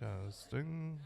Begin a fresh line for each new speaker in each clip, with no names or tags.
Testing.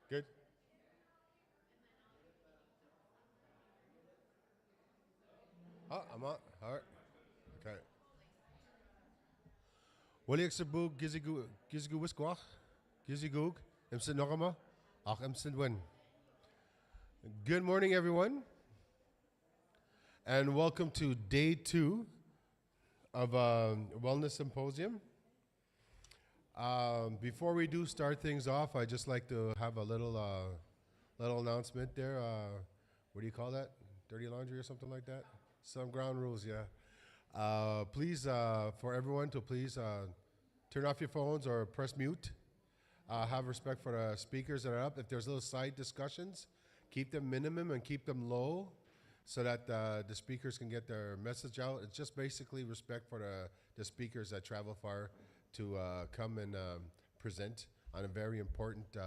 Good. Oh, I'm on. All right. Okay. Wali ik ze boek gizigu wiskwach. Gizigug. Imsin nogama. Ach imsin win. Good morning, everyone, and welcome to day 2 of Wellness Symposium. Before we do start things off, I just like to have a little announcement there. What do you call that? Dirty laundry or something like that? Some ground rules, yeah. Please, for everyone to please turn off your phones or press mute. Have respect for the speakers that are up. If there's little side discussions, keep them minimum and keep them low so that the speakers can get their message out. It's just basically respect for the speakers that travel far to come and present on a very important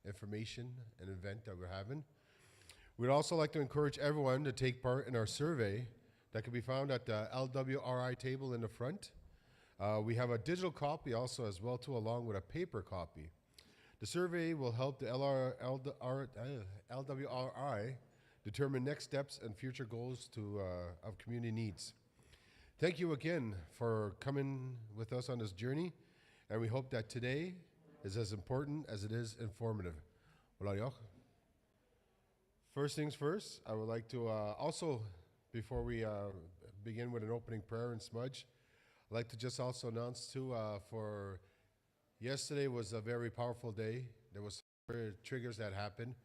information and event that we're having. We'd also like to encourage everyone to take part in our survey that can be found at the LWRI table in the front. We have a digital copy also as well too, along with a paper copy. The survey will help the LWRI determine next steps and future goals of community needs. Thank you again for coming with us on this journey, and we hope that today is as important as it is informative. Wala yok. First things first, I would like to also, before we begin with an opening prayer and smudge, I'd like to just also announce too, for yesterday was a very powerful day. There was triggers that happened.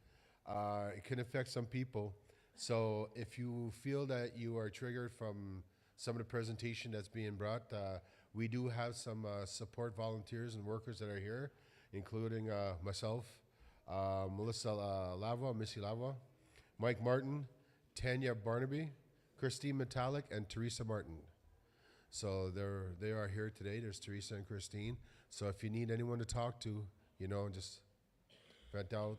It can affect some people. So if you feel that you are triggered from some of the presentation that's being brought, we do have some support volunteers and workers that are here, including myself, Melissa Lava, Missy Lava, Mike Martin, Tanya Barnaby, Christine Metallic, and Teresa Martin. So they are here today. There's Teresa and Christine. So if you need anyone to talk to, just vent out,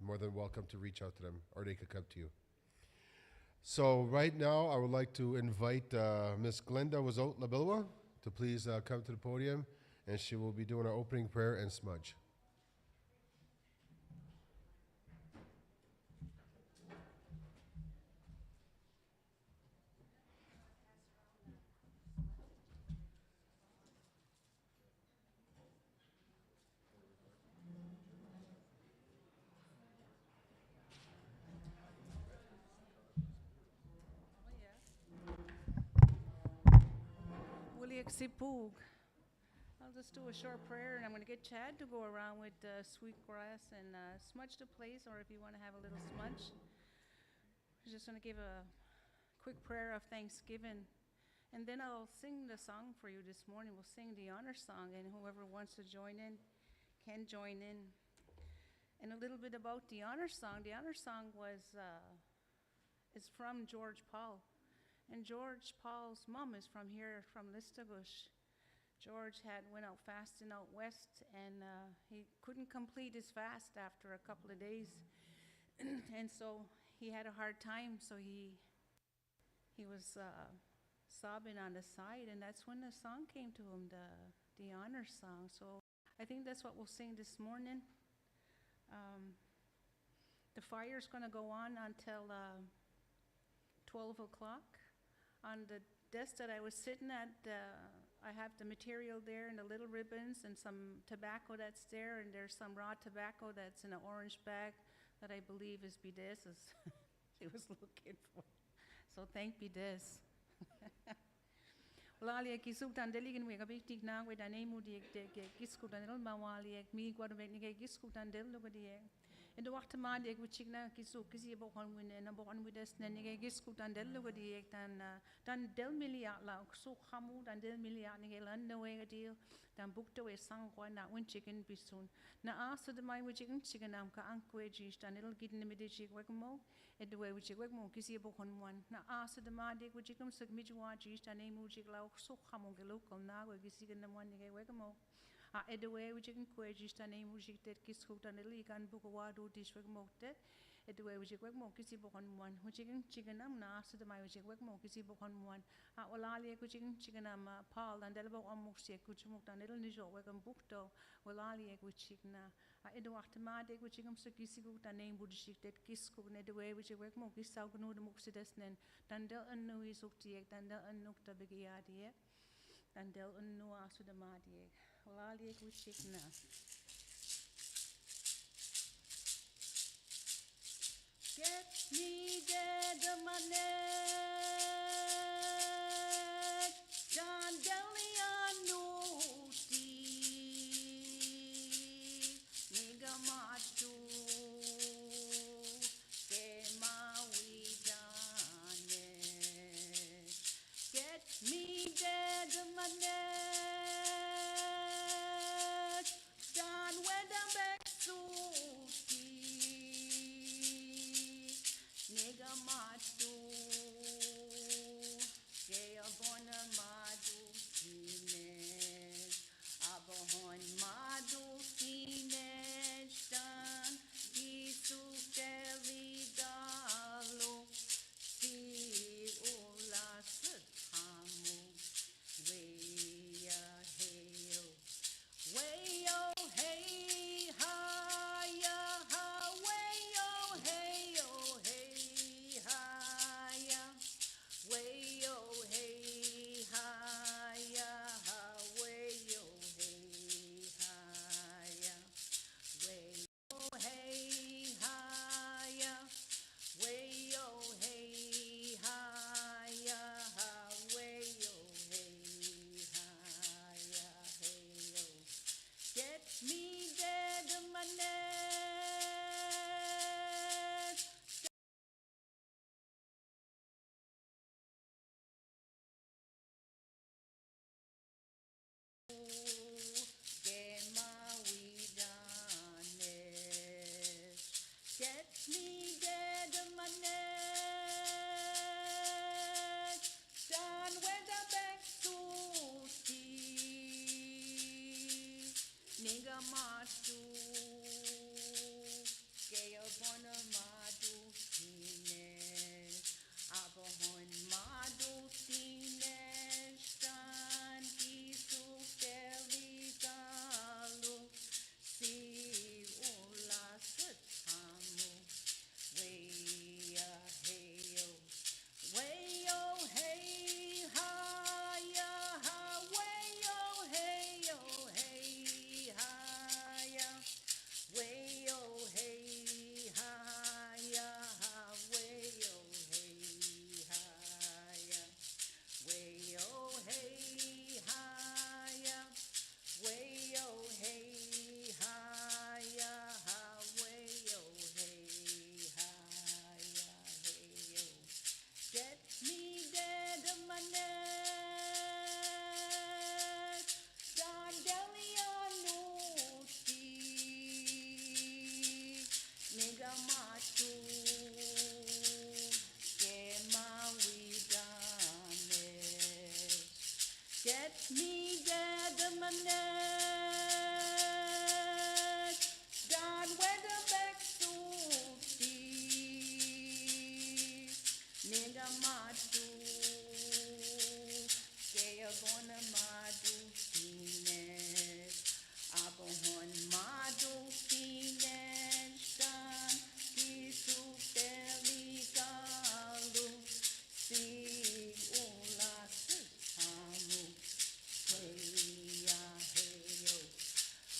more than welcome to reach out to them, or they could come to you. So right now, I would like to invite Miss Glenda Wazot Labilwa to please come to the podium, and she will be doing our opening prayer and smudge.
I'll just do a short prayer, and I'm going to get Chad to go around with sweet grass and smudge the place, or if you want to have a little smudge. I'm just going to give a quick prayer of thanksgiving, and then I'll sing the song for you this morning. We'll sing the honor song, and whoever wants to join in can join in. And a little bit about the honor song. The honor song is from George Paul. And George Paul's mom is from here, from Listuguj. George had went out fasting out west, and he couldn't complete his fast after a couple of days. And so he had a hard time, so he was sobbing on the side, and that's when the song came to him, the honor song. So I think that's what we'll sing this morning. The fire's going to go on until 12 o'clock. On the desk that I was sitting at, I have the material there and the little ribbons and some tobacco that's there, and there's some raw tobacco that's in an orange bag that I believe is Bides's. She was looking for. So thank Bides. Walalia kisuk tan deligen we gabik na we dan emu di kisku dan el mawali ek mi gwadu mek ni kisku tan del lo gadi. In de wachte maand ek wit chigna kisuk kisi bo kon win na bo on Bides na ni kisku tan del lo gadi ek dan del milia la so khamu dan del milia ni lan no we gadi dan bukte we sang kwa na win chicken bisun na aso de mai we chicken am ka ankwe ji dan el gidne mi de chik we mo et de we chik we mo kisi bo kon wan na aso de maand ek we chicken suk mi jwa ji dan emu chik la so khamu ke local na we kisi gan mo ni we mo et de we chicken kwe ji dan emu chik det kisku dan el ikan bu ko wa do dish we mo det et de we chik we mo kisi bo kon wan we chicken am na aso de mai we chik we mo kisi bo kon wan walali ek we chicken am Paul dan del bo am mo se ku chuk dan el ni jo we kan bukto walali ek we chicken na et de wachte ma de we chicken so kisi ku dan emu chik det kisku ne de we chik we mo kisau gnu de mo se des nen dan del en nu is ook die dan del en ook de begia die dan del en nu aso de ma die walali ek we chicken na. Get me dead of my neck, John Delian Nuti, Niga Machu, Sema Widane. Get me dead of my neck, John Wedambeck Suti. Nega matu, kaya bona madu kines, abahon madu kines dan isu keli dalo si ulas kamu weya heyo weyo hey ha ya ha weyo heyo hey ha ya weyo hey ha ya ha weyo hey ha ya weyo hey ha ya weyo hey ha ya ha weyo hey ha ya heyo. Get me dead of my neck. Gema Widanes. Get me dead. matu, gaya bona madu sine, abahon madu sine, stan kisu galu, si ula setamu, weya heyo, wayo hey ha ya ha, wayo hey ha ya, wayo hey ha ya ha, wayo hey ha ya, wayo hey ha ya, wayo hey ha ya ha, wayo hey ha ya, heyo. Get me dead of my neck, Don Delianuti, Nigga Matu, Get me dead of my neck, Don Weatherback Suti, Nigga Matu, Gaya Bona Madu Fines, Abahon Madu Fines, Stan Kisu Galu, Si Ula Sitamu, Weya Heyo,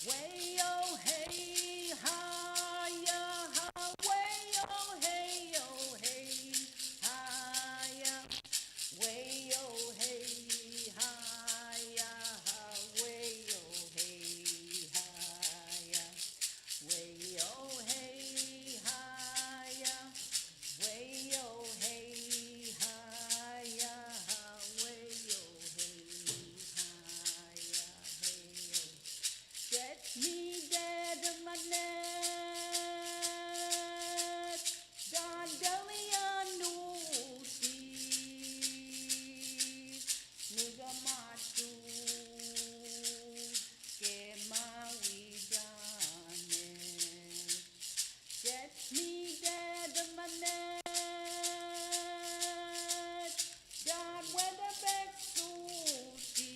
Wayo hey ha ya ha, wayo hey ha ya, wayo hey ha ya ha, wayo hey ha ya, wayo hey ha ya, wayo hey ha ya ha, wayo hey ha ya, heyo. Get me dead of my net, Don Delianuti, Nigga Matu, Get me dead of my net, Don Weatherback Suti,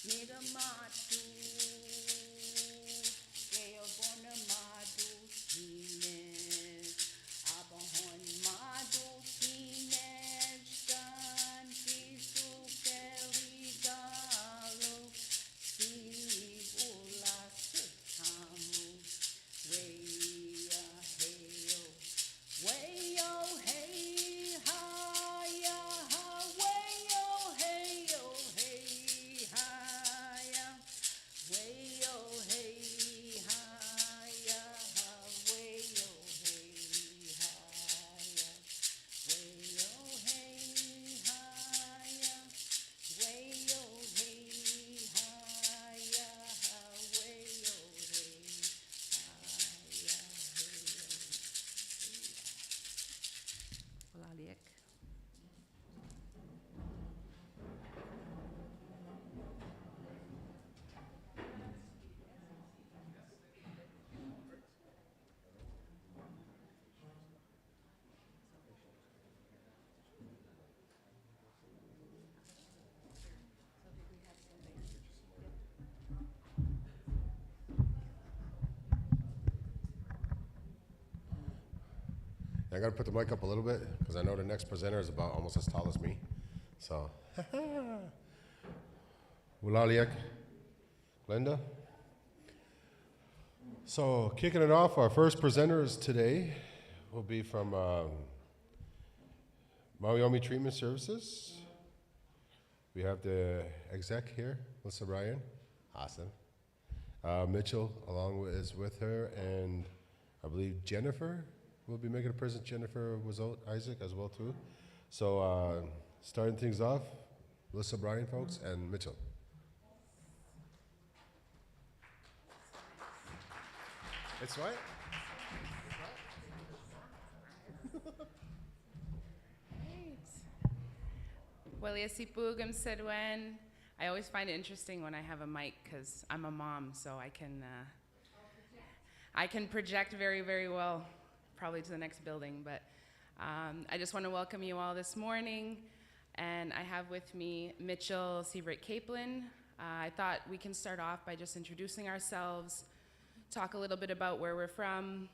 Nigga Matu, Gaya Bona Madu Fines, Abahon Madu Fines, Stan Kisu Galu, Si Ula Sitamu, Weya Heyo, wayo hey ha ya ha, wayo hey ha ya, wayo hey ha ya ha, wayo hey ha ya, wayo hey ha ya, wayo hey ha ya ha, wayo hey ha ya, heyo. Olaliek.
I gotta put the mic up a little bit because I know the next presenter is about almost as tall as me. So, Wulaliek, Linda. So, kicking it off, our first presenters today will be from Maui Treatment Services. We have the exec here, Melissa Bryan. Awesome. Mitchell is with her, and I believe Jennifer will be making a present. Jennifer was out, Isaac as well too. So starting things off, Melissa Bryan, folks, and Mitchell. It's right.
Well, yesi pugam sedwen, I always find it interesting when I have a mic because I'm a mom, so I can project very, very well, probably to the next building. But I just want to welcome you all this morning. And I have with me Mitchell Sievert Capelin. I thought we can start off by just introducing ourselves, talk a little bit about where we're from.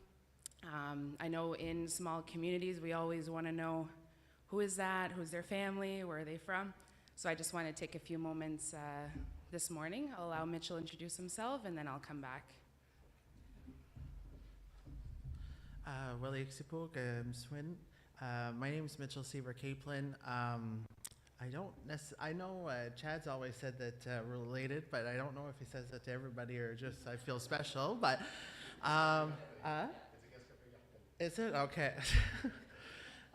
I know in small communities, we always want to know who is that, who's their family, where are they from. So I just want to take a few moments this morning. I'll allow Mitchell to introduce himself, and then I'll come back.
Listuguj, Swin. My name is Mitchell Sievert Capelin. I know Chad's always said that we're related, but I don't know if he says that to everybody or just I feel special. But is it okay?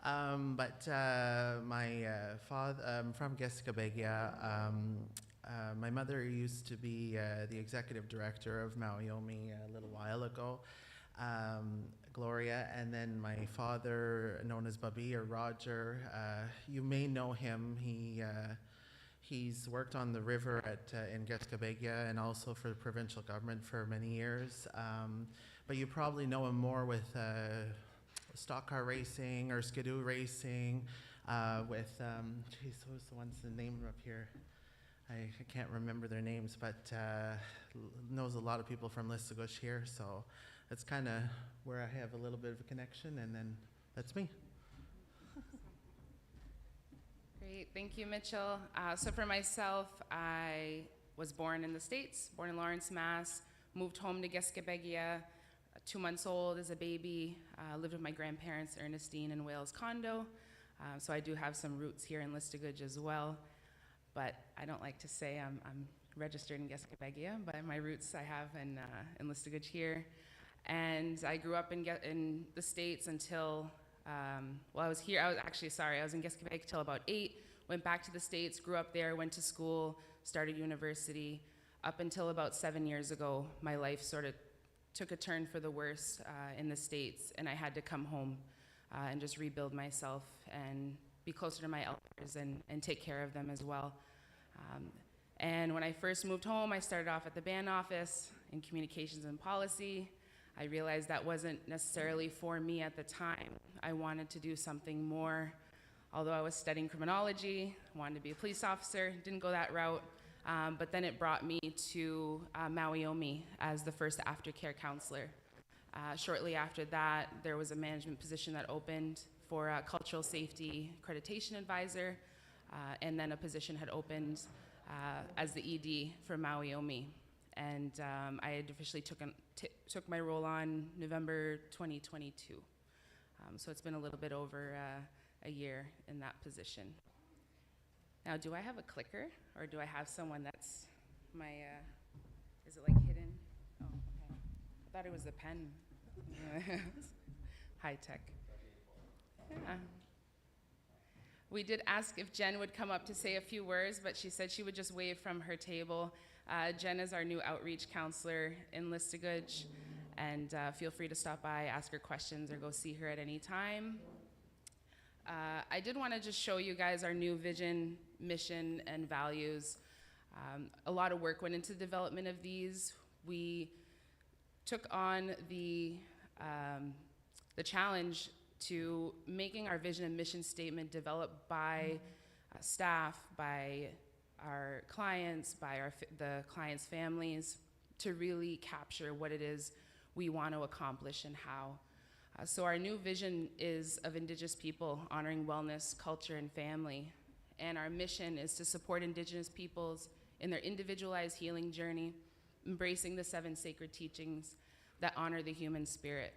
My father, I'm from Listuguj. My mother used to be the executive director of Mawiomi a little while ago, Gloria, and then my father, known as Bubby or Roger, you may know him. He's worked on the river in Listuguj and also for the provincial government for many years. But you probably know him more with stock car racing or skidoo racing with, who's the ones, the name up here? I can't remember their names, but knows a lot of people from Listuguj here, so that's kind of where I have a little bit of a connection, and then that's me.
Great, thank you, Mitchell. So for myself, I was born in the States, born in Lawrence, Mass, moved home to Listuguj, 2 months old as a baby, lived with my grandparents, Ernestine and Wales Condo. So I do have some roots here in Listuguj as well, but I don't like to say I'm registered in Listuguj, but my roots I have in Listuguj here. And I grew up in the States until, I was here, I was in Listuguj till about 8, went back to the States, grew up there, went to school, started university. Up until about 7 years ago, my life sort of took a turn for the worse in the States, and I had to come home and just rebuild myself and be closer to my elders and take care of them as well. And when I first moved home, I started off at the band office in communications and policy. I realized that wasn't necessarily for me at the time. I wanted to do something more. Although I was studying criminology, wanted to be a police officer, didn't go that route. But then it brought me to Mawiomi as the first aftercare counselor. Shortly after that, there was a management position that opened for a cultural safety accreditation advisor, and then a position had opened as the ED for Mawiomi. And I had officially took my role on November 2022. So it's been a little bit over a year in that position. Now, do I have a clicker, or do I have someone that's my, is it like hidden? Oh, okay. I thought it was a pen. High tech. Yeah. We did ask if Jen would come up to say a few words, but she said she would just wave from her table. Jen is our new outreach counselor in Listuguj, and feel free to stop by, ask her questions, or go see her at any time. I did want to just show you guys our new vision, mission, and values. A lot of work went into the development of these. We took on the challenge to making our vision and mission statement developed by staff, by our clients, by the clients' families, to really capture what it is we want to accomplish and how. So our new vision is of Indigenous people honoring wellness, culture, and family. And our mission is to support Indigenous peoples in their individualized healing journey, embracing the 7 sacred teachings that honor the human spirit.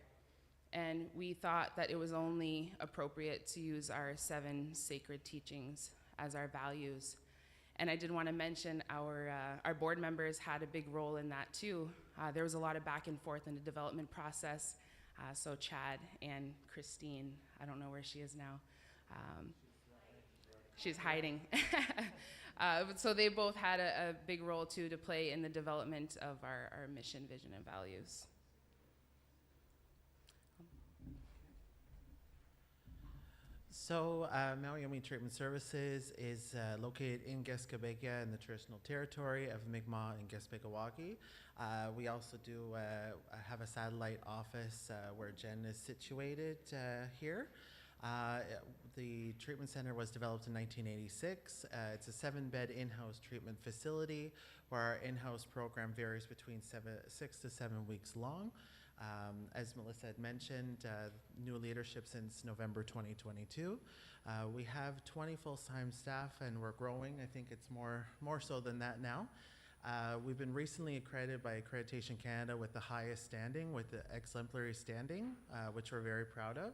And we thought that it was only appropriate to use our 7 sacred teachings as our values. And I did want to mention our board members had a big role in that too. There was a lot of back and forth in the development process. So Chad and Christine, I don't know where she is now. She's hiding. So they both had a big role too to play in the development of our mission, vision, and values.
So, Maui Treatment Services is located in Guescabegia in the traditional territory of Mi'kmaq and Guespegawagi. We also do have a satellite office where Jen is situated here. The treatment center was developed in 1986. It's a 7-bed in-house treatment facility where our in-house program varies between 6 to 7 weeks long. As Melissa had mentioned, new leadership since November 2022. We have 20 full-time staff and we're growing. I think it's more so than that now. We've been recently accredited by Accreditation Canada with the highest standing, with the exemplary standing, which we're very proud of.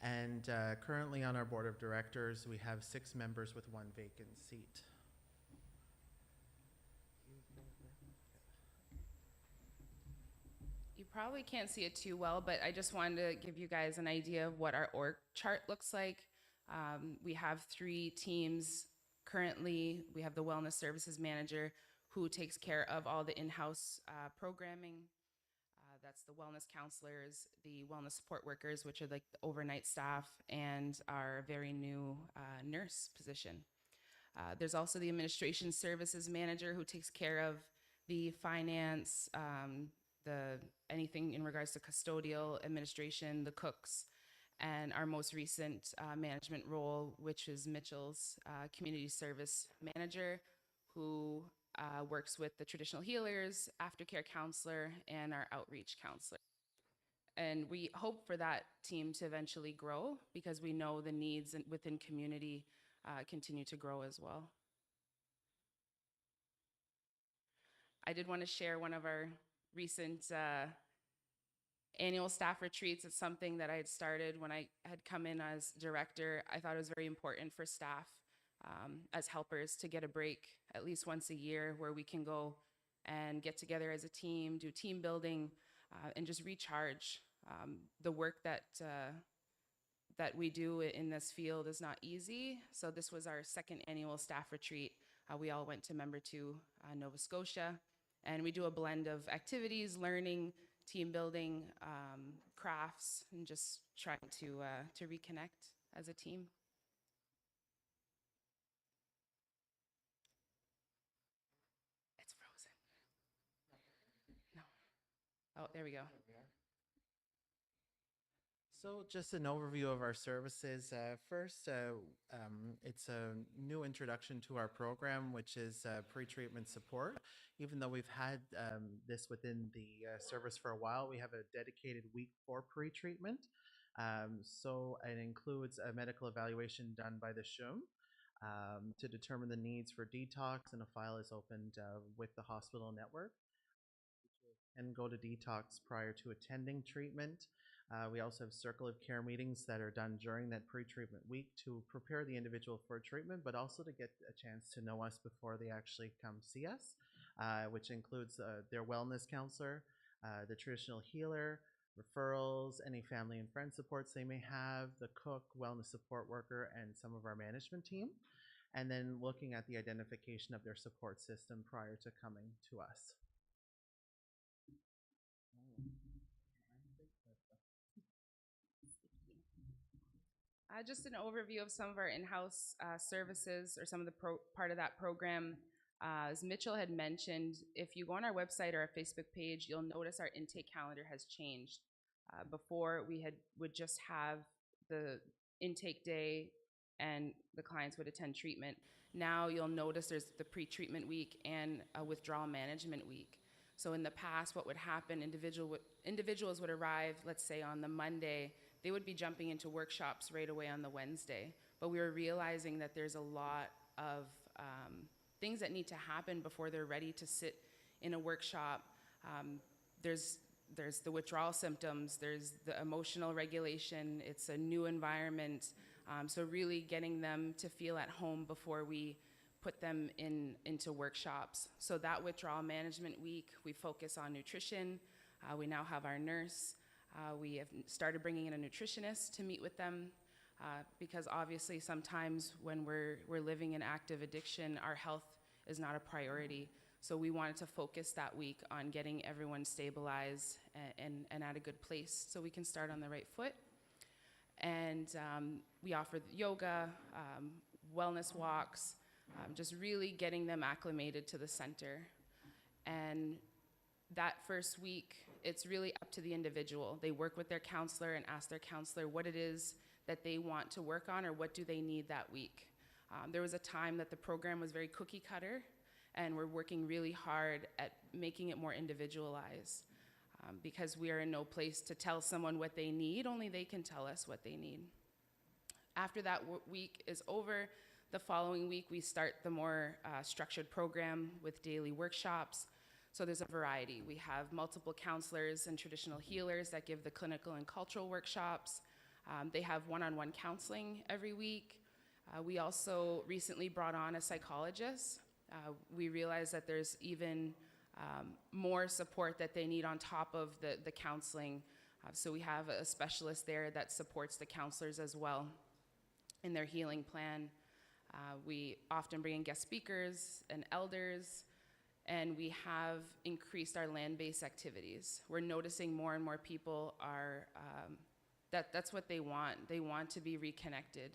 And currently on our board of directors, we have 6 members with 1 vacant seat.
You probably can't see it too well, but I just wanted to give you guys an idea of what our org chart looks like. We have 3 teams currently. We have the Wellness Services Manager who takes care of all the in-house programming. That's the wellness counselors, the wellness support workers, which are like the overnight staff, and our very new nurse position. There's also the Administration Services Manager who takes care of the finance, anything in regards to custodial administration, the cooks, and our most recent management role, which is Mitchell's Community Service Manager, who works with the traditional healers, aftercare counselor, and our outreach counselor. And we hope for that team to eventually grow because we know the needs within community continue to grow as well. I did want to share one of our recent annual staff retreats. It's something that I had started when I had come in as director. I thought it was very important for staff as helpers to get a break at least once a year where we can go and get together as a team, do team building, and just recharge. The work that we do in this field is not easy. So this was our 2nd annual staff retreat. We all went to Member 2, Nova Scotia, and we do a blend of activities, learning, team building, crafts, and just trying to reconnect as a team. It's frozen. No. Oh, there we go.
So just an overview of our services. First, it's a new introduction to our program, which is pre-treatment support. Even though we've had this within the service for a while, we have a dedicated week for pre-treatment. So it includes a medical evaluation done by the SHUM to determine the needs for detox, and a file is opened with the hospital network. And go to detox prior to attending treatment. We also have circle of care meetings that are done during that pre-treatment week to prepare the individual for treatment, but also to get a chance to know us before they actually come see us, which includes their wellness counselor, the traditional healer, referrals, any family and friend supports they may have, the cook, wellness support worker, and some of our management team, and then looking at the identification of their support system prior to coming to us.
Just an overview of some of our in-house services or some of the part of that program. As Mitchell had mentioned, if you go on our website or our Facebook page, you'll notice our intake calendar has changed. Before, we would just have the intake day and the clients would attend treatment. Now you'll notice there's the pre-treatment week and a withdrawal management week. So in the past, what would happen, individuals would arrive, let's say on the Monday, they would be jumping into workshops right away on the Wednesday. But we were realizing that there's a lot of things that need to happen before they're ready to sit in a workshop. There's the withdrawal symptoms, there's the emotional regulation, it's a new environment. So really getting them to feel at home before we put them into workshops. So that withdrawal management week, we focus on nutrition. We now have our nurse. We have started bringing in a nutritionist to meet with them because obviously sometimes when we're living in active addiction, our health is not a priority. So we wanted to focus that week on getting everyone stabilized and at a good place so we can start on the right foot. And we offer yoga, wellness walks, just really getting them acclimated to the center. And that first week, it's really up to the individual. They work with their counselor and ask their counselor what it is that they want to work on or what do they need that week. There was a time that the program was very cookie cutter, and we're working really hard at making it more individualized because we are in no place to tell someone what they need, only they can tell us what they need. After that week is over, the following week we start the more structured program with daily workshops. So there's a variety. We have multiple counselors and traditional healers that give the clinical and cultural workshops. They have one-on-one counseling every week. We also recently brought on a psychologist. We realize that there's even more support that they need on top of the counseling. So we have a specialist there that supports the counselors as well in their healing plan. We often bring in guest speakers and elders, and we have increased our land-based activities. We're noticing more and more people are, that's what they want. They want to be reconnected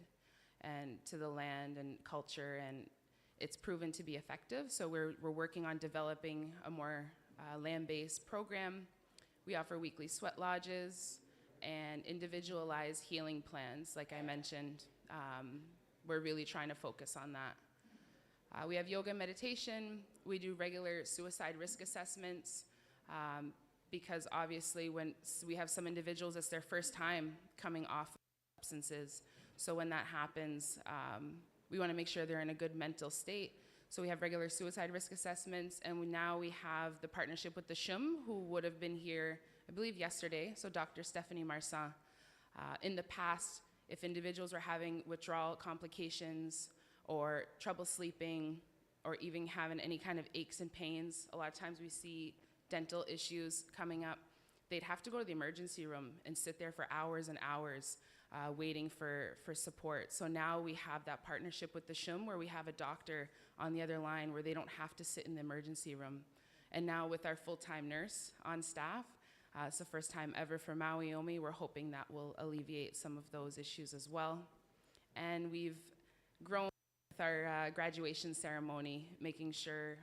and to the land and culture, and it's proven to be effective. So we're working on developing a more land-based program. We offer weekly sweat lodges and individualized healing plans, like I mentioned. We're really trying to focus on that. We have yoga meditation. We do regular suicide risk assessments because obviously when we have some individuals, it's their first time coming off substances. So when that happens, we want to make sure they're in a good mental state. So we have regular suicide risk assessments, and now we have the partnership with the SHUM, who would have been here, I believe, yesterday, so Dr. Stephanie Marsan. In the past, if individuals were having withdrawal complications or trouble sleeping or even having any kind of aches and pains, a lot of times we see dental issues coming up, they'd have to go to the emergency room and sit there for hours and hours waiting for support. So now we have that partnership with the SHUM where we have a doctor on the other line where they don't have to sit in the emergency room. And now with our full-time nurse on staff, it's the first time ever for Maui Omi. We're hoping that will alleviate some of those issues as well. And we've grown with our graduation ceremony, making sure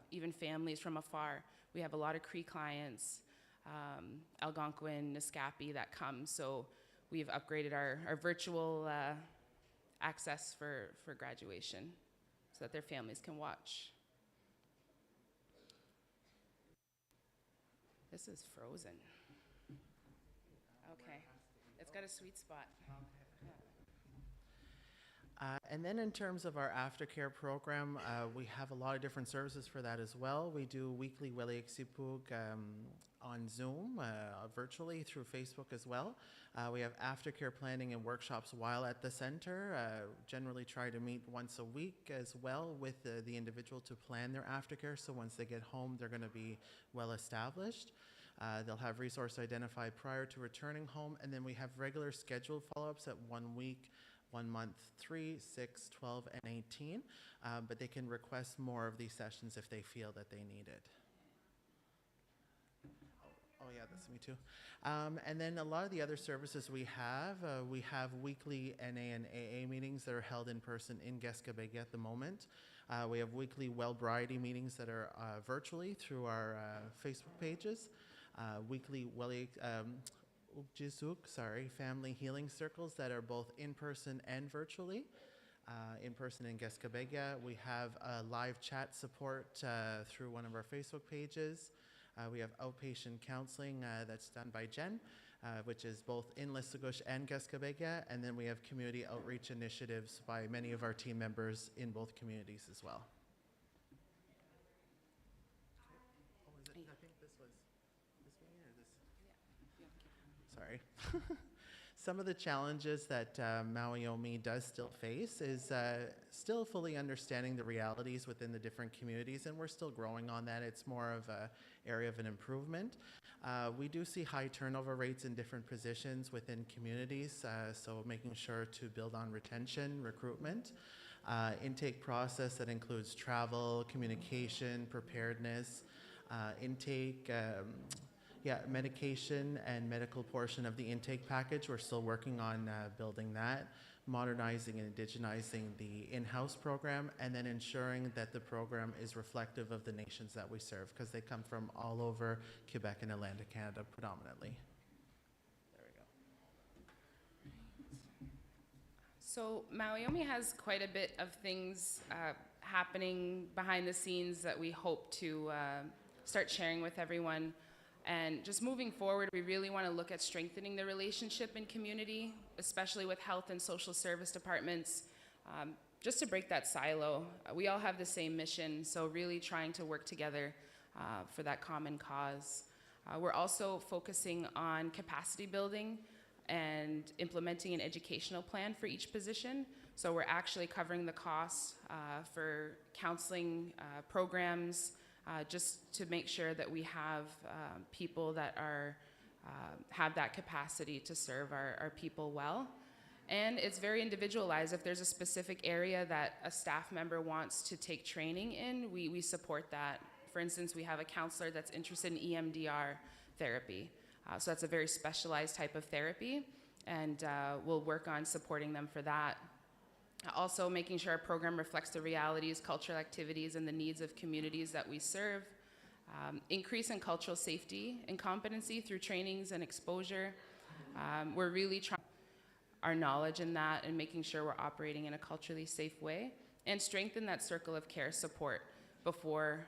even families from afar, we have a lot of Cree clients, Algonquin, Niskapi that come. So we've upgraded our virtual access for graduation so that their families can watch. This is frozen. Okay, it's got a sweet spot.
And then in terms of our aftercare program, we have a lot of different services for that as well. We do weekly Wele Iksipug on Zoom, virtually through Facebook as well. We have aftercare planning and workshops while at the center. Generally try to meet once a week as well with the individual to plan their aftercare. So once they get home, they're going to be well established. They'll have resource identified prior to returning home. And then we have regular scheduled follow-ups at 1 week, 1 month, 3, 6, 12, and 18. But they can request more of these sessions if they feel that they need it. Oh yeah, that's me too. And then a lot of the other services we have weekly NA and AA meetings that are held in person in Geskabegi at the moment. We have weekly Wellbriety meetings that are virtually through our Facebook pages. Weekly family healing circles that are both in person and virtually. In person in Geskabegi. We have live chat support through one of our Facebook pages. We have outpatient counseling that's done by Jen, which is both in Listuguj and Geskabegi, and then we have community outreach initiatives by many of our team members in both communities as well. I think this was this one or this? Sorry. Some of the challenges that Maui Omi does still face is still fully understanding the realities within the different communities, and we're still growing on that. It's more of an area of an improvement. We do see high turnover rates in different positions within communities, so making sure to build on retention, recruitment, intake process that includes travel, communication, preparedness, intake, Yeah, medication and medical portion of the intake package, we're still working on building that, modernizing and indigenizing the in-house program, and then ensuring that the program is reflective of the nations that we serve, because they come from all over Quebec and Atlantic Canada predominantly. There we go.
So Maui has quite a bit of things happening behind the scenes that we hope to start sharing with everyone. And just moving forward, we really want to look at strengthening the relationship in community, especially with health and social service departments, just to break that silo. We all have the same mission, so really trying to work together for that common cause. We're also focusing on capacity building and implementing an educational plan for each position. So we're actually covering the costs for counseling programs, just to make sure that we have people that are have that capacity to serve our people well. And it's very individualized. If there's a specific area that a staff member wants to take training in, we support that. For instance, we have a counselor that's interested in EMDR therapy. So that's a very specialized type of therapy, and we'll work on supporting them for that. Also making sure our program reflects the realities, cultural activities, and the needs of communities that we serve. Increase in cultural safety and competency through trainings and exposure. We're really trying our knowledge in that and making sure we're operating in a culturally safe way, and strengthen that circle of care support before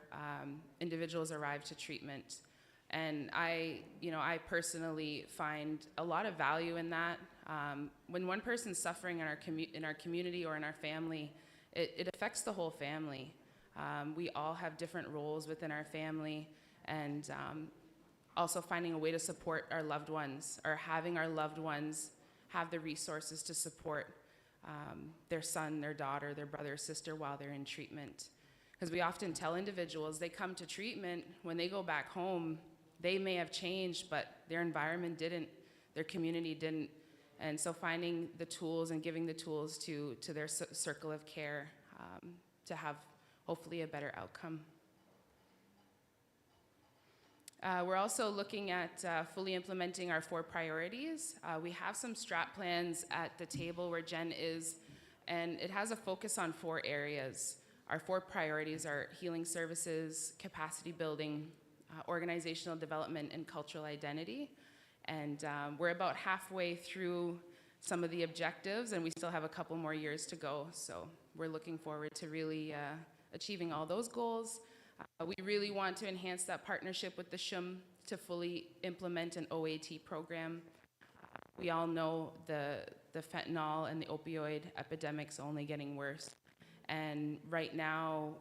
individuals arrive to treatment. And I personally find a lot of value in that. When one person's suffering in our community or in our family, it affects the whole family. We all have different roles within our family, and also finding a way to support our loved ones, or having our loved ones have the resources to support their son, their daughter, their brother or sister while they're in treatment. Because we often tell individuals, they come to treatment, when they go back home, they may have changed, but their environment didn't, their community didn't. And so finding the tools and giving the tools to their circle of care to have hopefully a better outcome. We're also looking at fully implementing our 4 priorities. We have some strat plans at the table where Jen is, and it has a focus on 4 areas. Our 4 priorities are healing services, capacity building, organizational development, and cultural identity. And we're about halfway through some of the objectives, and we still have a couple more years to go. So we're looking forward to really achieving all those goals. We really want to enhance that partnership with the SHUM to fully implement an OAT program. We all know the fentanyl and the opioid epidemic's only getting worse. And right now,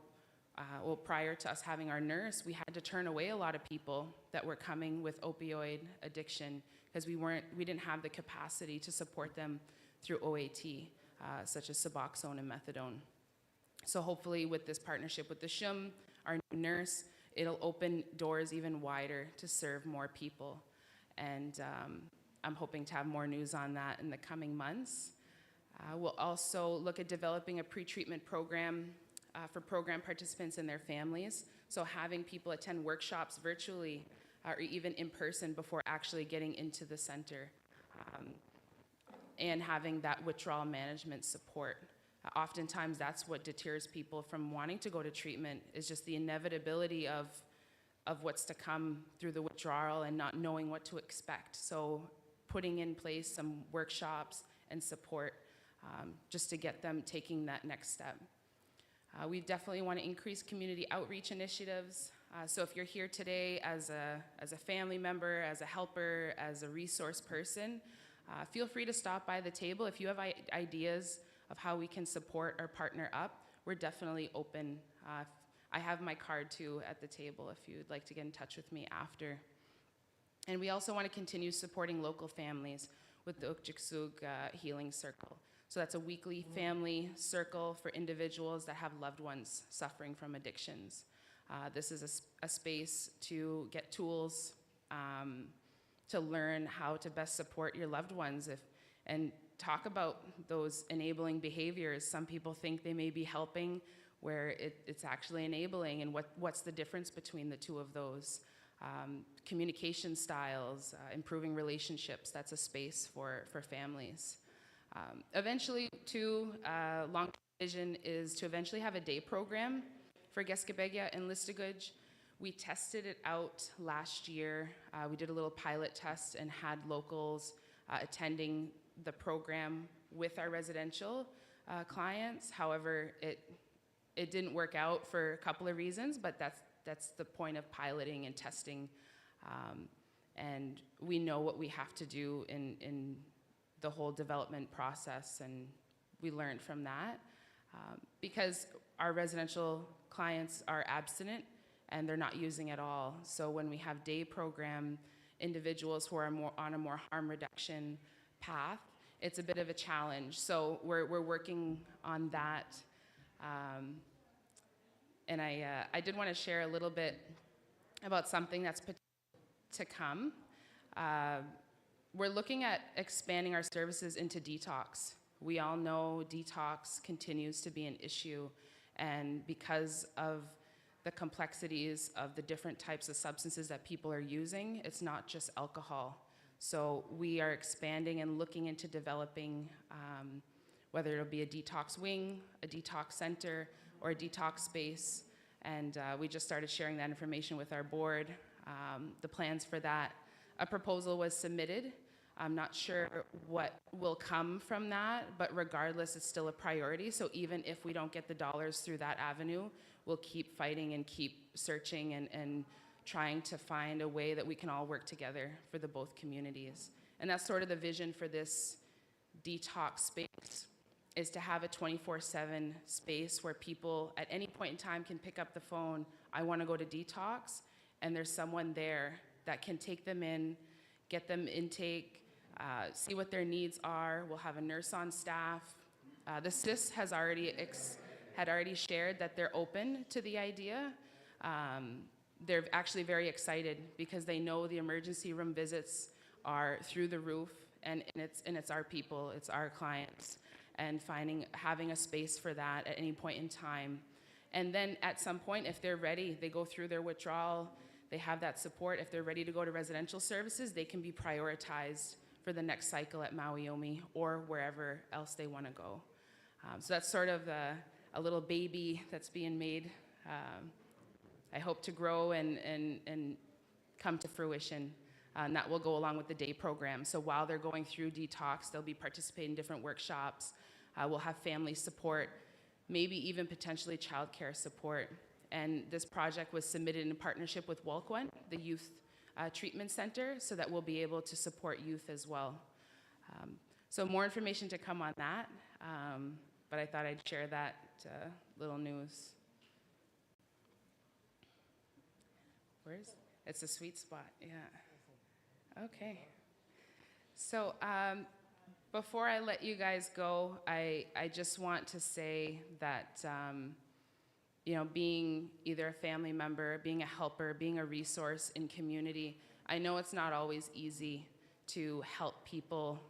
prior to us having our nurse, we had to turn away a lot of people that were coming with opioid addiction because we didn't have the capacity to support them through OAT, such as Suboxone and Methadone. So hopefully with this partnership with the SHUM, our new nurse, it'll open doors even wider to serve more people. And I'm hoping to have more news on that in the coming months. We'll also look at developing a pre-treatment program for program participants and their families. So having people attend workshops virtually or even in person before actually getting into the center, and having that withdrawal management support. Oftentimes that's what deters people from wanting to go to treatment, is just the inevitability of what's to come through the withdrawal and not knowing what to expect. So putting in place some workshops and support just to get them taking that next step. We definitely want to increase community outreach initiatives. So if you're here today as a family member, as a helper, as a resource person, feel free to stop by the table. If you have ideas of how we can support or partner up, we're definitely open. I have my card too at the table if you'd like to get in touch with me after. And we also want to continue supporting local families with the Listuguj Healing Circle. So that's a weekly family circle for individuals that have loved ones suffering from addictions. This is a space to get tools to learn how to best support your loved ones and talk about those enabling behaviors. Some people think they may be helping where it's actually enabling, and what's the difference between the two of those. communication styles, improving relationships. That's a space for families. Eventually, too, long vision is to eventually have a day program for Geskebegya and Listuguj. We tested it out last year. We did a little pilot test and had locals attending the program with our residential clients. However, it didn't work out for a couple of reasons, but that's the point of piloting and testing. And we know what we have to do in the whole development process, and we learned from that. Because our residential clients are abstinent and they're not using at all. So when we have day program individuals who are on a more harm reduction path, it's a bit of a challenge. So we're working on that. And I did want to share a little bit about something that's to come. We're looking at expanding our services into detox. We all know detox continues to be an issue, and because of the complexities of the different types of substances that people are using, it's not just alcohol. So we are expanding and looking into developing, whether it'll be a detox wing, a detox center, or a detox space. And we just started sharing that information with our board, the plans for that. A proposal was submitted. I'm not sure what will come from that, but regardless, it's still a priority. So even if we don't get the dollars through that avenue, we'll keep fighting and keep searching and trying to find a way that we can all work together for the both communities. And that's sort of the vision for this detox space, is to have a 24/7 space where people at any point in time can pick up the phone, I want to go to detox, and there's someone there that can take them in, get them intake, see what their needs are. We'll have a nurse on staff. The CIS has had already shared that they're open to the idea. They're actually very excited because they know the emergency room visits are through the roof, and it's our people, it's our clients, and having a space for that at any point in time. And then at some point, if they're ready, they go through their withdrawal, they have that support. If they're ready to go to residential services, they can be prioritized for the next cycle at Mawiomi or wherever else they want to go. So that's sort of a little baby that's being made. I hope to grow and come to fruition. And that will go along with the day program. So while they're going through detox, they'll be participating in different workshops. We'll have family support, maybe even potentially childcare support. And this project was submitted in partnership with Walkwan, the youth treatment center, so that we'll be able to support youth as well. So more information to come on that, but I thought I'd share that little news. It's a sweet spot, yeah. Okay. So before I let you guys go, I just want to say that being either a family member, being a helper, being a resource in community, I know it's not always easy to help people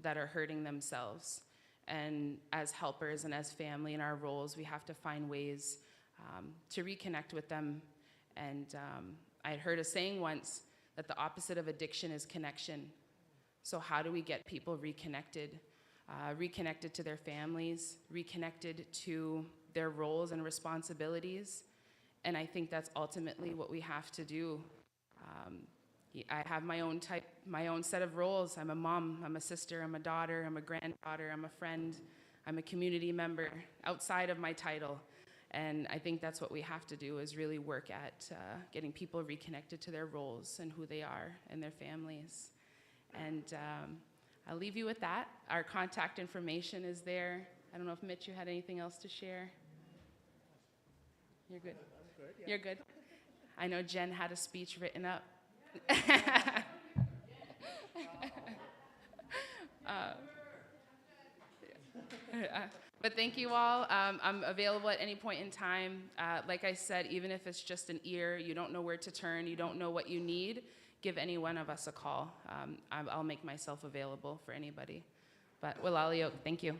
that are hurting themselves. And as helpers and as family in our roles, we have to find ways to reconnect with them. And I had heard a saying once that the opposite of addiction is connection. So how do we get people reconnected? Reconnected to their families, reconnected to their roles and responsibilities. And I think that's ultimately what we have to do. I have my own set of roles. I'm a mom, I'm a sister, I'm a daughter, I'm a granddaughter, I'm a friend, I'm a community member outside of my title. And I think that's what we have to do, is really work at getting people reconnected to their roles and who they are and their families. And I'll leave you with that. Our contact information is there. I don't know if Mitch, you had anything else to share? You're good? I'm good, yeah. You're good? I know Jen had a speech written up. But thank you all. I'm available at any point in time. Like I said, even if it's just an ear, you don't know where to turn, you don't know what you need, give any one of us a call. I'll make myself available for anybody. But Wilaliok, thank you.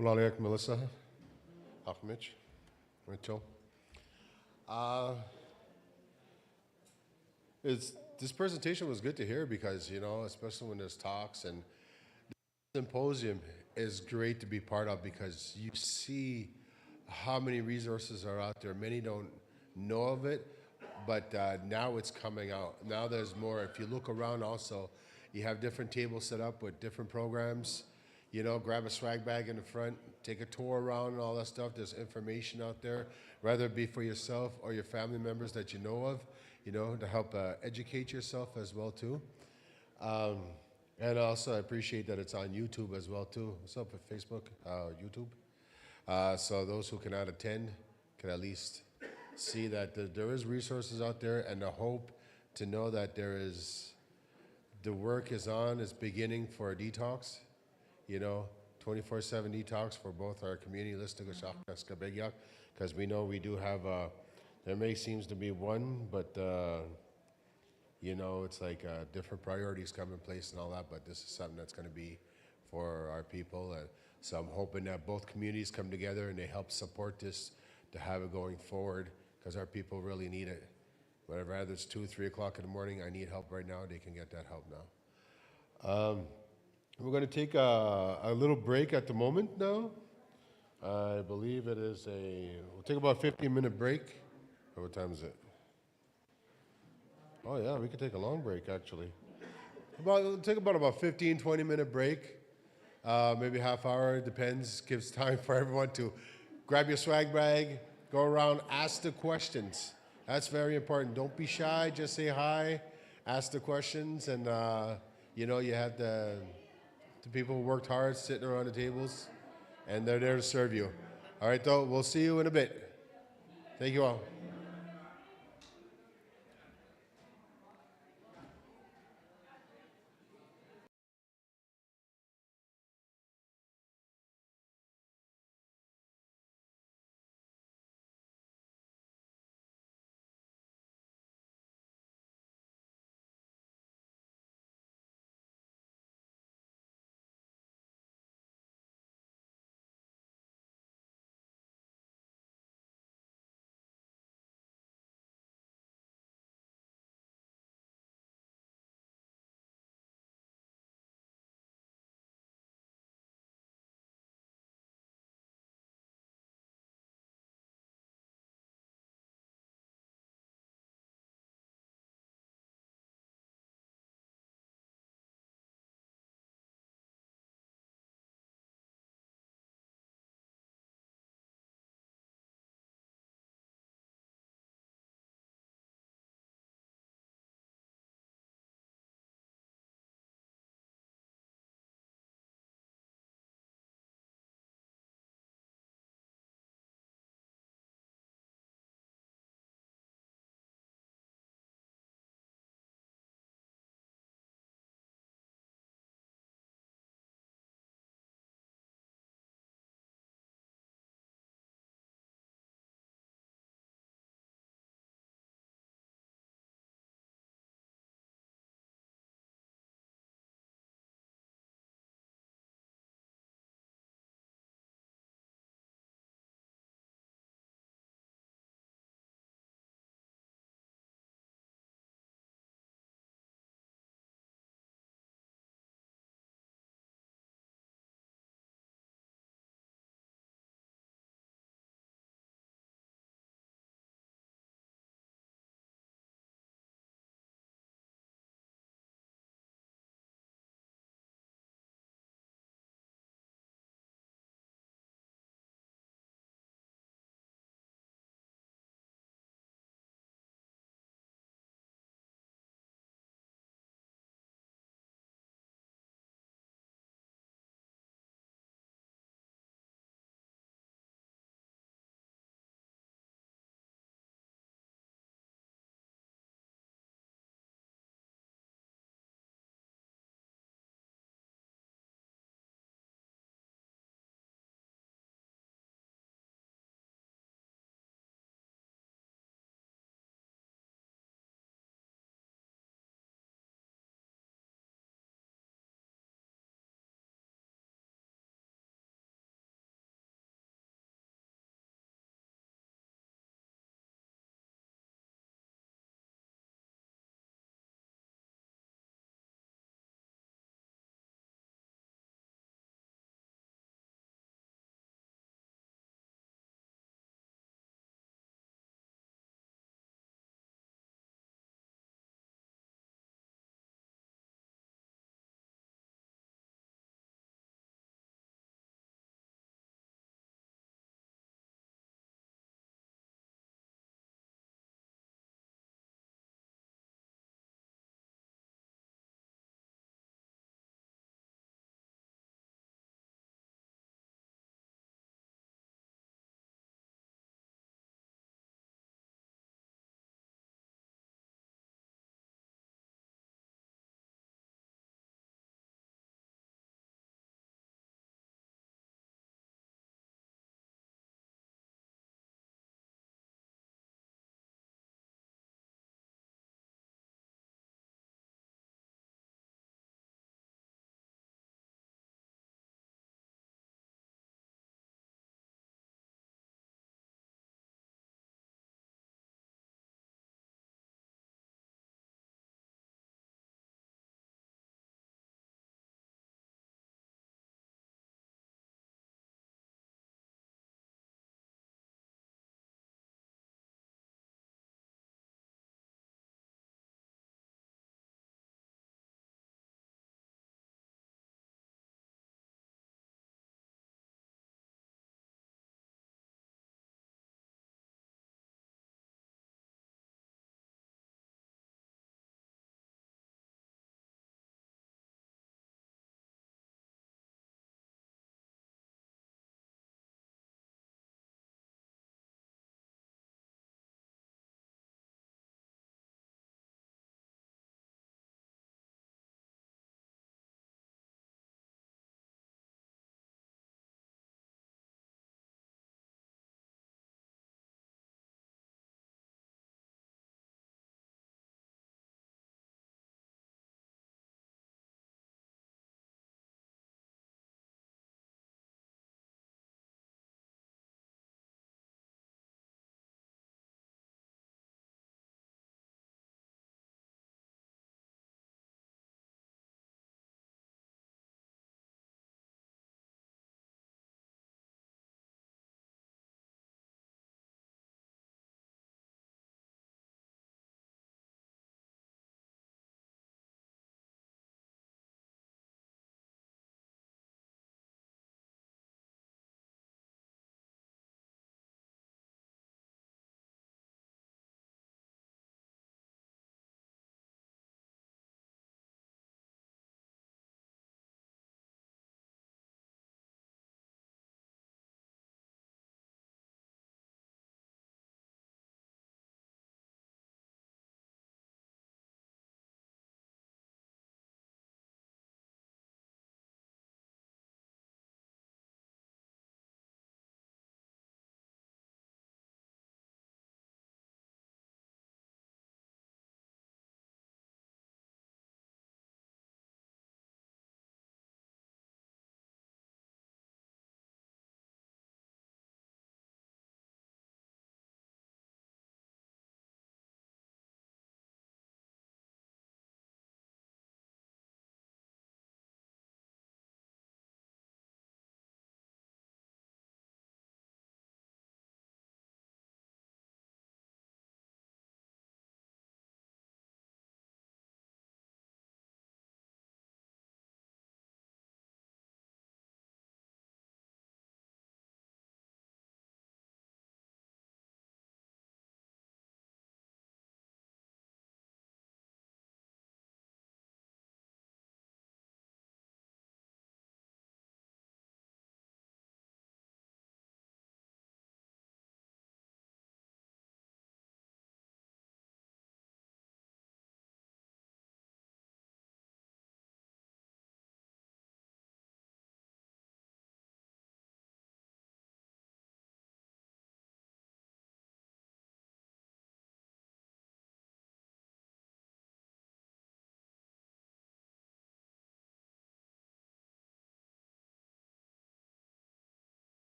Mulaliak Melissa, Ahmich, Mitchell. Uh, this presentation was good to hear because, you know, especially when there's talks and symposium is great to be part of because you see how many resources are out there. Many don't know of it, but now it's coming out. Now there's more. If you look around also, you have different tables set up with different programs. You know, grab a swag bag in the front, take a tour around and all that stuff. There's information out there, whether it be for yourself or your family members that you know of, you know, to help educate yourself as well too. And also I appreciate that it's on YouTube as well too. What's up with Facebook, YouTube? So those who cannot attend can at least see that there is resources out there, and the hope to know that the work is on, is beginning for a detox, you know, 24/7 detox for both our community, Listuguj, because we know we do have, there may seems to be one, but you know, it's like different priorities come in place and all that, but this is something that's going to be for our people. And so I'm hoping that both communities come together and they help support this to have it going forward because our people really need it. Whether it's 2, 3 o'clock in the morning, I need help right now, they can get that help now. We're going to take a little break at the moment now. I believe it is we'll take about a 15-minute break. Or what time is it? Oh yeah, we could take a long break actually. We'll take about 15, 20-minute break. Maybe half hour, it depends. Gives time for everyone to grab your swag bag, go around, ask the questions. That's very important. Don't be shy, just say hi, ask the questions, and you know, you have the people who worked hard sitting around the tables, and they're there to serve you. All right, though, we'll see you in a bit. Thank you all.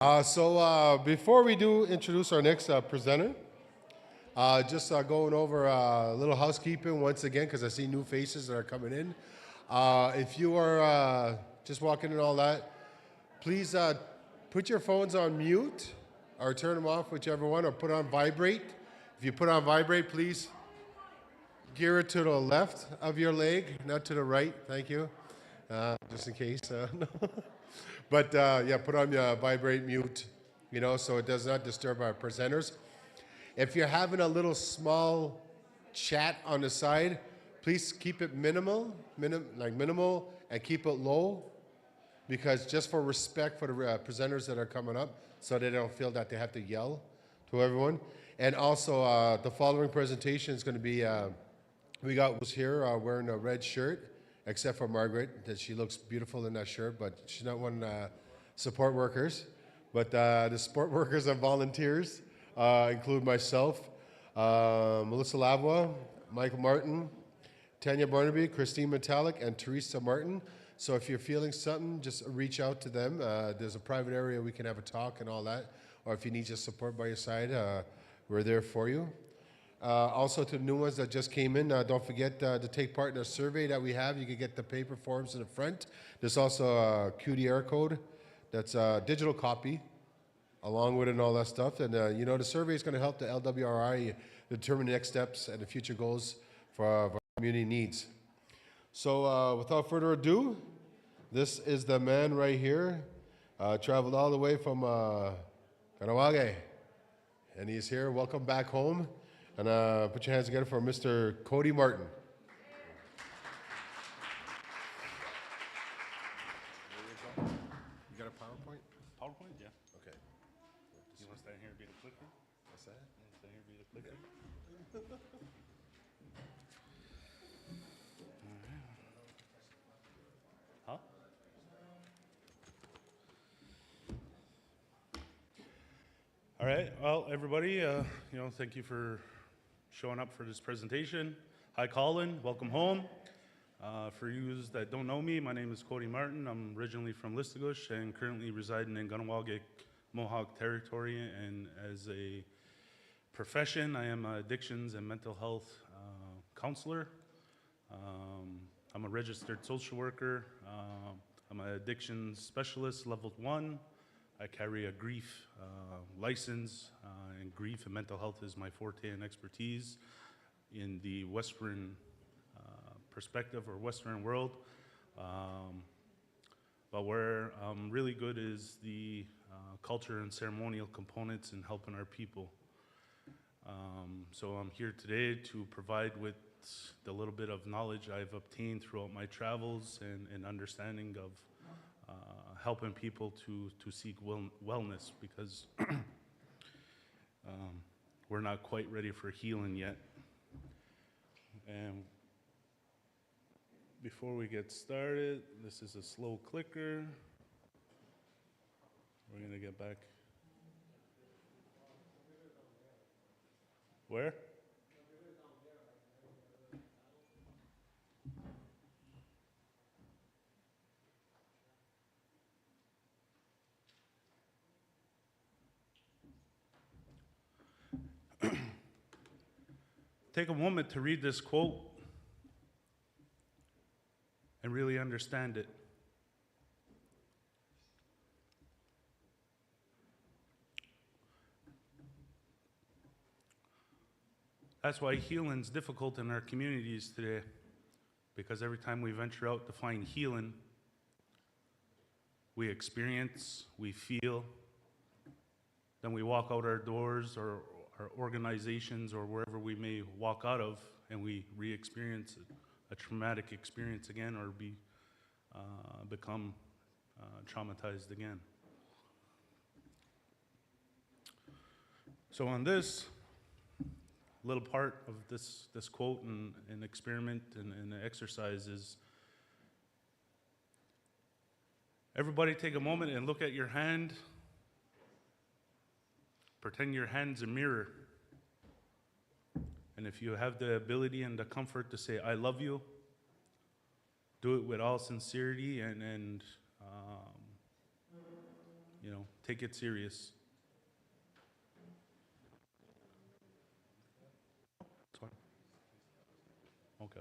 Before we do introduce our next presenter, just going over a little housekeeping once again, because I see new faces that are coming in. If you are just walking in and all that, please put your phones on mute or turn them off, whichever one, or put on vibrate. If you put on vibrate, please gear it to the left of your leg, not to the right. Thank you. Just in case. No. But yeah, put on your vibrate mute, so it does not disturb our presenters. If you're having a little small chat on the side, please keep it minimal, and keep it low, because just for respect for the presenters that are coming up, so they don't feel that they have to yell to everyone. And also, the following presentation is going to be, we got was here wearing a red shirt, except for Margaret, that she looks beautiful in that shirt, but she's not one support workers. But the support workers and volunteers include myself, Melissa Lavua, Michael Martin, Tanya Barnaby, Christine Metallic, and Teresa Martin. So if you're feeling something, just reach out to them. There's a private area we can have a talk and all that. Or if you need just support by your side, we're there for you. Also to the new ones that just came in, don't forget to take part in the survey that we have. You can get the paper forms in the front. There's also a QDR code that's a digital copy along with it and all that stuff. And the survey is going to help the LWRI determine the next steps and the future goals for our community needs. So without further ado, this is the man right here. Traveled all the way from Kanawage, and he's here. Welcome back home. And put your hands together for Mr. Cody Martin. You got a PowerPoint?
PowerPoint, yeah.
Okay.
You want to stand here and be the clicker?
What's that?
You want to stand here and be the clicker? Huh? All right. Well, everybody, thank you for showing up for this presentation. Hi, Colin. Welcome home. For you that don't know me, my name is Cody Martin. I'm originally from Listuguj and currently residing in Ganawagik, Mohawk territory. And as a profession, I am an addictions and mental health counselor. I'm a registered social worker. I'm an addictions specialist, level 1. I carry a grief license, and grief and mental health is my forte and expertise in the Western perspective or Western world. But where I'm really good is the culture and ceremonial components in helping our people. So I'm here today to provide with the little bit of knowledge I've obtained throughout my travels and understanding of helping people to seek wellness, because we're not quite ready for healing yet. And before we get started, this is a slow clicker. We're gonna get back. Where? Take a moment to read this quote and really understand it. That's why healing is difficult in our communities today, because every time we venture out to find healing, we experience, we feel, then we walk out our doors or our organizations or wherever we may walk out of, and we re-experience a traumatic experience again, or become traumatized again. So on this little part of this quote and experiment and exercise is, everybody take a moment and look at your hand. Pretend your hand's a mirror. And if you have the ability and the comfort to say, I love you, do it with all sincerity and take it serious. It's fine. Okay.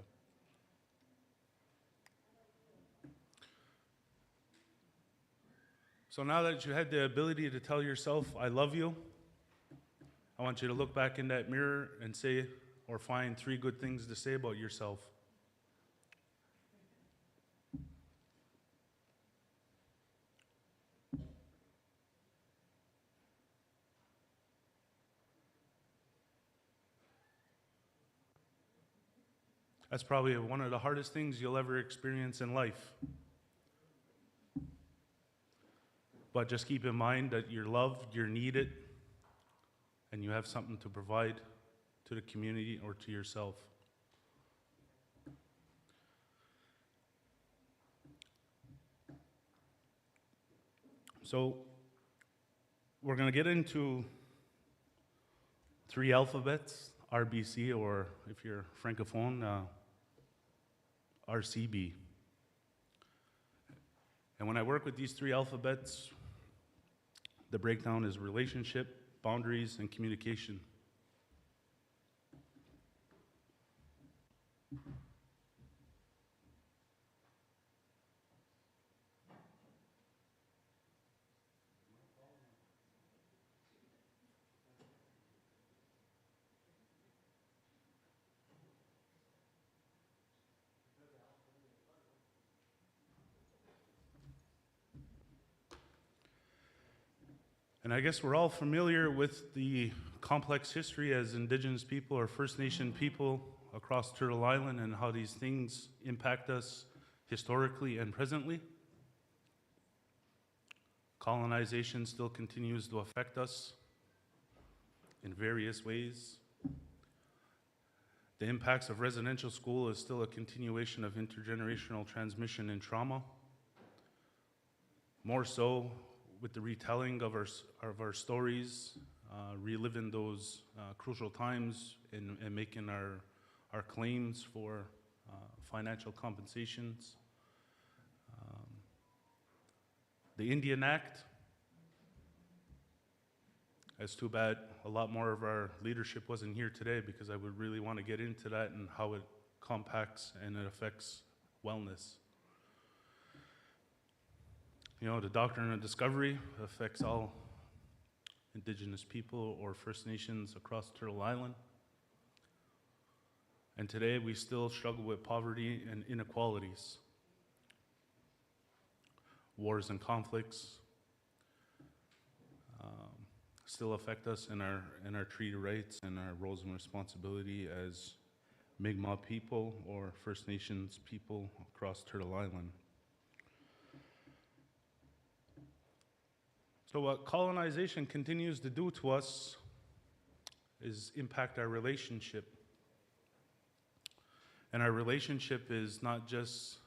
So now that you had the ability to tell yourself, I love you, I want you to look back in that mirror and say, or find 3 good things to say about yourself. That's probably one of the hardest things you'll ever experience in life. But just keep in mind that you're loved, you're needed, and you have something to provide to the community or to yourself. So we're going to get into 3 alphabets, RBC, or if you're Francophone, RCB. And when I work with these 3 alphabets, the breakdown is relationship, boundaries, and communication. And I guess we're all familiar with the complex history as Indigenous people or First Nation people across Turtle Island and how these things impact us historically and presently. Colonization still continues to affect us in various ways. The impacts of residential school is still a continuation of intergenerational transmission and trauma. More so with the retelling of our stories, reliving those crucial times and making our claims for financial compensations. The Indian Act, it's too bad a lot more of our leadership wasn't here today, because I would really want to get into that and how it compacts and it affects wellness. The doctrine of discovery affects all Indigenous people or First Nations across Turtle Island. And today we still struggle with poverty and inequalities. Wars and conflicts still affect us in our treaty rights and our roles and responsibility as Mi'kmaq people or First Nations people across Turtle Island. So what colonization continues to do to us is impact our relationship. And our relationship is not just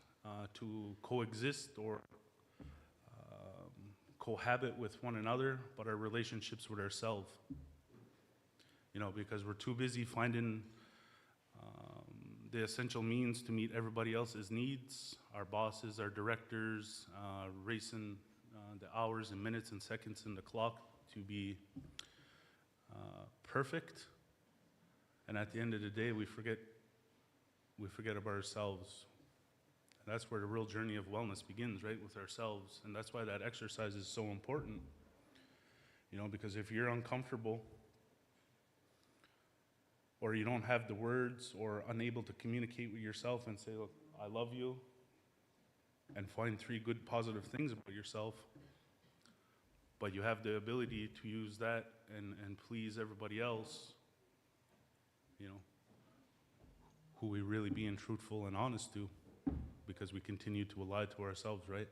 to coexist or cohabit with one another, but our relationships with ourselves. Because we're too busy finding the essential means to meet everybody else's needs, our bosses, our directors, racing the hours and minutes and seconds in the clock to be perfect. And at the end of the day, we forget about ourselves. And that's where the real journey of wellness begins, right, with ourselves. And that's why that exercise is so important. Because if you're uncomfortable or you don't have the words or unable to communicate with yourself and say, look, I love you, and find 3 good positive things about yourself, but you have the ability to use that and please everybody else, who we really being truthful and honest to, because we continue to lie to ourselves, right?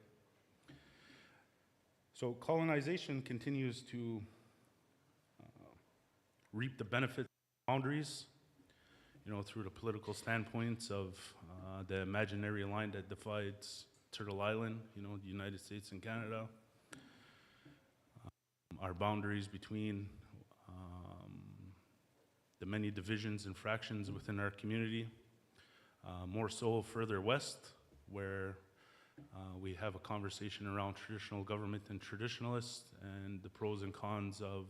So colonization continues to reap the benefits of boundaries, through the political standpoints of the imaginary line that divides Turtle Island, the United States and Canada. Our boundaries between the many divisions and fractions within our community. More so further west, where We have a conversation around traditional government and traditionalists and the pros and cons of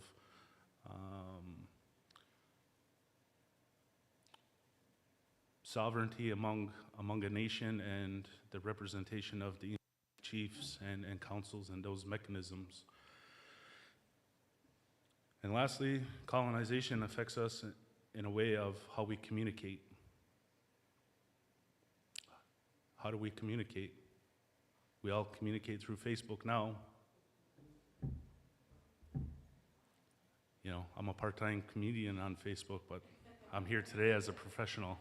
sovereignty among a nation and the representation of the chiefs and councils and those mechanisms. And lastly, colonization affects us in a way of how we communicate. How do we communicate? We all communicate through Facebook now. You know, I'm a part-time comedian on Facebook, but I'm here today as a professional.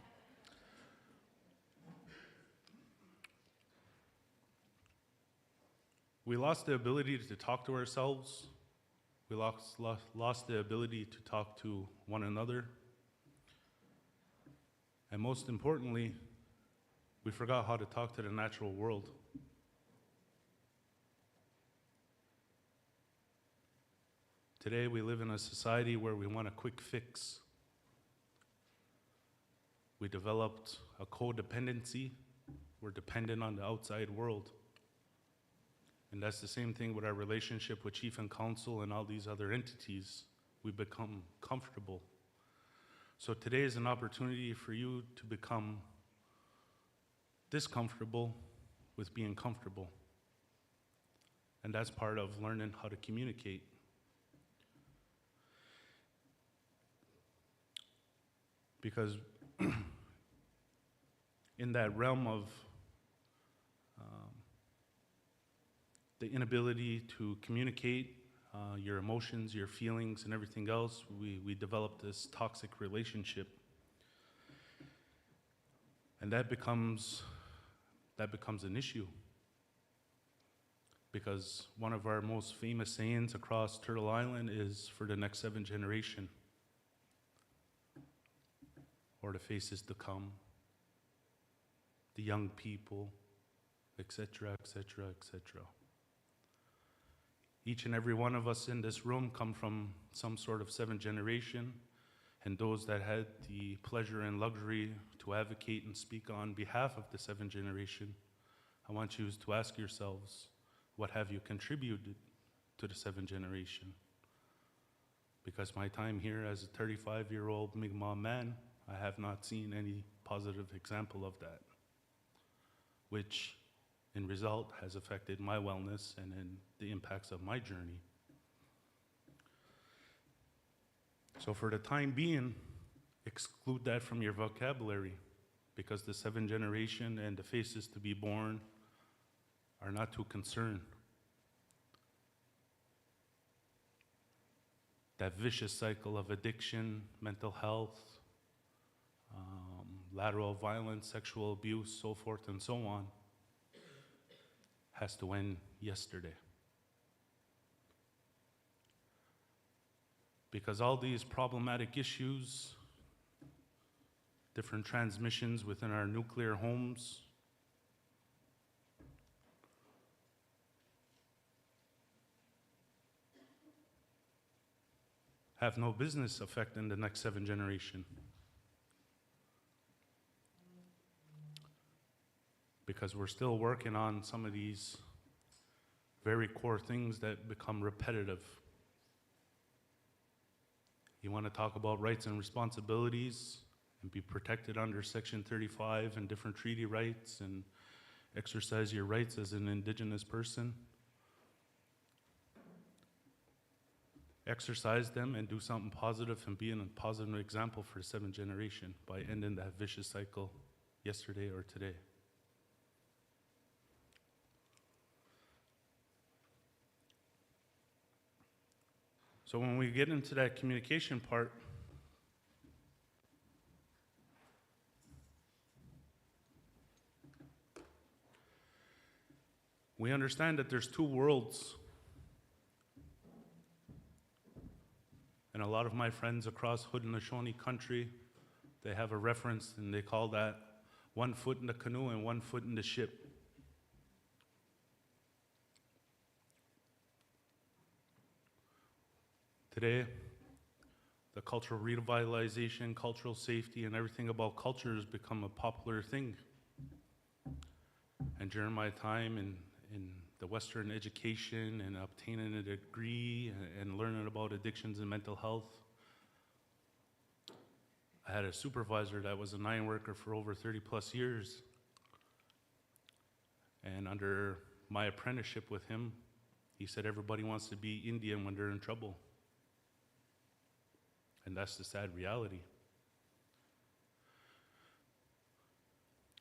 We lost the ability to talk to ourselves. We lost the ability to talk to one another. And most importantly, we forgot how to talk to the natural world. Today, we live in a society where we want a quick fix. We developed a codependency. We're dependent on the outside world. And that's the same thing with our relationship with chief and council and all these other entities. We become comfortable. So today is an opportunity for you to become discomfortable with being comfortable. And that's part of learning how to communicate. Because in that realm of the inability to communicate your emotions, your feelings, and everything else, we develop this toxic relationship. And that becomes an issue. Because one of our most famous sayings across Turtle Island is for the next 7 generation, or the faces to come, the young people, etc., etc., etc. Each and every one of us in this room come from some sort of 7th generation, and those that had the pleasure and luxury to advocate and speak on behalf of the 7th generation, I want you to ask yourselves, what have you contributed to the 7th generation? Because my time here as a 35-year-old Mi'kmaq man, I have not seen any positive example of that, which in result has affected my wellness and in the impacts of my journey. So for the time being, exclude that from your vocabulary, because the 7th generation and the faces to be born are not too concerned. That vicious cycle of addiction, mental health, lateral violence, sexual abuse, so forth and so on, has to end yesterday. Because all these problematic issues, different transmissions within our nuclear homes, have no business affecting the next 7th generation. Because we're still working on some of these very core things that become repetitive. You want to talk about rights and responsibilities and be protected under Section 35 and different treaty rights and exercise your rights as an Indigenous person. Exercise them and do something positive and be a positive example for the 7th generation by ending that vicious cycle yesterday or today. So when we get into that communication part, we understand that there's 2 worlds. And a lot of my friends across Haudenosaunee country, they have a reference and they call that 1 foot in the canoe and 1 foot in the ship. Today, the cultural revitalization, cultural safety, and everything about culture has become a popular thing. And during my time in the Western education and obtaining a degree and learning about addictions and mental health, I had a supervisor that was a 9 worker for over 30 plus years. And under my apprenticeship with him, he said everybody wants to be Indian when they're in trouble. And that's the sad reality.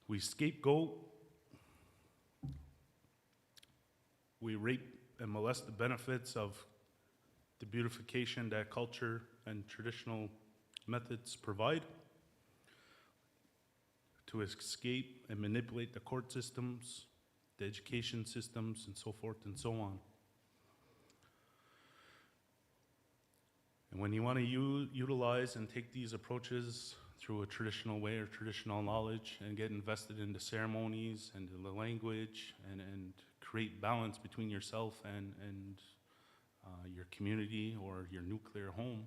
We scapegoat, we rape and molest the benefits of the beautification that culture and traditional methods provide to escape and manipulate the court systems, the education systems, and so forth and so on. And when you want to utilize and take these approaches through a traditional way or traditional knowledge and get invested in the ceremonies and the language and create balance between yourself and your community or your nuclear home,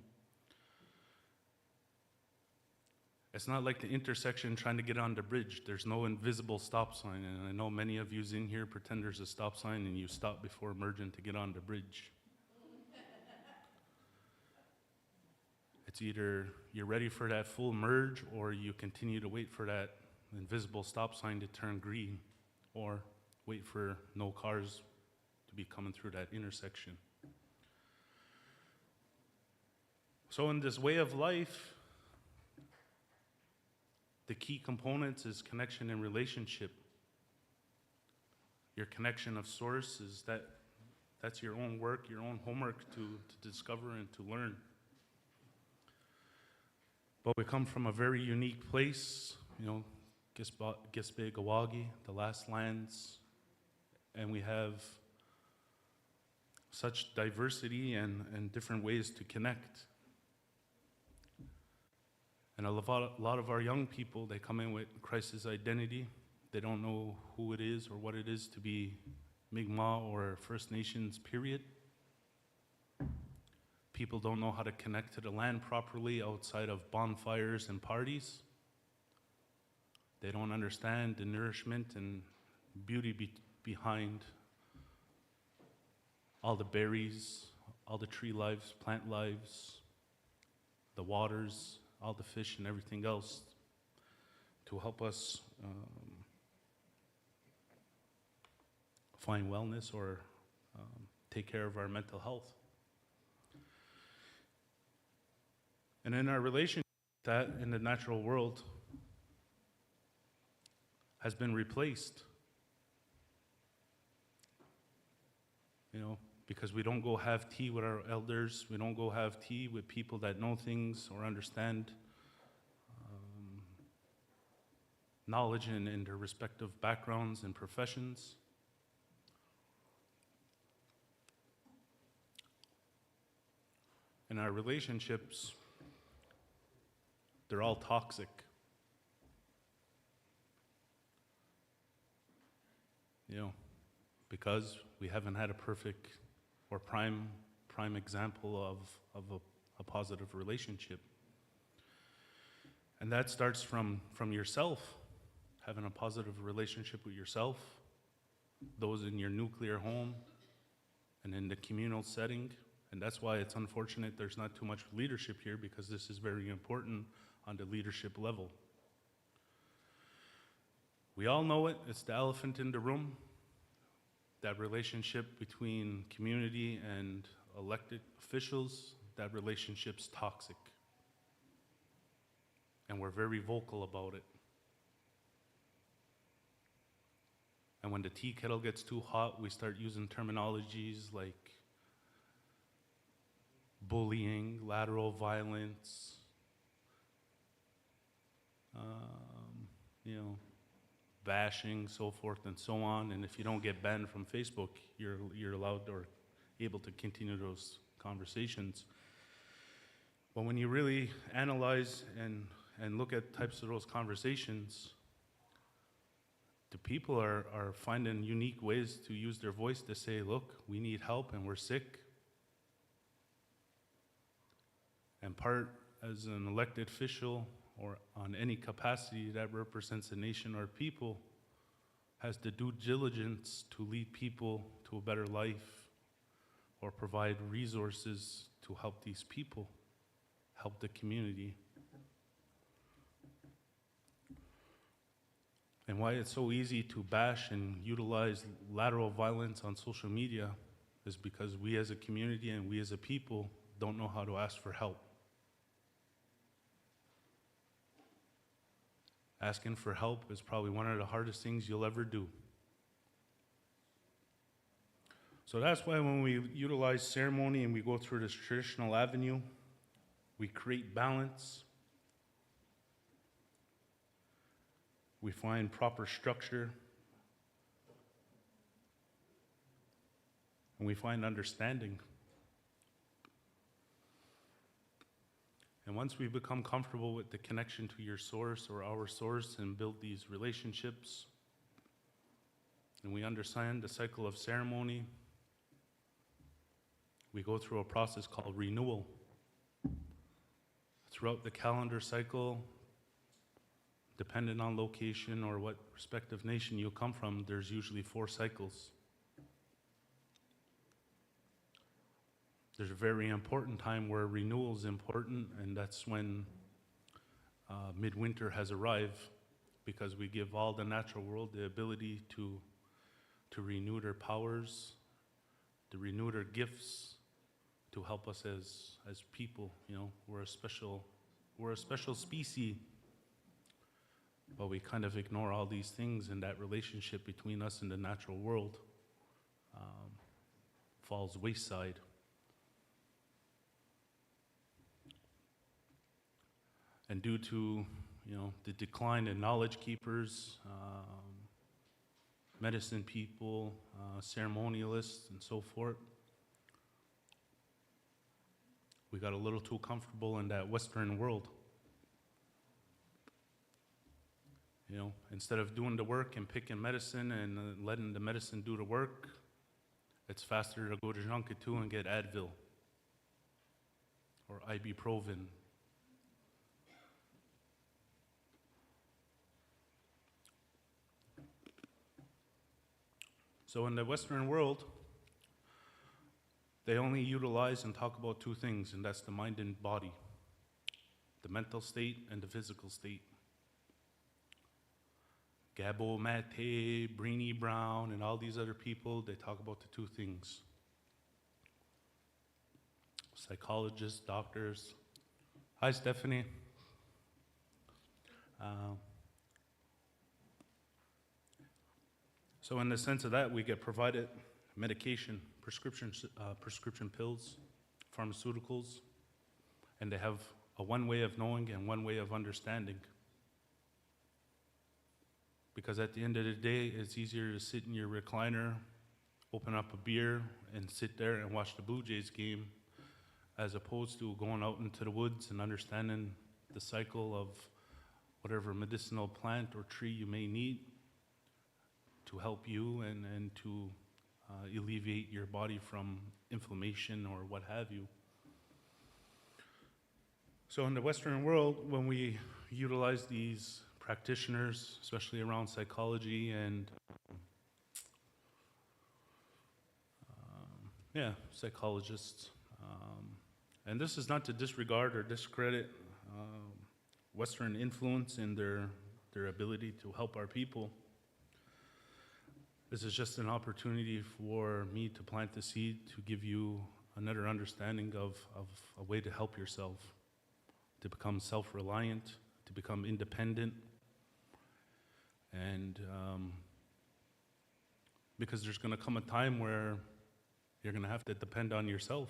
it's not like the intersection trying to get on the bridge. There's no invisible stop sign, and I know many of you in here pretend there's a stop sign and you stop before merging to get on the bridge. It's either you're ready for that full merge or you continue to wait for that invisible stop sign to turn green or wait for no cars to be coming through that intersection. So in this way of life, the key components is connection and relationship. Your connection of source is that's your own work, your own homework to discover and to learn. But we come from a very unique place, Gisbegawagi, the last lands, and we have such diversity and different ways to connect. And a lot of our young people, they come in with crisis identity. They don't know who it is or what it is to be Mi'kmaq or First Nations, period. People don't know how to connect to the land properly outside of bonfires and parties. They don't understand the nourishment and beauty behind all the berries, all the tree lives, plant lives, the waters, all the fish and everything else to help us find wellness or take care of our mental health. And in our relationship, that in the natural world has been replaced. Because we don't go have tea with our elders, we don't go have tea with people that know things or understand knowledge in their respective backgrounds and professions. In our relationships, they're all toxic. Because we haven't had a perfect or prime example of a positive relationship. And that starts from yourself, having a positive relationship with yourself, those in your nuclear home, and in the communal setting. And that's why it's unfortunate there's not too much leadership here, because this is very important on the leadership level. We all know it, it's the elephant in the room. That relationship between community and elected officials, that relationship's toxic. And we're very vocal about it. And when the tea kettle gets too hot, we start using terminologies like bullying, lateral violence, bashing, so forth and so on. And if you don't get banned from Facebook, you're allowed or able to continue those conversations. But when you really analyze and look at types of those conversations, the people are finding unique ways to use their voice to say, look, we need help and we're sick. And part as an elected official or on any capacity that represents a nation or people has the due diligence to lead people to a better life or provide resources to help these people, help the community. And why it's so easy to bash and utilize lateral violence on social media is because we as a community and we as a people don't know how to ask for help. Asking for help is probably one of the hardest things you'll ever do. So that's why when we utilize ceremony and we go through this traditional avenue, we create balance. We find proper structure. And we find understanding. And once we become comfortable with the connection to your source or our source and build these relationships, and we understand the cycle of ceremony, we go through a process called renewal. Throughout the calendar cycle, depending on location or what respective nation you come from, there's usually 4 cycles. There's a very important time where renewal is important, and that's when midwinter has arrived, because we give all the natural world the ability to renew their powers, to renew their gifts, to help us as people. You know, we're a special species, but we kind of ignore all these things, and that relationship between us and the natural world falls wayside. And due to, the decline in knowledge keepers, medicine people, ceremonialists, and so forth, we got a little too comfortable in that Western world. Instead of doing the work and picking medicine and letting the medicine do the work, it's faster to go to Jonquitou and get Advil or ibuprofen. So in the Western world, they only utilize and talk about 2 things, and that's the mind and body, the mental state and the physical state. Gabo Mate, Breenie Brown, and all these other people, they talk about the 2 things. Psychologists, doctors. Hi, Stephanie. So in the sense of that, we get provided medication, prescription pills, pharmaceuticals, and they have a one way of knowing and one way of understanding. Because at the end of the day, it's easier to sit in your recliner, open up a beer, and sit there and watch the Blue Jays game, as opposed to going out into the woods and understanding the cycle of whatever medicinal plant or tree you may need to help you and to alleviate your body from inflammation or what have you. So in the Western world, when we utilize these practitioners, especially around psychology and psychologists, and this is not to disregard or discredit Western influence in their ability to help our people. This is just an opportunity for me to plant the seed to give you another understanding of a way to help yourself, to become self-reliant, to become independent, and because there's going to come a time where you're going to have to depend on yourself.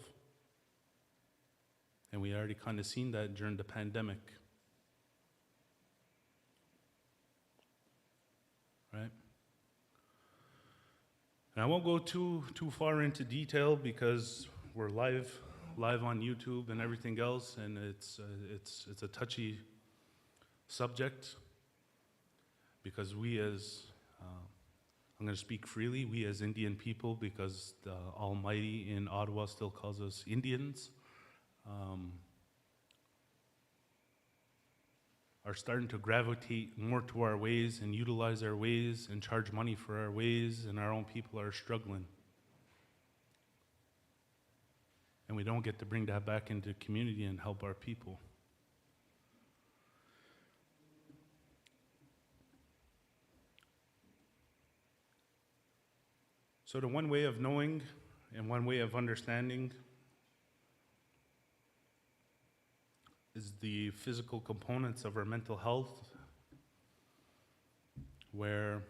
And we already kind of seen that during the pandemic. Right? And I won't go too far into detail because we're live on YouTube and everything else, and it's a touchy subject, because we as I'm going to speak freely, we as Indian people, because the Almighty in Ottawa still calls us Indians. are starting to gravitate more to our ways and utilize our ways and charge money for our ways, and our own people are struggling. And we don't get to bring that back into the community and help our people. So the one way of knowing and one way of understanding is the physical components of our mental health, where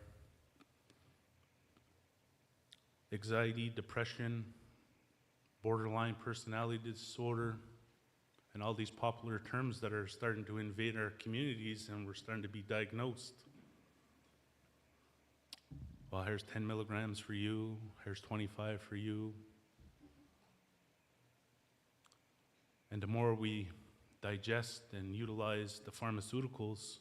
anxiety, depression, borderline personality disorder, and all these popular terms that are starting to invade our communities, and we're starting to be diagnosed. Well, here's 10 milligrams for you, here's 25 for you. And the more we digest and utilize the pharmaceuticals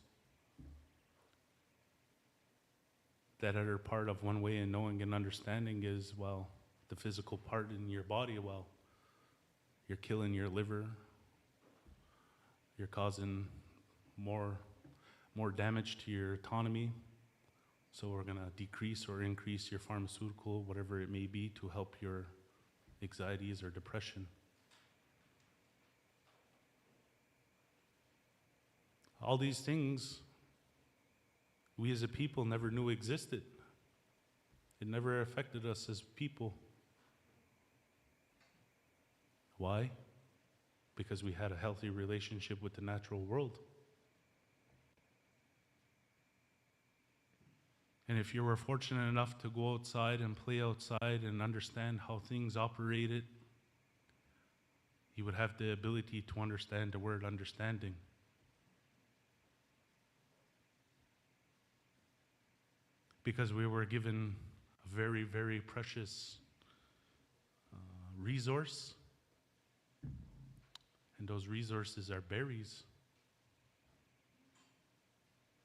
that are part of one way of knowing and understanding is, well, the physical part in your body, well, you're killing your liver, you're causing more damage to your autonomy, so we're gonna decrease or increase your pharmaceutical, whatever it may be, to help your anxieties or depression. All these things, we as a people never knew existed. It never affected us as people. Why? Because we had a healthy relationship with the natural world. And if you were fortunate enough to go outside and play outside and understand how things operated, you would have the ability to understand the word understanding. Because we were given a very, very precious resource, and those resources are berries.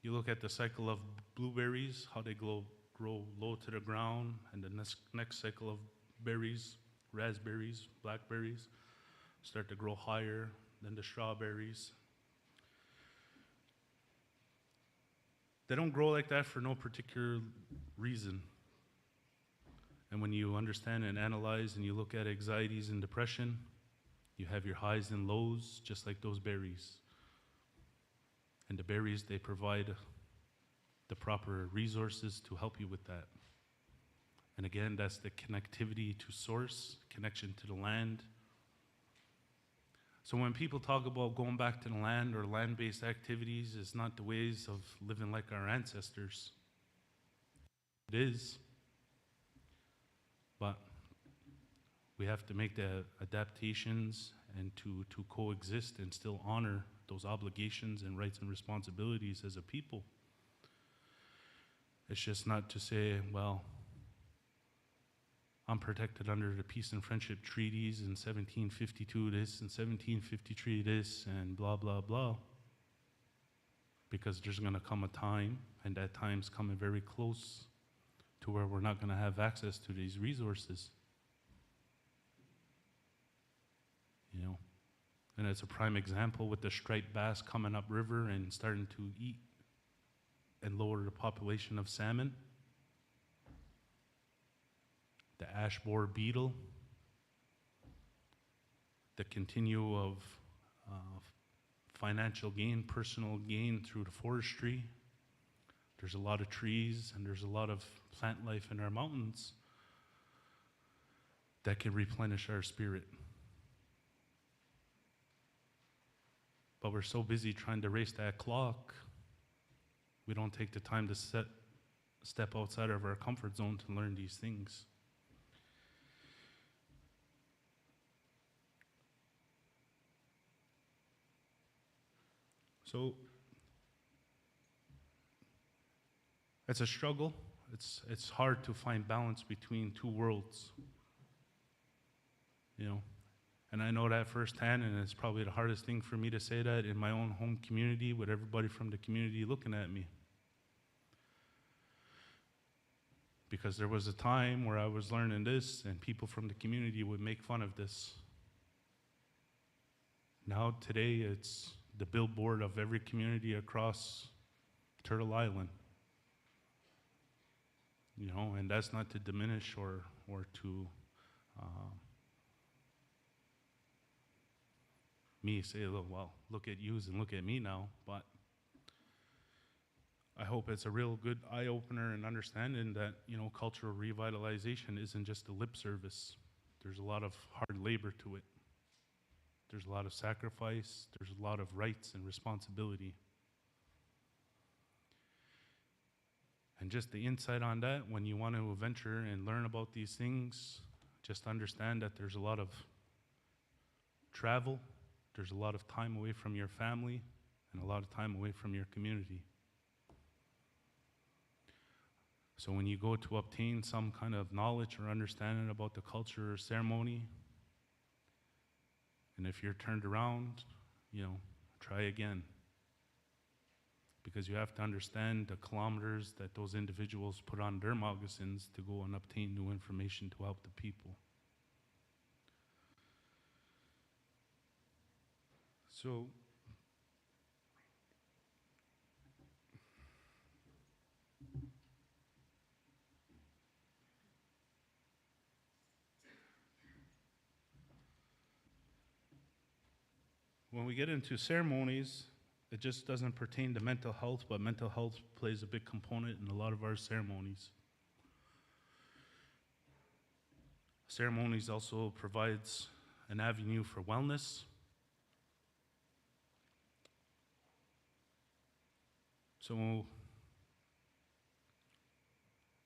You look at the cycle of blueberries, how they grow low to the ground, and the next cycle of berries, raspberries, blackberries, start to grow higher than the strawberries. They don't grow like that for no particular reason. And when you understand and analyze and you look at anxieties and depression, you have your highs and lows just like those berries. And the berries, they provide the proper resources to help you with that. And again, that's the connectivity to source, connection to the land. So when people talk about going back to the land or land-based activities, it's not the ways of living like our ancestors. It is. But we have to make the adaptations and to coexist and still honor those obligations and rights and responsibilities as a people. It's just not to say, well, I'm protected under the peace and friendship treaties in 1752 this and 1753 this and blah, blah, blah. Because there's gonna come a time, and that time's coming very close, to where we're not gonna have access to these resources. You know? And it's a prime example with the striped bass coming up river and starting to eat and lower the population of salmon. The ash borer beetle, the continue of financial gain, personal gain through the forestry. There's a lot of trees and there's a lot of plant life in our mountains that can replenish our spirit. But we're so busy trying to race that clock, we don't take the time to step outside of our comfort zone to learn these things. So it's a struggle. It's hard to find balance between two worlds, you know. And I know that firsthand, and it's probably the hardest thing for me to say that in my own home community with everybody from the community looking at me. Because there was a time where I was learning this and people from the community would make fun of this. Now today it's the billboard of every community across Turtle Island. You know, and that's not to diminish or to me say, well, look at yous and look at me now, but I hope it's a real good eye-opener and understanding that, you know, cultural revitalization isn't just a lip service. There's a lot of hard labor to it. There's a lot of sacrifice. There's a lot of rights and responsibility. And just the insight on that, when you want to venture and learn about these things, just understand that there's a lot of travel, there's a lot of time away from your family, and a lot of time away from your community. So when you go to obtain some kind of knowledge or understanding about the culture or ceremony, and if you're turned around, you know, try again. Because you have to understand the kilometers that those individuals put on their moccasins to go and obtain new information to help the people. So, when we get into ceremonies, it just doesn't pertain to mental health, but mental health plays a big component in a lot of our ceremonies. Ceremonies also provides an avenue for wellness. So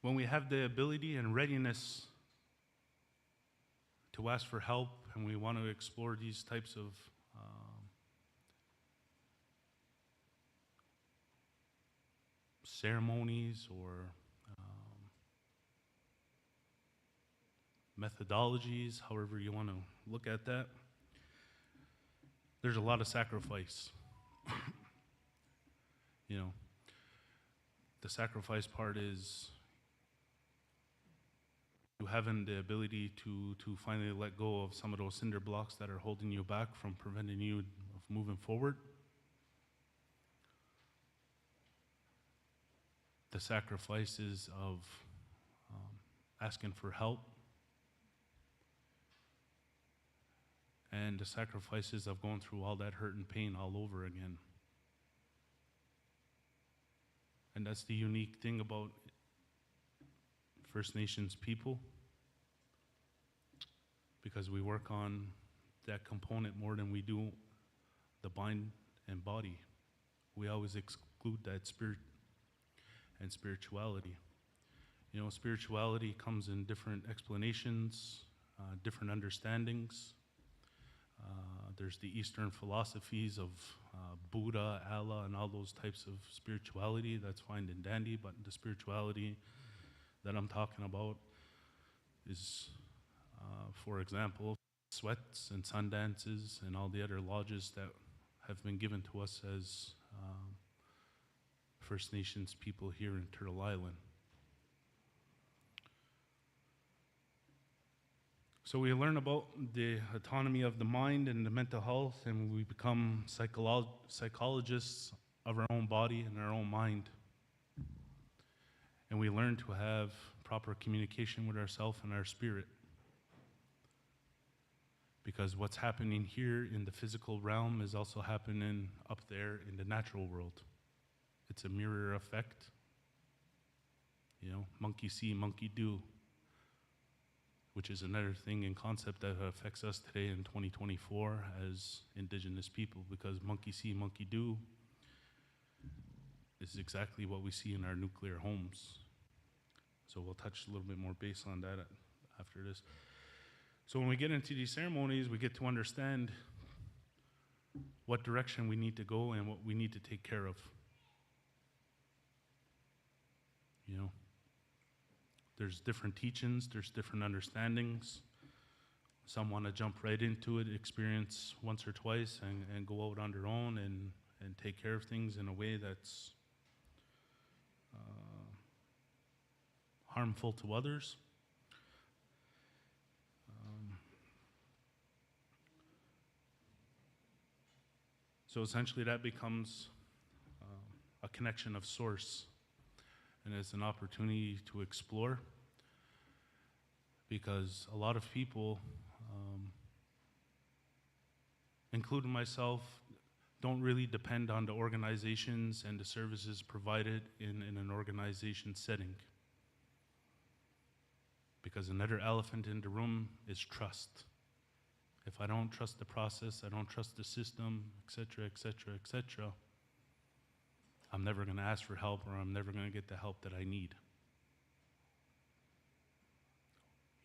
when we have the ability and readiness to ask for help and we want to explore these types of ceremonies or methodologies, however you want to look at that, there's a lot of sacrifice. You know, the sacrifice part is you having the ability to finally let go of some of those cinder blocks that are holding you back from preventing you of moving forward. The sacrifices of asking for help, and the sacrifices of going through all that hurt and pain all over again. And that's the unique thing about First Nations people, because we work on that component more than we do the mind and body. We always exclude that spirit and spirituality. You know, spirituality comes in different explanations, different understandings. There's the Eastern philosophies of Buddha, Allah, and all those types of spirituality. That's fine and dandy, but the spirituality that I'm talking about is, for example, sweats and sun dances and all the other lodges that have been given to us as First Nations people here in Turtle Island. So we learn about the autonomy of the mind and the mental health, and we become psychologists of our own body and our own mind. And we learn to have proper communication with ourselves and our spirit. Because what's happening here in the physical realm is also happening up there in the natural world. It's a mirror effect. You know, monkey see, monkey do, which is another thing in concept that affects us today in 2024 as Indigenous people, because monkey see, monkey do is exactly what we see in our nuclear homes. So we'll touch a little bit more base on that after this. So when we get into these ceremonies, we get to understand what direction we need to go and what we need to take care of. You know, there's different teachings, there's different understandings. Some want to jump right into it, experience once or twice, and go out on their own and take care of things in a way that's harmful to others. So essentially that becomes a connection of source, and it's an opportunity to explore, because a lot of people, including myself, don't really depend on the organizations and the services provided in an organization setting. Because another elephant in the room is trust. If I don't trust the process, I don't trust the system, et cetera, I'm never gonna ask for help, or I'm never gonna get the help that I need.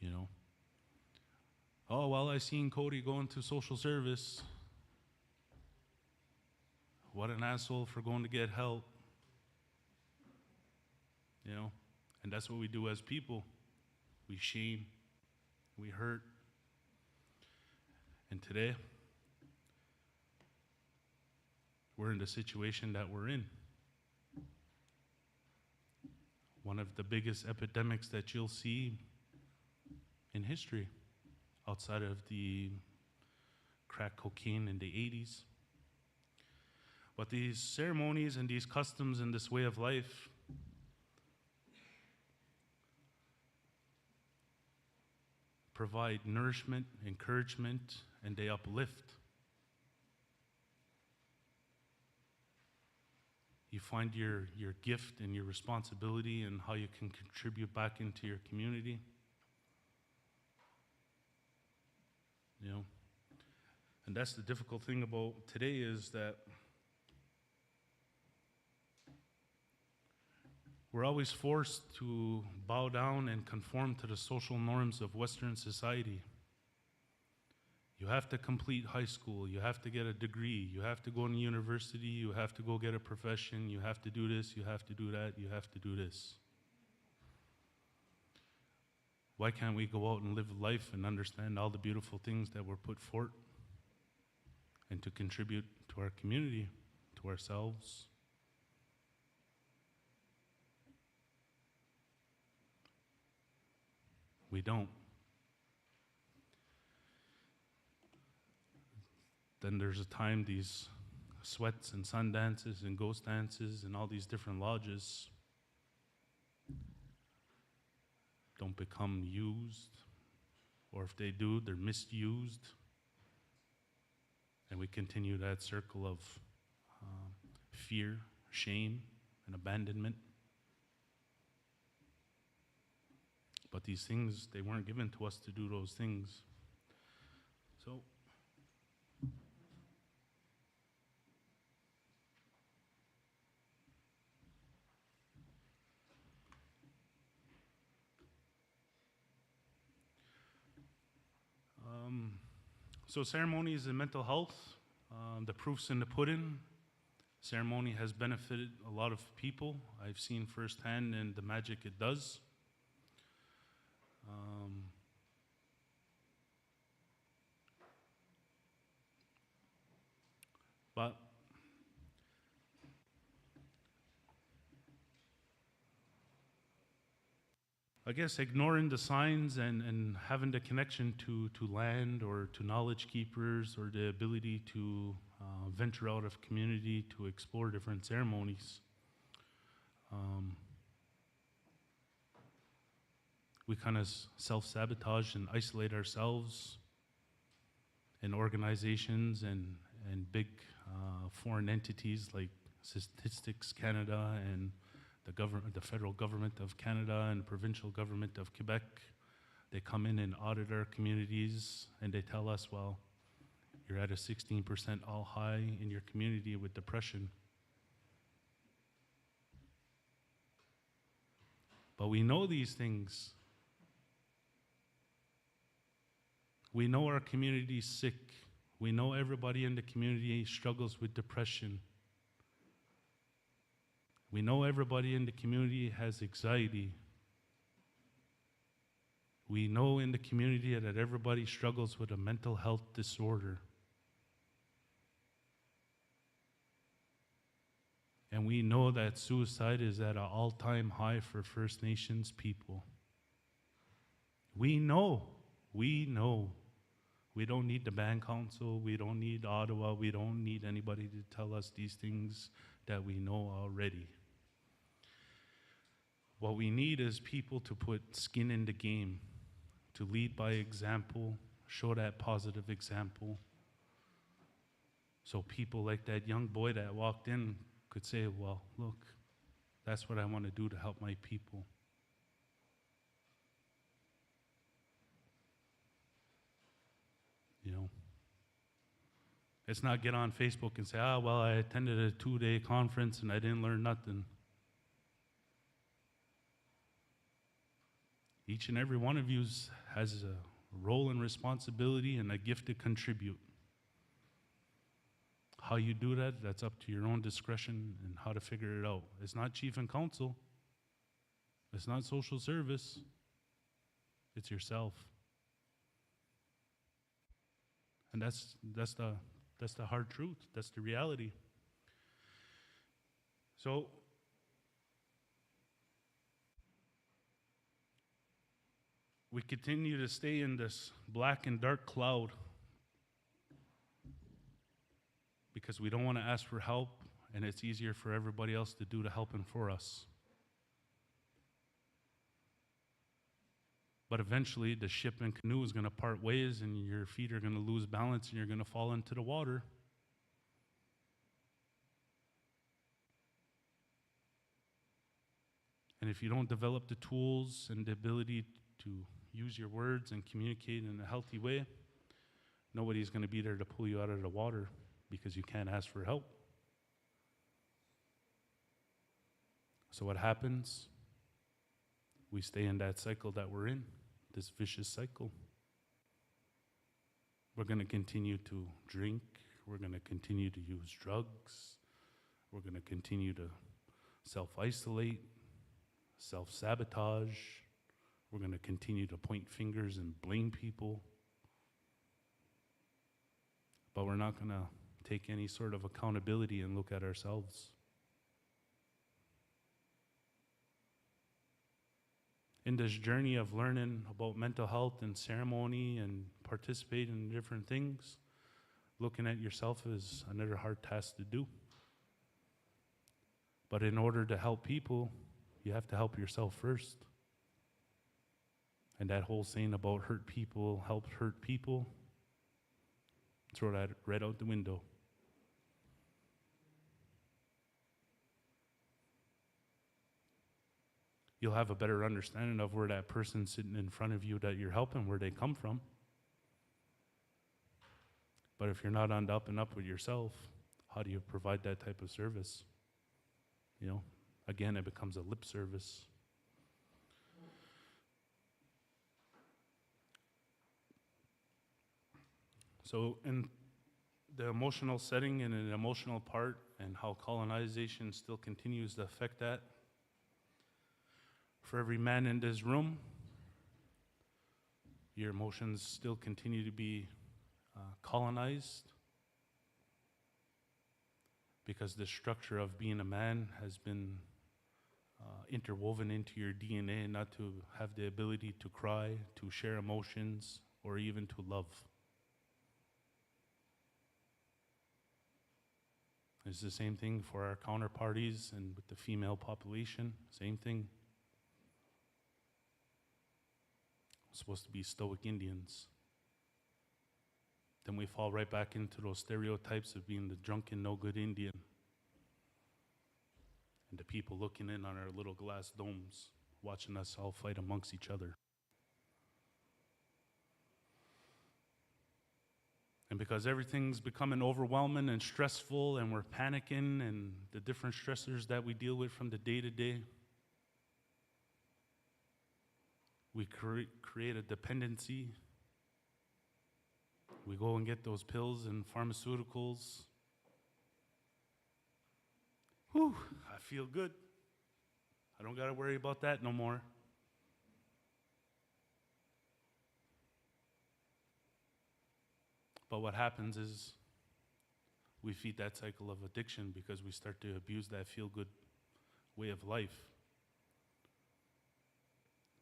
You know? Oh, well, I seen Cody go into social service. What an asshole for going to get help. You know? And that's what we do as people. We shame, we hurt. And today, we're in the situation that we're in. One of the biggest epidemics that you'll see in history, outside of the crack cocaine in the 80s. But these ceremonies and these customs and this way of life provide nourishment, encouragement, and they uplift. You find your gift and your responsibility and how you can contribute back into your community. You know? And that's the difficult thing about today, is that we're always forced to bow down and conform to the social norms of Western society. You have to complete high school, you have to get a degree, you have to go to university, you have to go get a profession, you have to do this, you have to do that, you have to do this. Why can't we go out and live life and understand all the beautiful things that were put forth, and to contribute to our community, to ourselves? We don't. Then there's a time these sweats and sun dances and ghost dances and all these different lodges don't become used, or if they do, they're misused. And we continue that circle of fear, shame, and abandonment. But these things, they weren't given to us to do those things. So, ceremonies and mental health, the proof's in the pudding. Ceremony has benefited a lot of people. I've seen firsthand and the magic it does. But I guess ignoring the signs and having the connection to land or to knowledge keepers, or the ability to venture out of community to explore different ceremonies, we kind of self-sabotage and isolate ourselves in organizations and big foreign entities like Statistics Canada and the federal government of Canada and provincial government of Quebec. They come in and audit our communities, and they tell us, well, you're at a 16% all high in your community with depression. But we know these things. We know our community's sick. We know everybody in the community struggles with depression. We know everybody in the community has anxiety. We know in the community that everybody struggles with a mental health disorder. And we know that suicide is at an all-time high for First Nations people. We know. We We don't need the band council. We don't need Ottawa. We don't need anybody to tell us these things that we know already. What we need is people to put skin in the game, to lead by example, show that positive example. So people like that young boy that walked in could say, well, look, that's what I want to do to help my people. You know, it's not get on Facebook and say, well, I attended a 2-day conference and I didn't learn nothing. Each and every one of you has a role and responsibility and a gift to contribute. How you do that, that's up to your own discretion and how to figure it out. It's not chief and council. It's not social service. It's yourself. And that's the hard truth. That's the reality. So we continue to stay in this black and dark cloud because we don't want to ask for help, and it's easier for everybody else to do the helping for us. But eventually, the ship and canoe is going to part ways, and your feet are going to lose balance, and you're going to fall into the water. And if you don't develop the tools and the ability to use your words and communicate in a healthy way, nobody's going to be there to pull you out of the water because you can't ask for help. So what happens? We stay in that cycle that we're in, this vicious cycle. We're going to continue to drink. We're going to continue to use drugs. We're going to continue to self-isolate, self-sabotage. We're going to continue to point fingers and blame people. But we're not going to take any sort of accountability and look at ourselves. In this journey of learning about mental health and ceremony and participating in different things, looking at yourself is another hard task to do. But in order to help people, you have to help yourself first. And that whole saying about hurt people helps hurt people, throw that right out the window. You'll have a better understanding of where that person sitting in front of you that you're helping, where they come from. But if you're not on the up and up with yourself, how do you provide that type of service? You know, again, it becomes a lip service. So in the emotional setting and an emotional part and how colonization still continues to affect that, for every man in this room, your emotions still continue to be colonized because the structure of being a man has been interwoven into your DNA, not to have the ability to cry, to share emotions, or even to love. It's the same thing for our counterparties and with the female population, same thing. Supposed to be stoic Indians. Then we fall right back into those stereotypes of being the drunken, no good Indian. And the people looking in on our little glass domes, watching us all fight amongst each other. And because everything's becoming overwhelming and stressful, and we're panicking, and the different stressors that we deal with from the day to day, we create a dependency. We go and get those pills and pharmaceuticals. Whew, I feel good. I don't got to worry about that no more. But what happens is we feed that cycle of addiction because we start to abuse that feel-good way of life.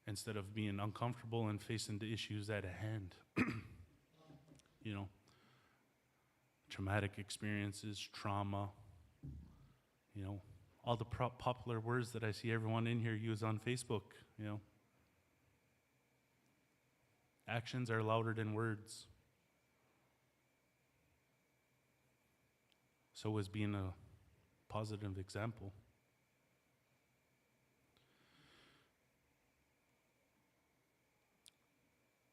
Instead of being uncomfortable and facing the issues at hand. you know, traumatic experiences, trauma, you know, all the popular words that I see everyone in here use on Facebook, you know. Actions are louder than words. So is being a positive example.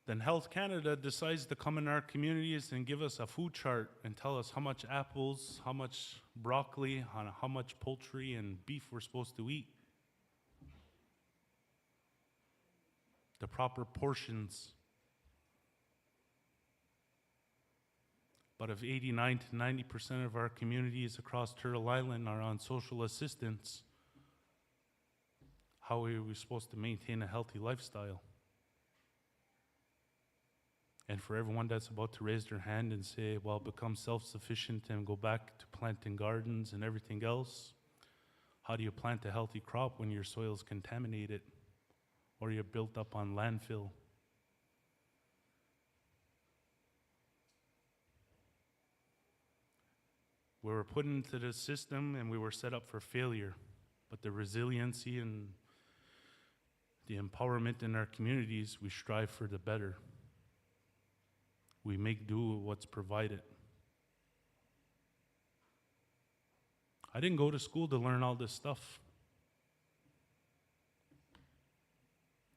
Then Health Canada decides to come in our communities and give us a food chart and tell us how much apples, how much broccoli, how much poultry and beef we're supposed to eat. The proper portions. But if 89 to 90% of our communities across Turtle Island are on social assistance, how are we supposed to maintain a healthy lifestyle? And for everyone that's about to raise their hand and say, well, become self-sufficient and go back to planting gardens and everything else, how do you plant a healthy crop when your soil's contaminated or you're built up on landfill? We were put into this system and we were set up for failure, but the resiliency and the empowerment in our communities, we strive for the better. We make do with what's provided. I didn't go to school to learn all this stuff.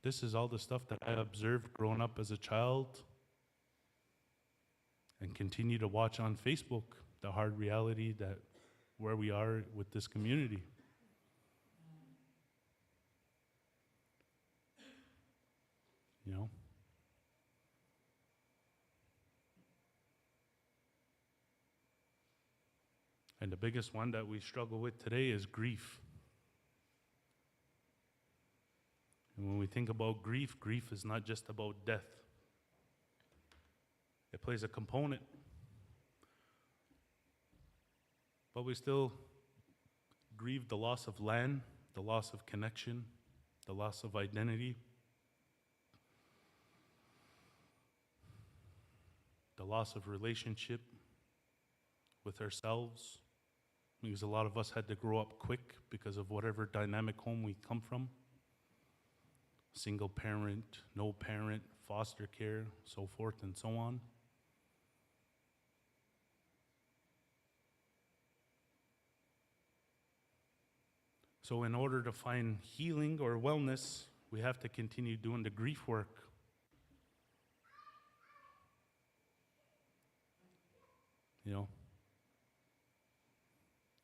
This is all the stuff that I observed growing up as a child and continue to watch on Facebook, the hard reality that where we are with this community. You know? And the biggest one that we struggle with today is grief. And when we think about grief, grief is not just about death. It plays a component. But we still grieve the loss of land, the loss of connection, the loss of identity, the loss of relationship with ourselves, because a lot of us had to grow up quick because of whatever dynamic home we come from. Single parent, no parent, foster care, so forth and so on. So in order to find healing or wellness, we have to continue doing the grief work. You know,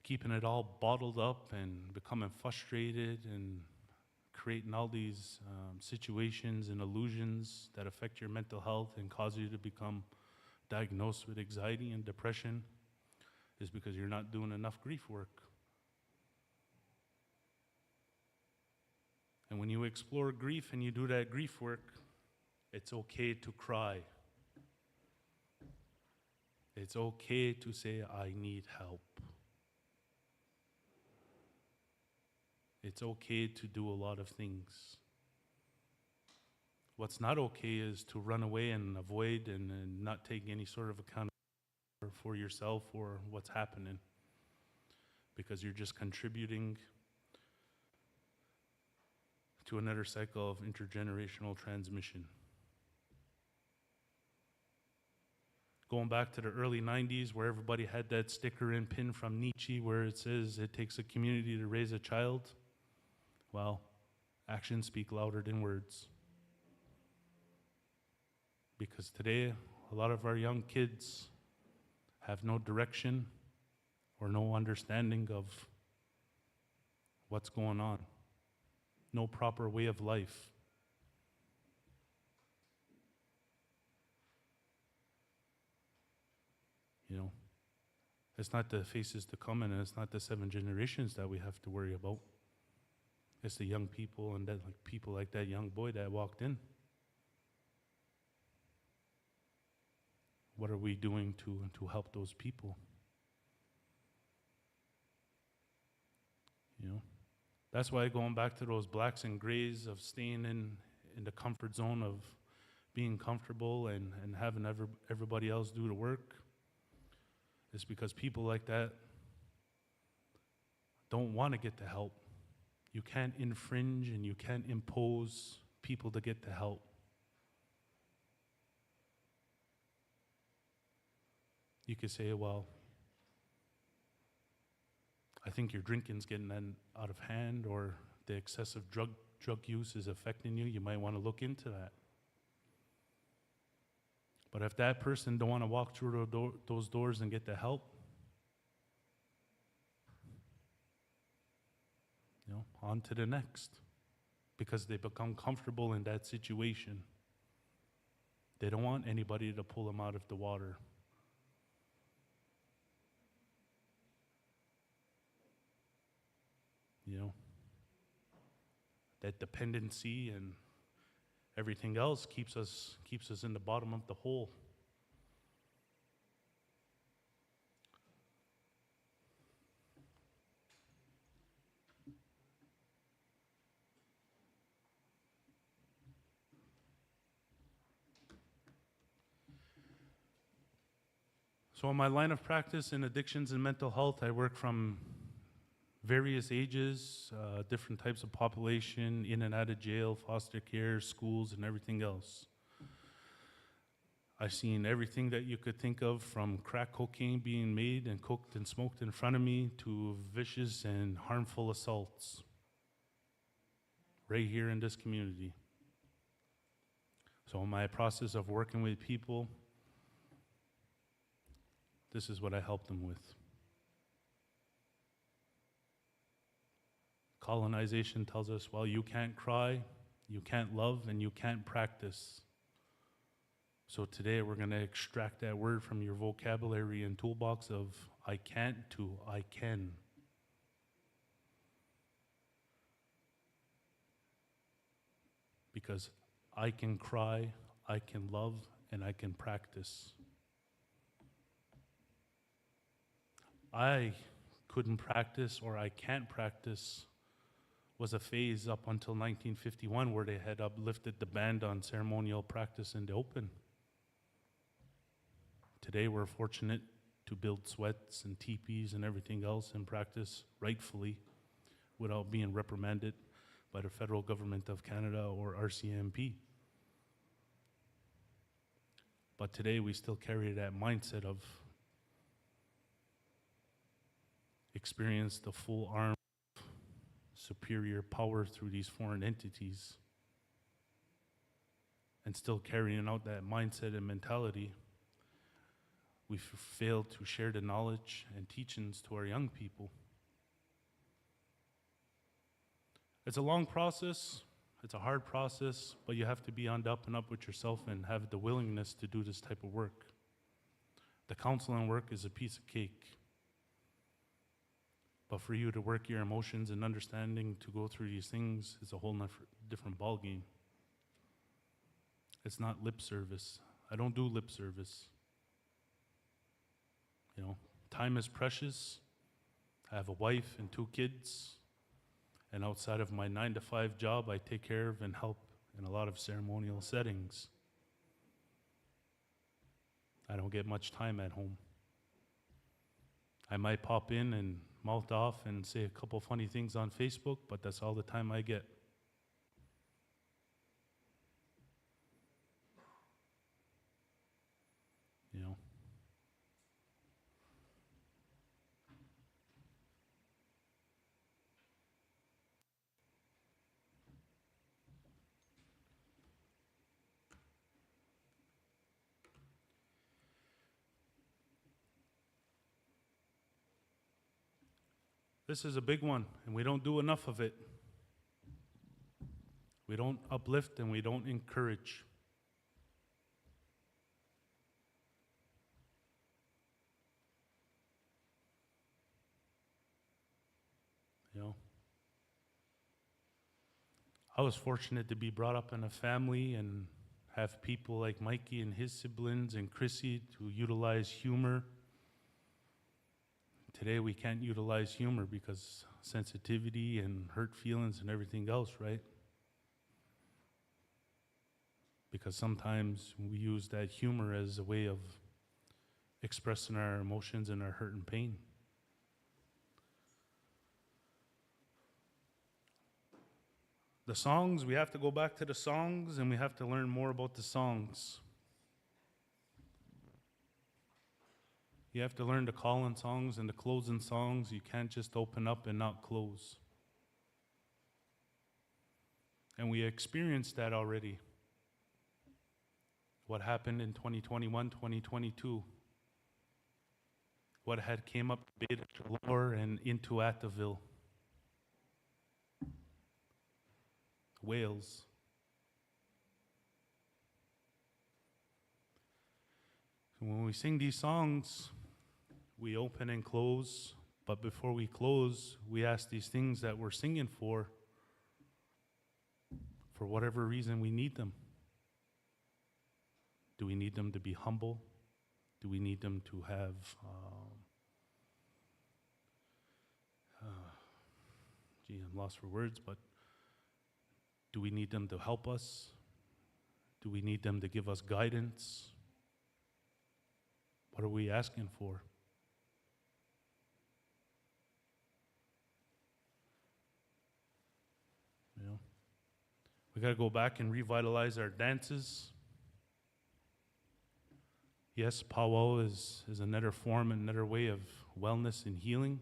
keeping it all bottled up and becoming frustrated and creating all these situations and illusions that affect your mental health and cause you to become diagnosed with anxiety and depression is because you're not doing enough grief work. And when you explore grief and you do that grief work, it's okay to cry. It's okay to say, I need help. It's okay to do a lot of things. What's not okay is to run away and avoid and not take any sort of accountability for yourself or what's happening, because you're just contributing to another cycle of intergenerational transmission. Going back to the early 90s where everybody had that sticker and pin from Nietzsche where it says it takes a community to raise a child. Well, actions speak louder than words. Because today, a lot of our young kids have no direction or no understanding of what's going on. No proper way of life. You know, it's not the faces to come and it's not the 7 generations that we have to worry about. It's the young people and that, like people like that young boy that walked in. What are we doing to help those people? You know, that's why going back to those blacks and grays of staying in the comfort zone of being comfortable and having everybody else do the work is because people like that don't want to get the help. You can't infringe and you can't impose people to get the help. You could say, well, I think your drinking's getting out of hand, or the excessive drug use is affecting you. You might want to look into that. But if that person don't want to walk through those doors and get the help, on to the next, because they become comfortable in that situation. They don't want anybody to pull them out of the water. That dependency and everything else keeps us in the bottom of the hole. So in my line of practice in addictions and mental health, I work from various ages, different types of population, in and out of jail, foster care, schools, and everything else. I've seen everything that you could think of, from crack cocaine being made and cooked and smoked in front of me to vicious and harmful assaults right here in this community. So in my process of working with people, this is what I help them with. Colonization tells us, well, you can't cry, you can't love, and you can't practice. So today we're going to extract that word from your vocabulary and toolbox of I can't to I can. Because I can cry, I can love, and I can practice. I couldn't practice, or I can't practice, was a phase up until 1951 where they had uplifted the ban on ceremonial practice in the open. Today we're fortunate to build sweats and teepees and everything else and practice rightfully without being reprimanded by the federal government of Canada or RCMP. But today we still carry that mindset of experience the full arm of superior power through these foreign entities, and still carrying out that mindset and mentality. We failed to share the knowledge and teachings to our young people. It's a long process, it's a hard process, but you have to be on the up and up with yourself and have the willingness to do this type of work. The counseling work is a piece of cake. But for you to work your emotions and understanding to go through these things is a whole different ballgame. It's not lip service. I don't do lip service. Time is precious. I have a wife and 2 kids. And outside of my 9-to-5 job, I take care of and help in a lot of ceremonial settings. I don't get much time at home. I might pop in and mouth off and say a couple funny things on Facebook, but that's all the time I get. This is a big one, and we don't do enough of it. We don't uplift and we don't encourage. I was fortunate to be brought up in a family and have people like Mikey and his siblings and Chrissy to utilize humor. Today we can't utilize humor because sensitivity and hurt feelings and everything else, right? because sometimes we use that humor as a way of expressing our emotions and our hurt and pain. The songs, we have to go back to the songs and we have to learn more about the songs. You have to learn to call in songs and to close in songs. You can't just open up and not close. And we experienced that already. What happened in 2021, 2022. What had came up Beta Chalor and into Attaville. Wales. When we sing these songs, we open and close, but before we close, we ask these things that we're singing for whatever reason we need them. Do we need them to be humble? Do we need them to have I'm lost for words, but do we need them to help us? Do we need them to give us guidance? What are we asking for? You know, we got to go back and revitalize our dances. Yes, powwow is another form, another way of wellness and healing.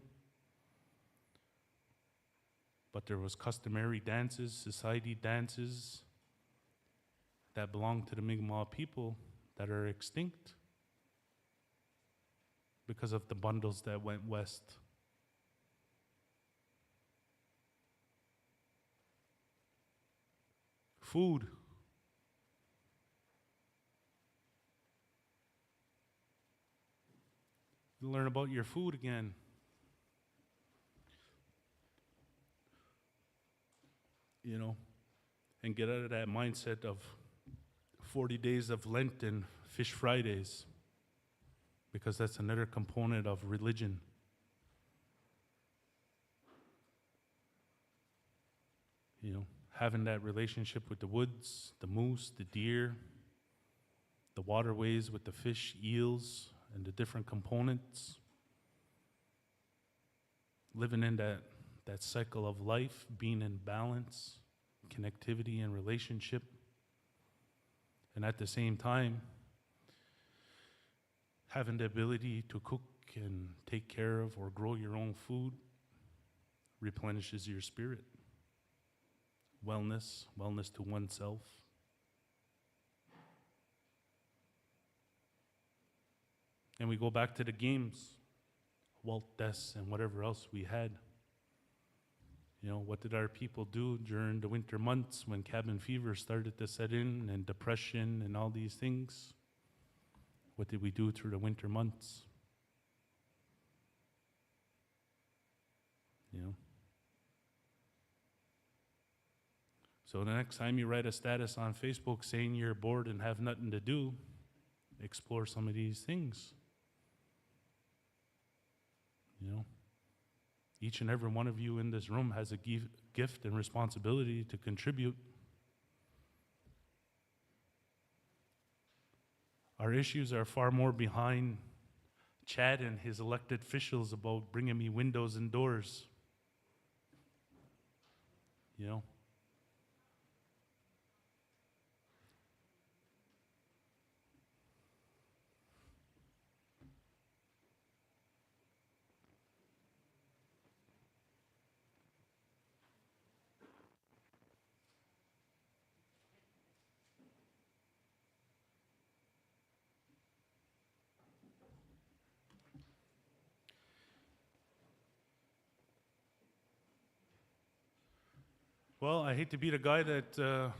But there was customary dances, society dances that belong to the Mi'kmaq people that are extinct because of the bundles that went west. Food. You learn about your food again. You know, and get out of that mindset of 40 days of Lent and Fish Fridays, because that's another component of religion. You know, having that relationship with the woods, the moose, the deer, the waterways with the fish, eels, and the different components. Living in that cycle of life, being in balance, connectivity, and relationship. And at the same time, having the ability to cook and take care of or grow your own food replenishes your spirit. Wellness to oneself. And we go back to the games, Walt, Des, and whatever else we had. You know, what did our people do during the winter months when cabin fever started to set in and depression and all these things? What did we do through the winter months? You know? So the next time you write a status on Facebook saying you're bored and have nothing to do, explore some of these things. You know? Each and every one of you in this room has a gift and responsibility to contribute. Our issues are far more behind Chad and his elected officials about bringing me windows and doors. You know? Well, I hate to be the guy that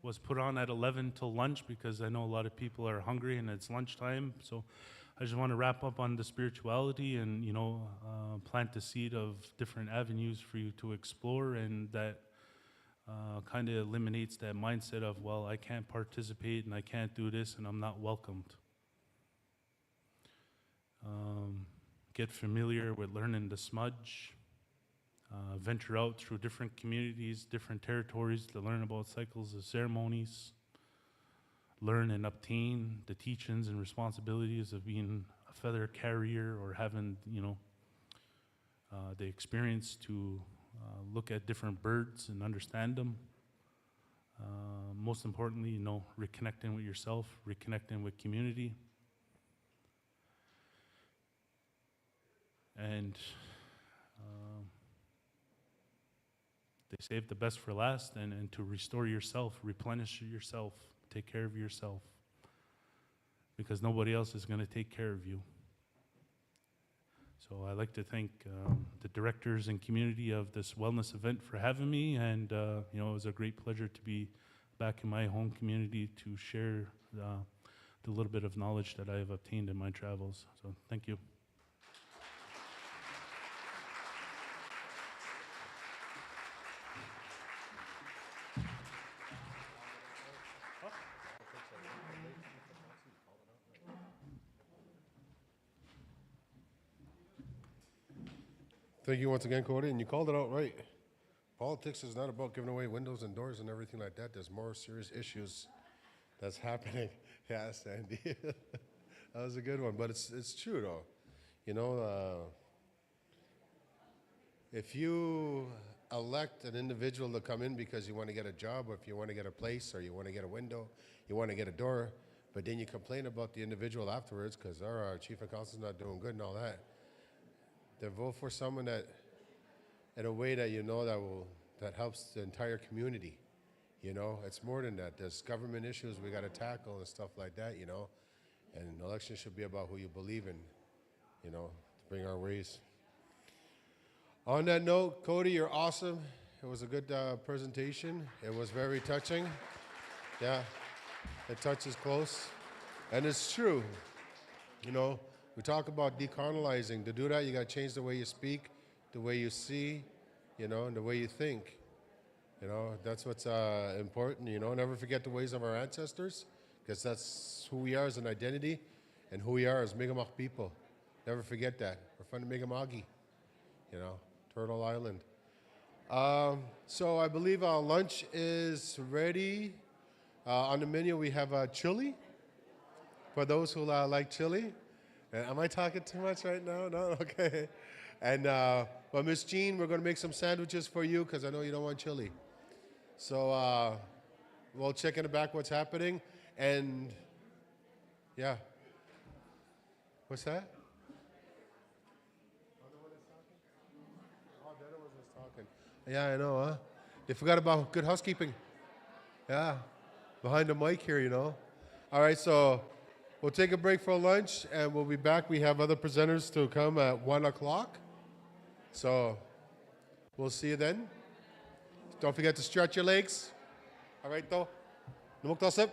was put on at 11 till lunch, because I know a lot of people are hungry and it's lunchtime. So I just want to wrap up on the spirituality and, you know, plant the seed of different avenues for you to explore, and that kind of eliminates that mindset of, well, I can't participate and I can't do this and I'm not welcomed. Get familiar with learning the smudge. Venture out through different communities, different territories to learn about cycles of ceremonies, learn and obtain the teachings and responsibilities of being a feather carrier or having, the experience to look at different birds and understand them. Most importantly, reconnecting with yourself, reconnecting with community. And they save the best for last, and to restore yourself, replenish yourself, take care of yourself, because nobody else is going to take care of you. So I'd like to thank the directors and community of this wellness event for having me, and it was a great pleasure to be back in my home community to share the little bit of knowledge that I have obtained in my travels. So thank you.
Thank you once again, Cody, and you called it out right. Politics is not about giving away windows and doors and everything like that. There's more serious issues that's happening. Yeah, Sandy. That was a good one, but it's true though. If you elect an individual to come in because you want to get a job, or if you want to get a place, or you want to get a window, you want to get a door, but then you complain about the individual afterwards because our chief of council is not doing good and all that, then vote for someone that, in a way that that helps the entire community. It's more than that. There's government issues we got to tackle and stuff like that. And an election should be about who you believe in. To bring our ways. On that note, Cody, you're awesome. It was a good presentation. It was very touching. Yeah, it touches close, and it's true. We talk about decolonizing. To do that, you got to change the way you speak, the way you see, and the way you think. That's what's important. Never forget the ways of our ancestors, because that's who we are as an identity and who we are as Mi'kmaq people. Never forget that. We're from the Mi'kmaqi, Turtle Island. So I believe our lunch is ready. On the menu, we have chili, for those who like chili. Am I talking too much right now? No? Okay. And, but Miss Jean, we're going to make some sandwiches for you because I know you don't want chili. So we'll check in the back what's happening. And, yeah. What's that? Oh, the other one's just talking. Yeah, I know, huh? They forgot about good housekeeping. Yeah. Behind the mic here, All right, so we'll take a break for lunch, and we'll be back. We have other presenters to come at 1 o'clock. So we'll see you then. Don't forget to stretch your legs. All right, though. Numuktasip.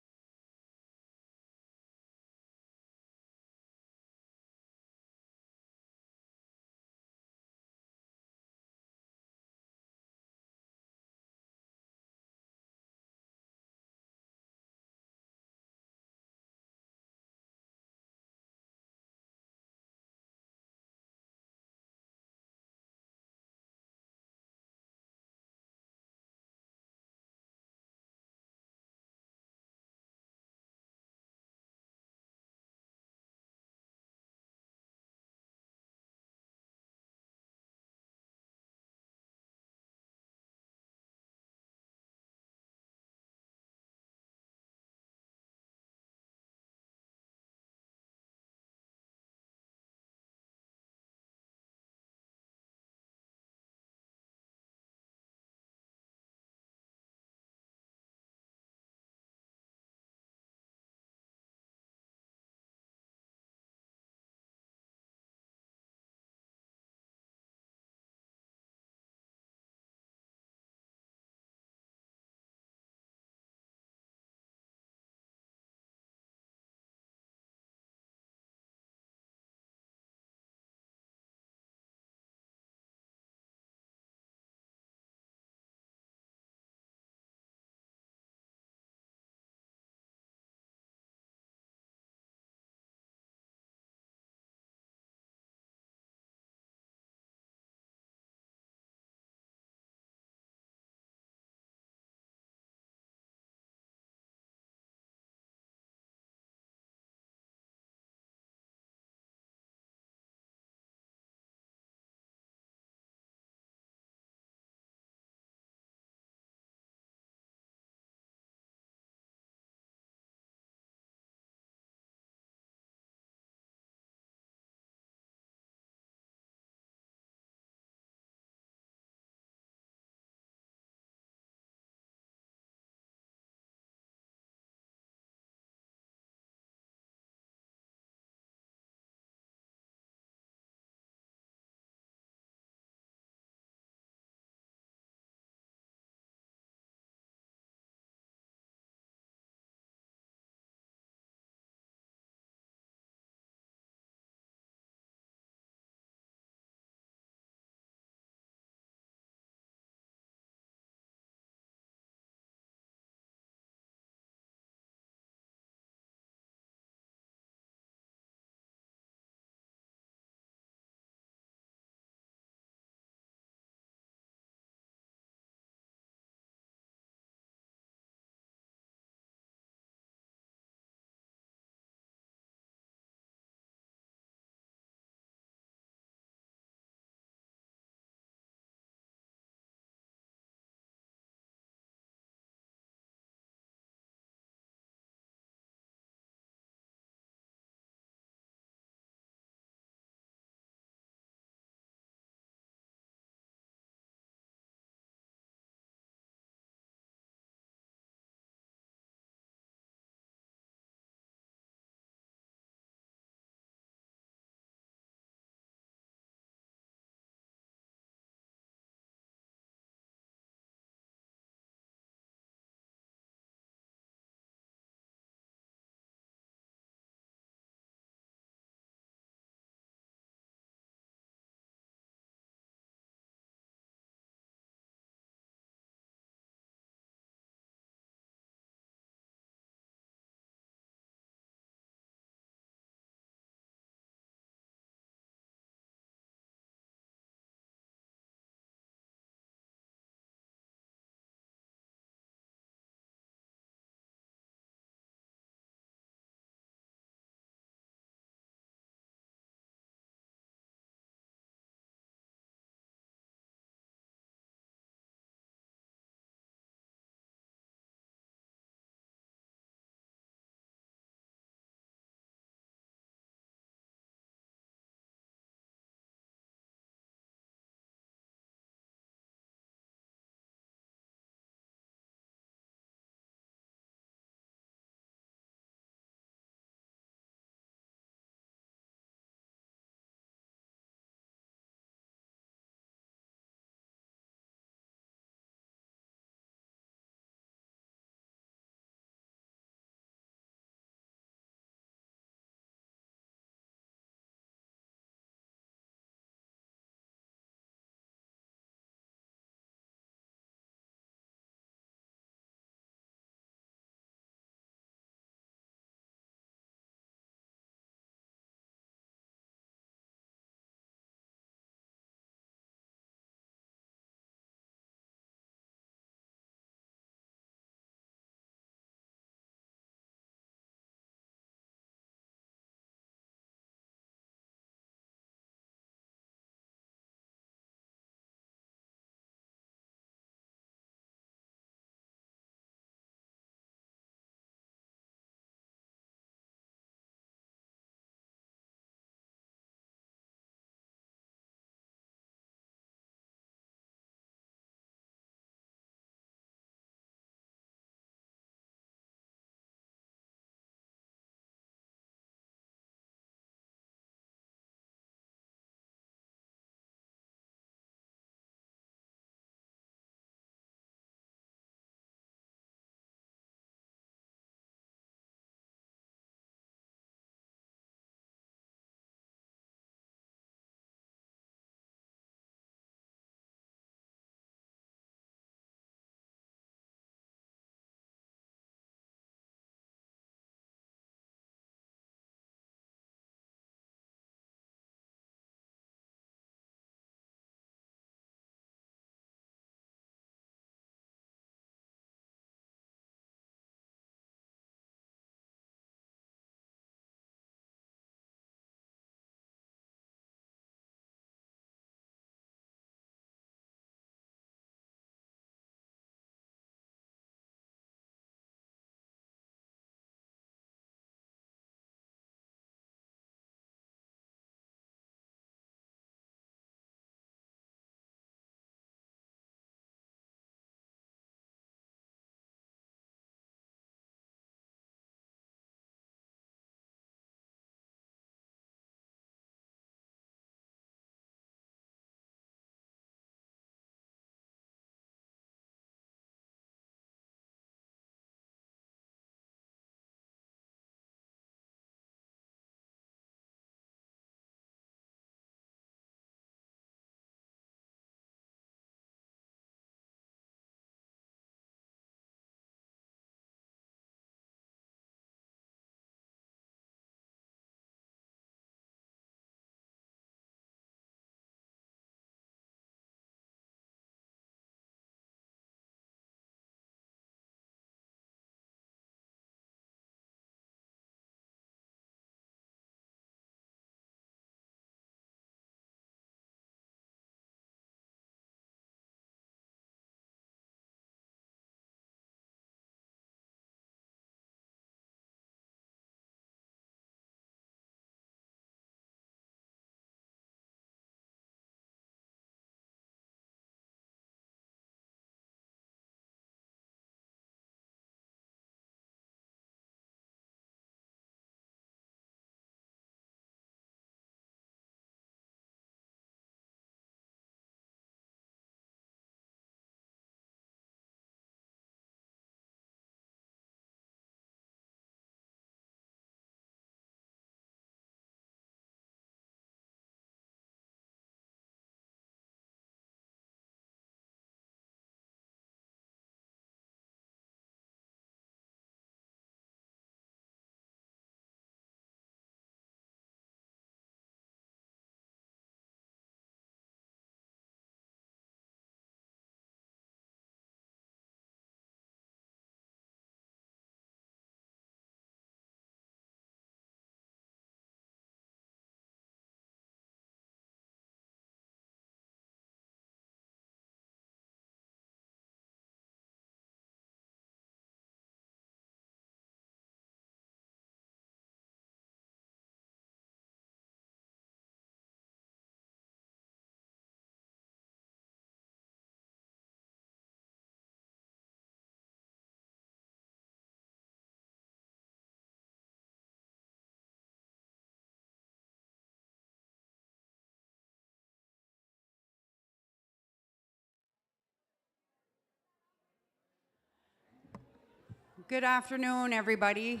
Good afternoon, everybody.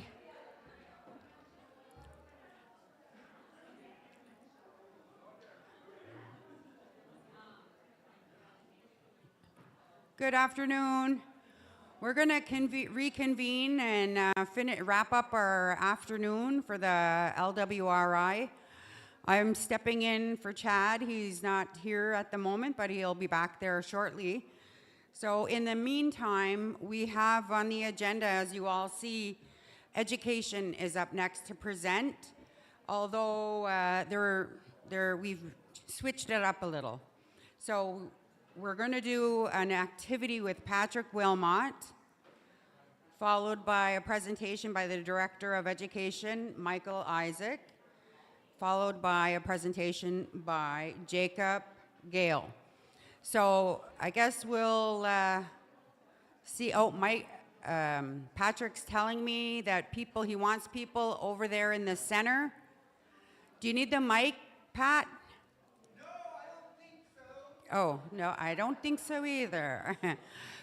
Good afternoon. We're going to reconvene and wrap up our afternoon for the LWRI. I'm stepping in for Chad. He's not here at the moment, but he'll be back there shortly. So in the meantime, we have on the agenda, as you all see, education is up next to present, although we've switched it up a little. So we're going to do an activity with Patrick Wilmot, followed by a presentation by the Director of Education, Michael Isaac, followed by a presentation by Jacob Gale. So I guess we'll see. Oh, Patrick's telling me that he wants people over there in the center. Do you need the mic, Pat?
No, I don't think so.
Oh, no, I don't think so either.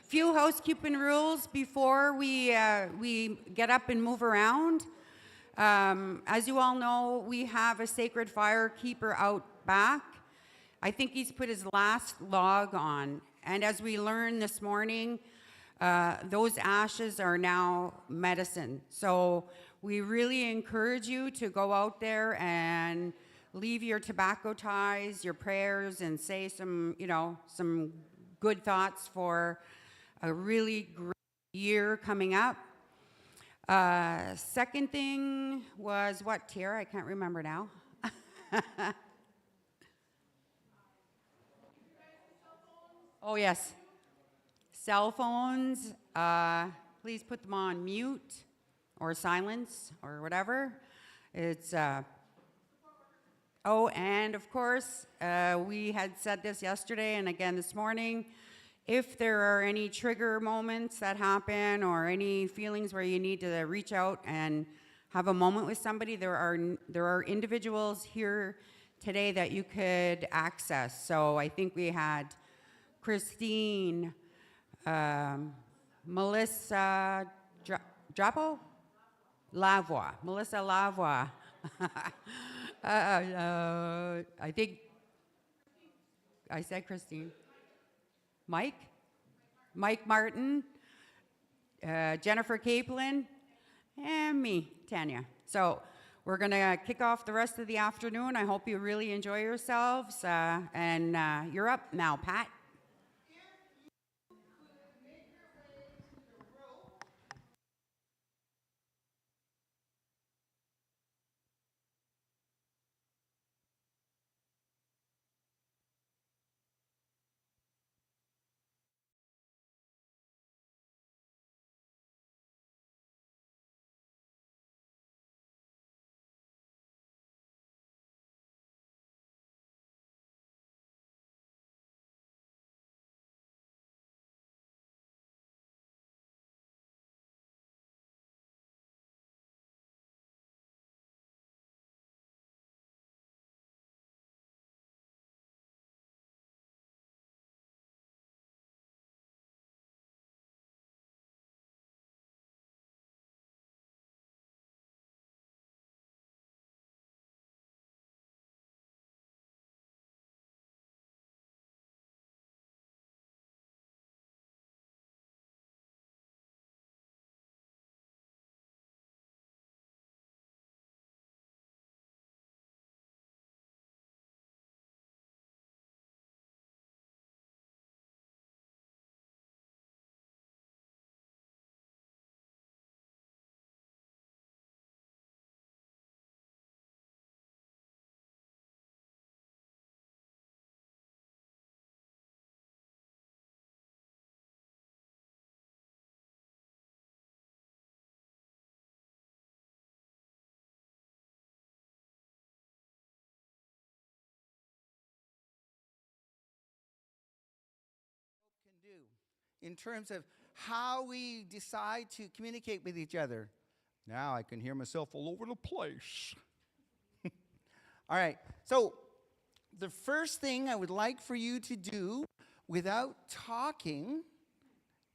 Few housekeeping rules before we get up and move around. As you all know, we have a sacred fire keeper out back. I think he's put his last log on. And as we learned this morning, those ashes are now medicine. So we really encourage you to go out there and leave your tobacco ties, your prayers, and say some good thoughts for a really great year coming up. Second thing was what, Tara? I can't remember now. Oh, yes. Cell phones, please put them on mute or silence or whatever. It's, oh, and of course, we had said this yesterday and again this morning, if there are any trigger moments that happen or any feelings where you need to reach out and have a moment with somebody, there are individuals here today that you could access. So I think we had Christine, Melissa Drapo? Lavoie, Melissa Lavoie. I think I said Christine. Mike Martin, Jennifer Capelin, and me, Tanya. So we're going to kick off the rest of the afternoon. I hope you really enjoy yourselves. And you're up now, Pat.
Can do in terms of how we decide to communicate with each other. Now I can hear myself all over the place. All right, so the first thing I would like for you to do without talking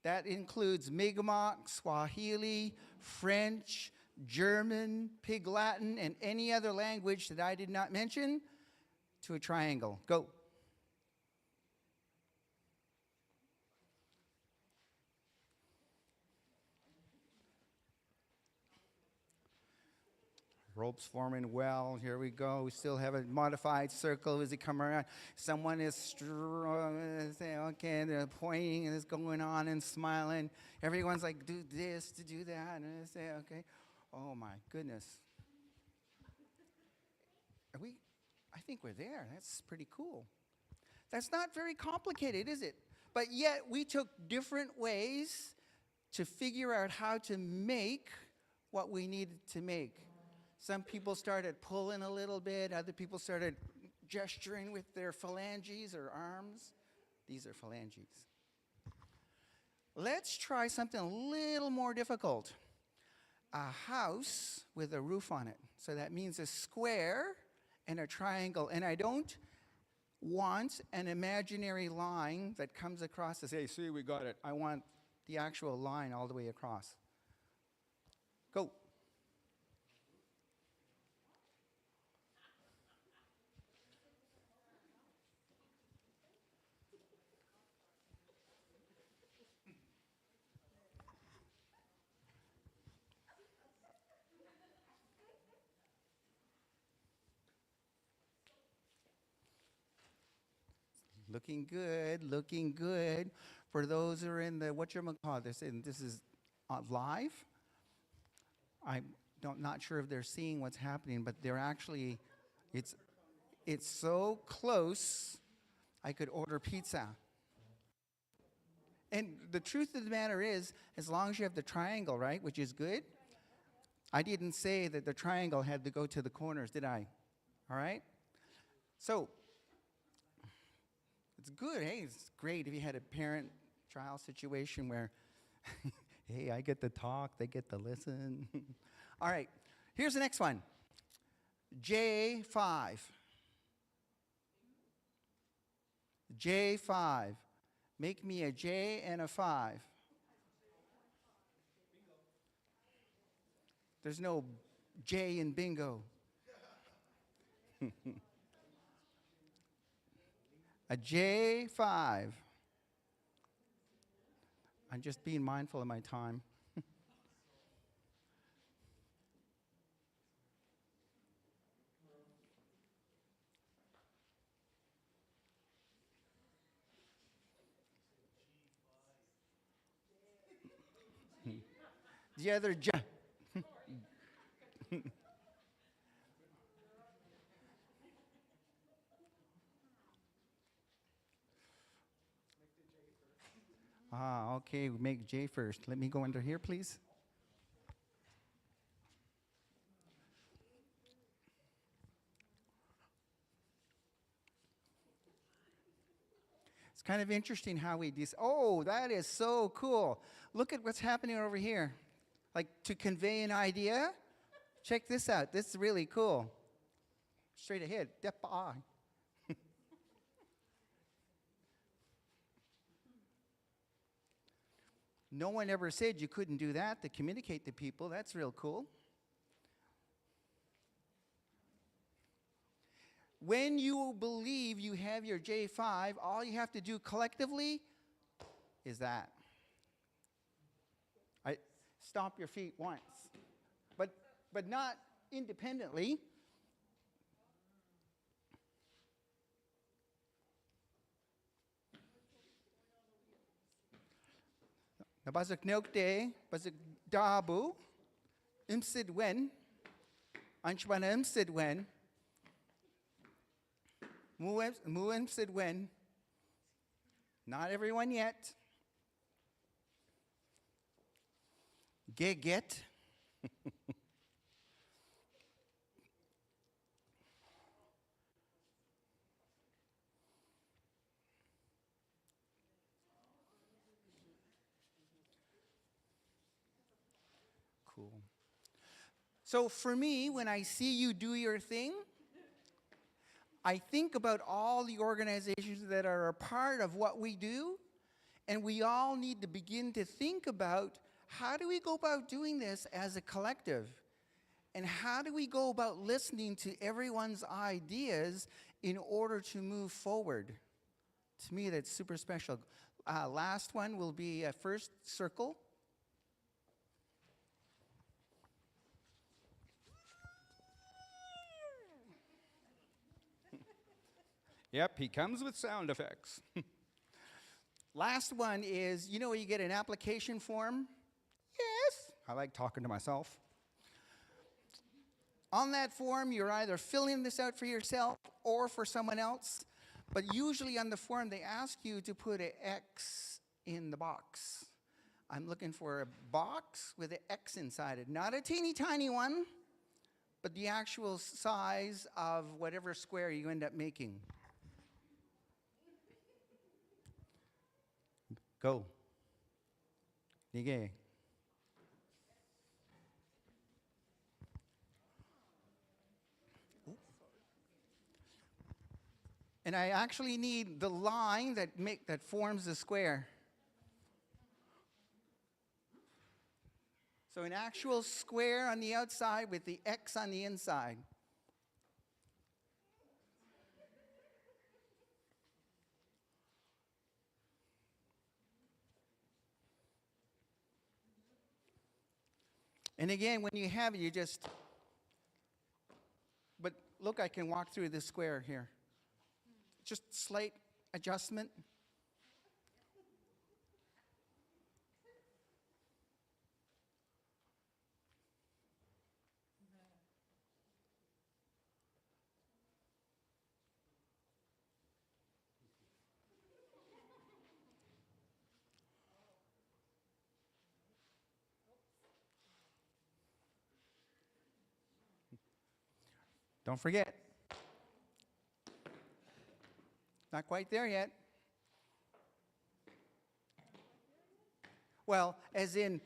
That includes Mi'kmaq, Swahili, French, German, Pig Latin, and any other language that I did not mention to a triangle. Go. Ropes forming well. Here we go. We still have a modified circle as it come around. Someone is say, okay, they're pointing and it's going on and smiling. Everyone's like, do this, to do that. And I say, okay. Oh my goodness. I think we're there. That's pretty cool. That's not very complicated, is it? But yet we took different ways to figure out how to make what we needed to make. Some people started pulling a little bit. Other people started gesturing with their phalanges or arms. These are phalanges. Let's try something a little more difficult. A house with a roof on it. So that means a square and a triangle. And I don't want an imaginary line that comes across to say, see, we got it. I want the actual line all the way across. Go. Looking good, looking good. For those who are in the, whatchamacallit, this is live. I'm not sure if they're seeing what's happening, but they're actually, it's so close, I could order pizza. And the truth of the matter is, as long as you have the triangle, right, which is good, I didn't say that the triangle had to go to the corners, did I? All right? So, it's good, hey, it's great if you had a parent-child situation where, hey, I get to talk, they get to listen. All right, here's the next one. J5. J5. Make me a J and a 5. There's no J in bingo. A J5. I'm just being mindful of my time. The other J. Okay, we make J first. Let me go under here, please. It's kind of interesting how we oh, that is so cool. Look at what's happening over here. Like to convey an idea. Check this out. This is really cool. Straight ahead. Depa. No one ever said you couldn't do that to communicate to people. That's real cool. When you believe you have your J5, all you have to do collectively is that. Stomp your feet once, but not independently. Nabazak Nokde, Bazak Dabu, Imsid Wen, Anchwana Imsid Wen, Muimsid Wen, not everyone yet. Get. Cool. So for me, when I see you do your thing, I think about all the organizations that are a part of what we do, And we all need to begin to think about, how do we go about doing this as a collective? And how do we go about listening to everyone's ideas in order to move forward? To me, that's super special. Last one will be a first circle. Yep, he comes with sound effects. Last one is, you know where you get an application form? Yes. I like talking to myself. On that form, you're either filling this out for yourself or for someone else. But usually on the form, they ask you to put an X in the box. I'm looking for a box with an X inside it. Not a teeny tiny one, but the actual size of whatever square you end up making. Go. Nige. And I actually need the line that forms the square. So an actual square on the outside with the X on the inside. And again, when you have it, you just, but look, I can walk through this square here. Just slight adjustment. Don't forget. Not quite there yet. Well, as in,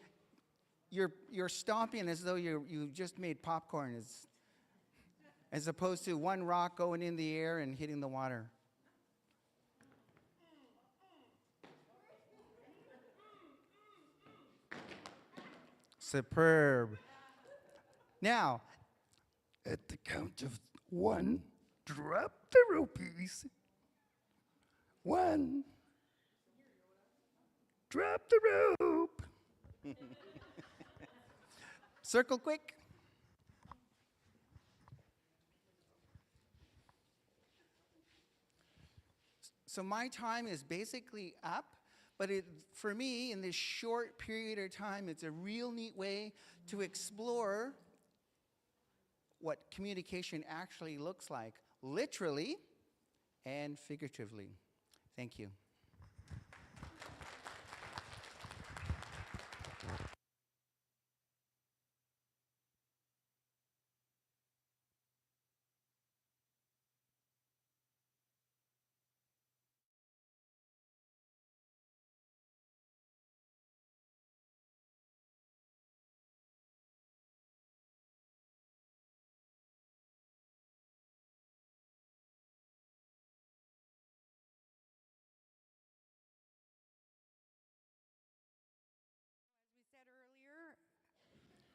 you're stomping as though you just made popcorn, as opposed to one rock going in the air and hitting the water. Superb. Now, at the count of 1, drop the rupees. 1. Drop the rope. Circle quick. So my time is basically up, but for me, in this short period of time, it's a real neat way to explore what communication actually looks like, literally and figuratively. Thank you.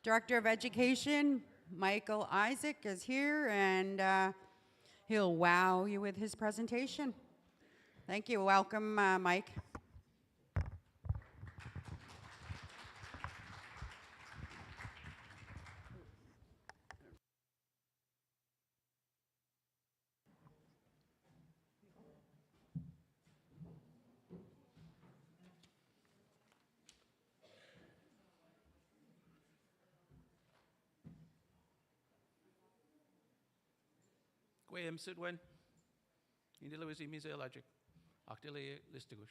Director of Education, Michael Isaac, is here, and he'll wow you with his presentation. Thank you. Welcome, Mike.
Gwayam Sidwen, Indilawisi Mise Logic, Octile Listuguj.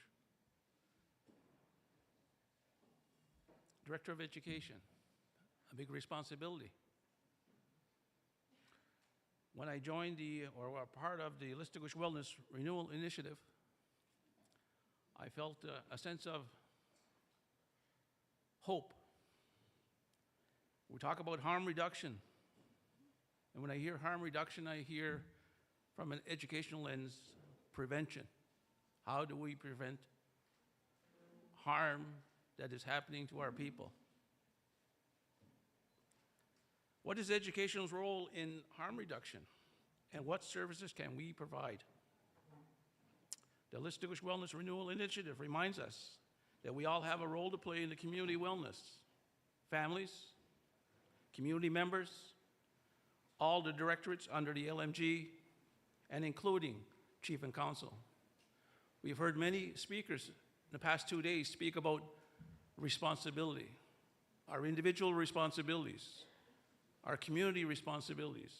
Director of Education, a big responsibility. When I joined or were part of the Listuguj Wellness Renewal Initiative, I felt a sense of hope. We talk about harm reduction. And when I hear harm reduction, I hear from an educational lens, prevention. How do we prevent harm that is happening to our people. What is education's role in harm reduction, and what services can we provide? The Listuguj Wellness Renewal Initiative reminds us that we all have a role to play in the community wellness. Families, community members, all the directorates under the LMG, and including Chief and Council. We've heard many speakers in the past 2 days speak about responsibility, our individual responsibilities, our community responsibilities.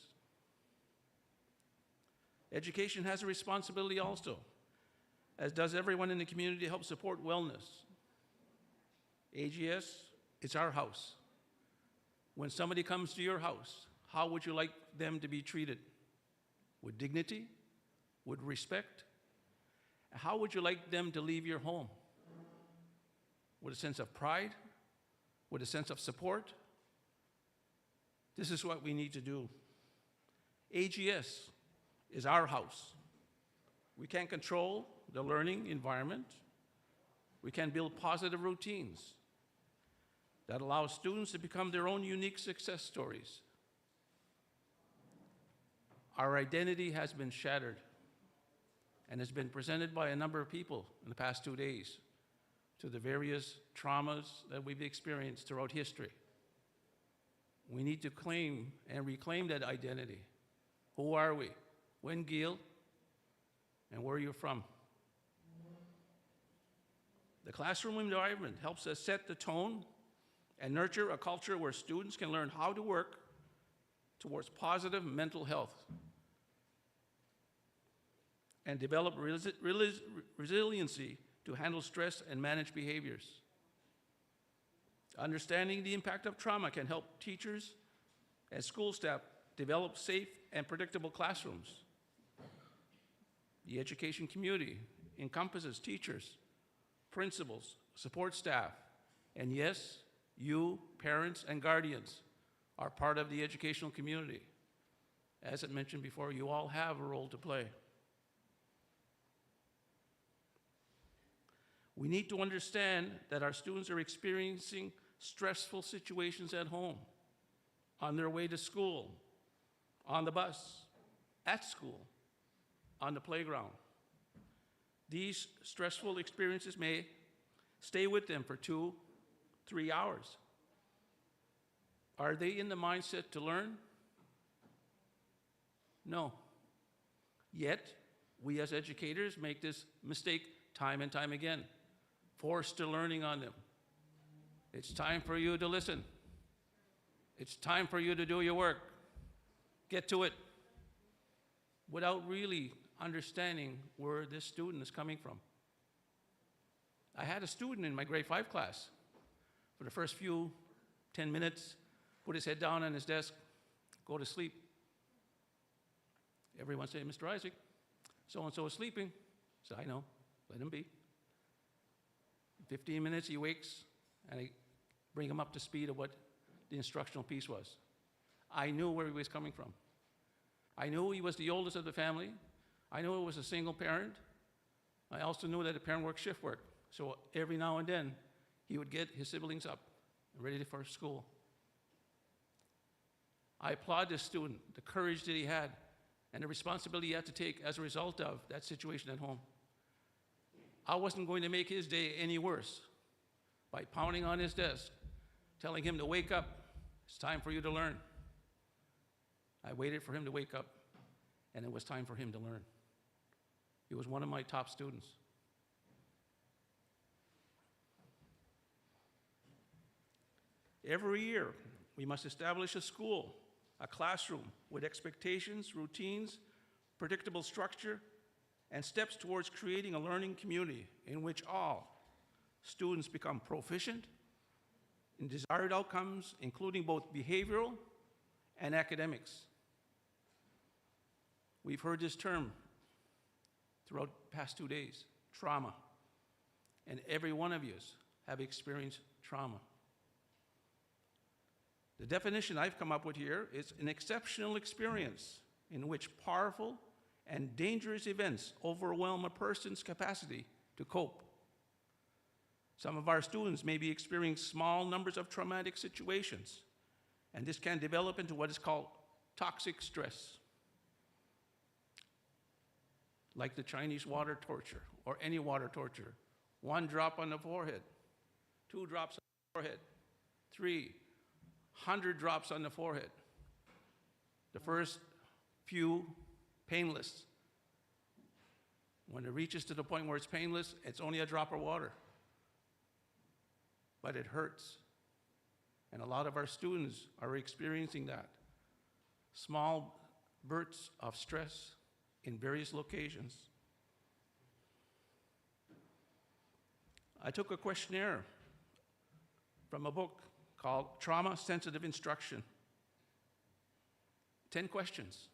Education has a responsibility also, as does everyone in the community, to help support wellness. AGS, it's our house. When somebody comes to your house, how would you like them to be treated? With dignity? With respect? How would you like them to leave your home? With a sense of pride? With a sense of support? This is what we need to do. AGS is our house. We can control the learning environment. We can build positive routines that allow students to become their own unique success stories. Our identity has been shattered and has been presented by a number of people in the past 2 days to the various traumas that we've experienced throughout history. We need to claim and reclaim that identity. Who are we? When Gil, and where are you from? The classroom environment helps us set the tone and nurture a culture where students can learn how to work towards positive mental health and develop resiliency to handle stress and manage behaviors. Understanding the impact of trauma can help teachers and school staff develop safe and predictable classrooms. The education community encompasses teachers, principals, support staff, and yes, you, parents and guardians, are part of the educational community. As I mentioned before, you all have a role to play. We need to understand that our students are experiencing stressful situations at home, on their way to school, on the bus, at school, on the playground. These stressful experiences may stay with them for 2-3 hours. Are they in the mindset to learn? No. Yet, we as educators make this mistake time and time again, forced to learning on them. It's time for you to listen. It's time for you to do your work. Get to it. Without really understanding where this student is coming from. I had a student in my grade 5 class. For the first 10 minutes, put his head down on his desk, go to sleep. Everyone said, Mr. Isaac, so-and-so is sleeping. I said, I know, let him be. In 15 minutes, he wakes, and I bring him up to speed of what the instructional piece was. I knew where he was coming from. I knew he was the oldest of the family. I knew it was a single parent. I also knew that the parent worked shift work. So every now and then, he would get his siblings up and ready for school. I applaud this student, the courage that he had, and the responsibility he had to take as a result of that situation at home. I wasn't going to make his day any worse by pounding on his desk, telling him to wake up. It's time for you to learn. I waited for him to wake up, and it was time for him to learn. He was one of my top students. Every year, we must establish a school, a classroom with expectations, routines, predictable structure, and steps towards creating a learning community in which all students become proficient in desired outcomes, including both behavioral and academics. We've heard this term throughout the past 2 days, trauma, and every one of you have experienced trauma. The definition I've come up with here is an exceptional experience in which powerful and dangerous events overwhelm a person's capacity to cope. Some of our students may be experiencing small numbers of traumatic situations, and this can develop into what is called toxic stress, like the Chinese water torture or any water torture. 1 drop on the forehead, 2 drops on the forehead, 300 drops on the forehead. The first few, painless. When it reaches to the point where it's painless, it's only a drop of water. But it hurts. And a lot of our students are experiencing that. Small bursts of stress in various locations. I took a questionnaire from a book called Trauma Sensitive Instruction. 10 questions.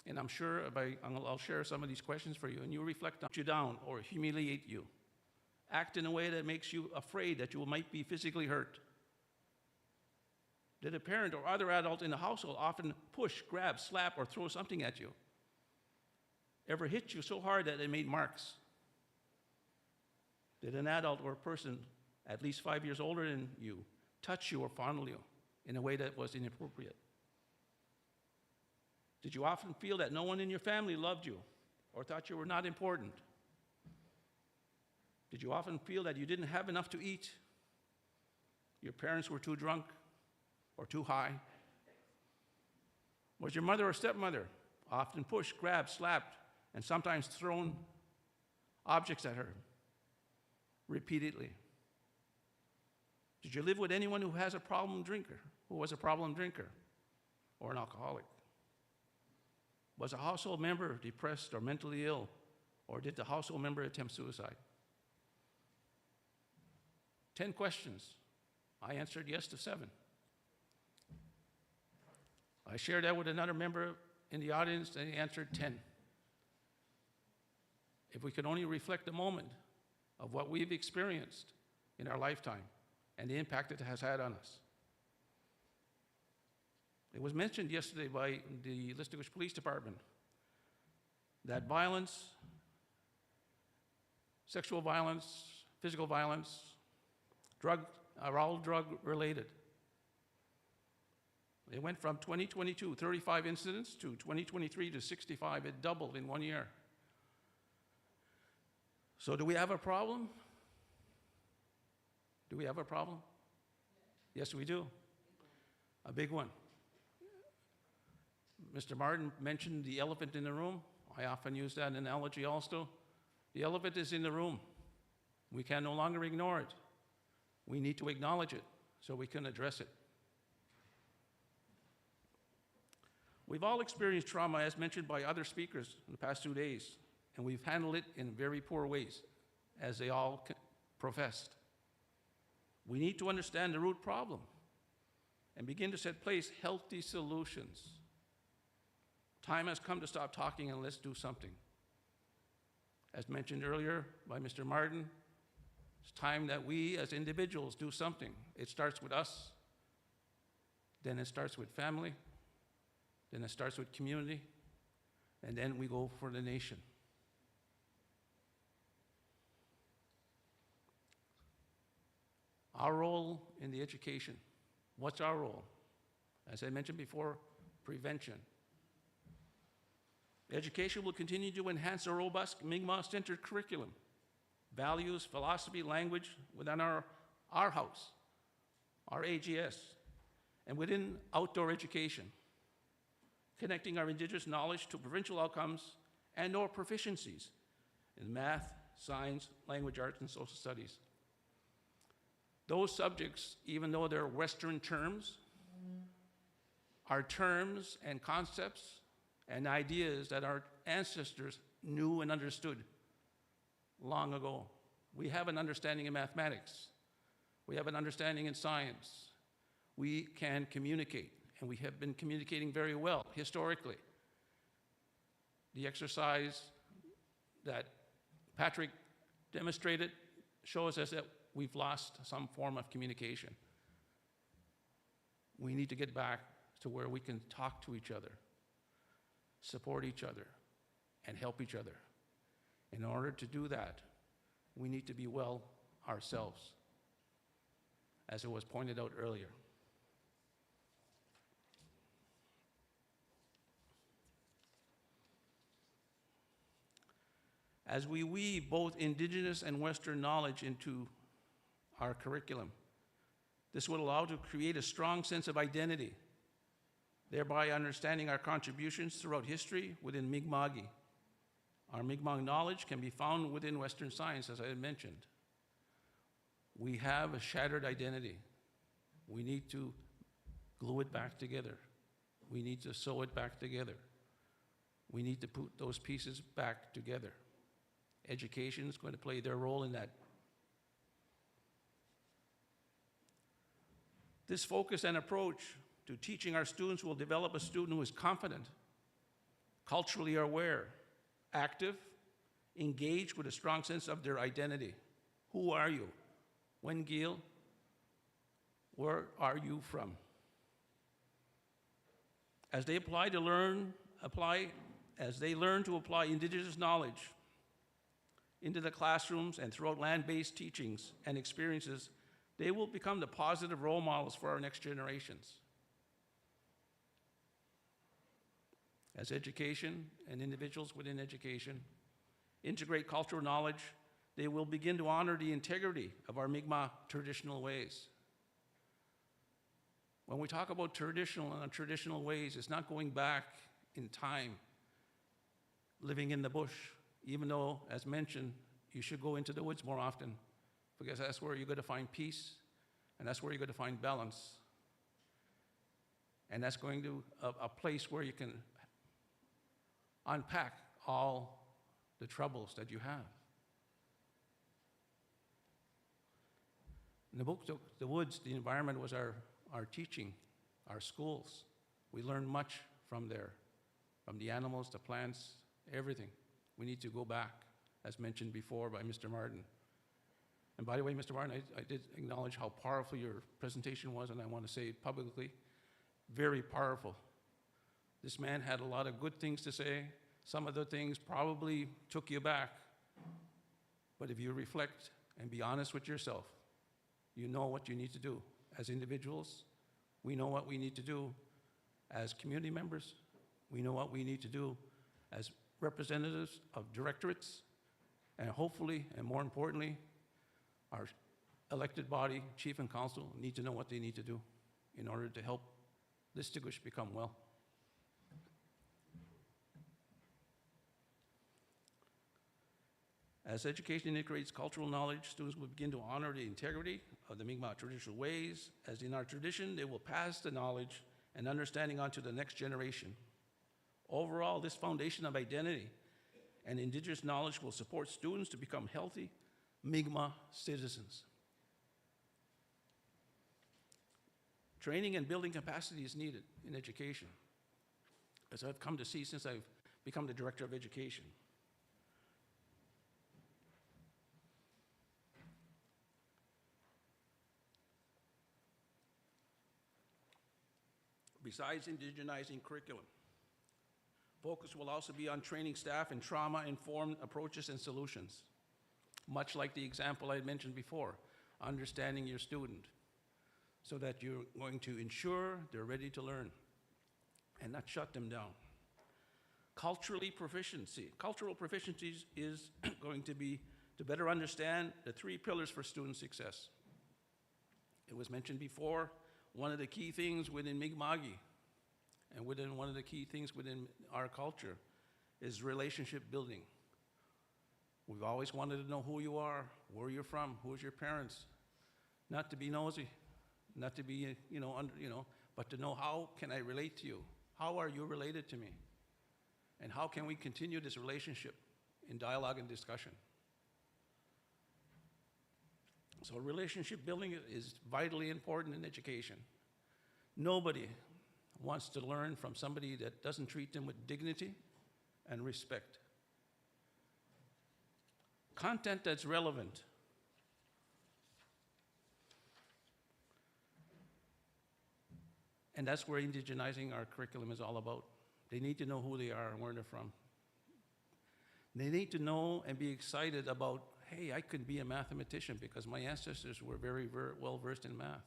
And I'm sure I'll share some of these questions for you, and you reflect on you down or humiliate you. Act in a way that makes you afraid that you might be physically hurt. Did a parent or other adult in the household often push, grab, slap, or throw something at you? Ever hit you so hard that it made marks? Did an adult or a person at least 5 years older than you touch you or fondle you in a way that was inappropriate? Did you often feel that no one in your family loved you or thought you were not important? Did you often feel that you didn't have enough to eat? Your parents were too drunk or too high? Was your mother or stepmother often pushed, grabbed, slapped, and sometimes thrown objects at her repeatedly? Did you live with anyone who was a problem drinker or an alcoholic? Was a household member depressed or mentally ill, or did the household member attempt suicide? 10 questions. I answered yes to 7. I shared that with another member in the audience, and he answered 10. If we could only reflect a moment of what we've experienced in our lifetime and the impact it has had on us. It was mentioned yesterday by the Listuguj Police Department that violence, sexual violence, physical violence, are all drug related. It went from 2022, 35 incidents, to 2023 to 65. It doubled in 1 year. So do we have a problem? Do we have a problem? Yes, we do. A big one. Mr. Martin mentioned the elephant in the room. I often use that analogy also. The elephant is in the room. We can no longer ignore it. We need to acknowledge it so we can address it. We've all experienced trauma, as mentioned by other speakers in the past 2 days, and we've handled it in very poor ways, as they all professed. We need to understand the root problem and begin to set place healthy solutions. Time has come to stop talking and let's do something. As mentioned earlier by Mr. Martin, it's time that we as individuals do something. It starts with us, then it starts with family, then it starts with community, and then we go for the nation. Our role in the education. What's our role? As I mentioned before, prevention. Education will continue to enhance a robust Mi'kmaq-centered curriculum, values, philosophy, language within our house, our AGS, and within outdoor education, connecting our Indigenous knowledge to provincial outcomes and or proficiencies in math, science, language arts, and social studies. Those subjects, even though they're Western terms, are terms and concepts and ideas that our ancestors knew and understood long ago. We have an understanding in mathematics. We have an understanding in science. We can communicate, and we have been communicating very well historically. The exercise that Patrick demonstrated shows us that we've lost some form of communication. We need to get back to where we can talk to each other, support each other, and help each other. In order to do that, we need to be well ourselves, as it was pointed out earlier. As we weave both Indigenous and Western knowledge into our curriculum, this will allow to create a strong sense of identity, thereby understanding our contributions throughout history within Mi'kma'ki. Our Mi'kmaq knowledge can be found within Western science, as I had mentioned. We have a shattered identity. We need to glue it back together. We need to sew it back together. We need to put those pieces back together. Education is going to play their role in that. This focus and approach to teaching our students will develop a student who is confident, culturally aware, active, engaged with a strong sense of their identity. Who are you? Wengil, where are you from? As they learn to apply Indigenous knowledge into the classrooms and throughout land-based teachings and experiences, they will become the positive role models for our next generations. As education and individuals within education integrate cultural knowledge, they will begin to honor the integrity of our Mi'kmaq traditional ways. When we talk about traditional and untraditional ways, it's not going back in time, living in the bush, even though, as mentioned, you should go into the woods more often, because that's where you're going to find peace, and that's where you're going to find balance. And that's going to a place where you can unpack all the troubles that you have. In the book, The Woods, the environment was our teaching, our schools. We learned much from there, from the animals, the plants, everything. We need to go back, as mentioned before by Mr. Martin. And by the way, Mr. Martin, I did acknowledge how powerful your presentation was, and I want to say it publicly, very powerful. This man had a lot of good things to say. Some of the things probably took you back. But if you reflect and be honest with yourself, you know what you need to do. As individuals, we know what we need to do. As community members, we know what we need to do. As representatives of directorates, and hopefully, and more importantly, our elected body, chief and council, need to know what they need to do in order to help Listuguj become well. As education integrates cultural knowledge, students will begin to honor the integrity of the Mi'kmaq traditional ways. As in our tradition, they will pass the knowledge and understanding on to the next generation. Overall, this foundation of identity and Indigenous knowledge will support students to become healthy Mi'kmaq citizens. Training and building capacity is needed in education, as I've come to see since I've become the director of education. Besides indigenizing curriculum, focus will also be on training staff in trauma-informed approaches and solutions. Much like the example I had mentioned before, understanding your student so that you're going to ensure they're ready to learn and not shut them down. Cultural proficiency is going to be to better understand the 3 pillars for student success. It was mentioned before, one of the key things within Mi'kma'ki and one of the key things within our culture is relationship building. We've always wanted to know who you are, where you're from, who's your parents, not to be nosy, not to be, but to know how can I relate to you? How are you related to me? And how can we continue this relationship in dialogue and discussion? So relationship building is vitally important in education. Nobody wants to learn from somebody that doesn't treat them with dignity and respect. Content that's relevant. And that's where indigenizing our curriculum is all about. They need to know who they are and where they're from. They need to know and be excited about hey, I could be a mathematician because my ancestors were very well versed in math.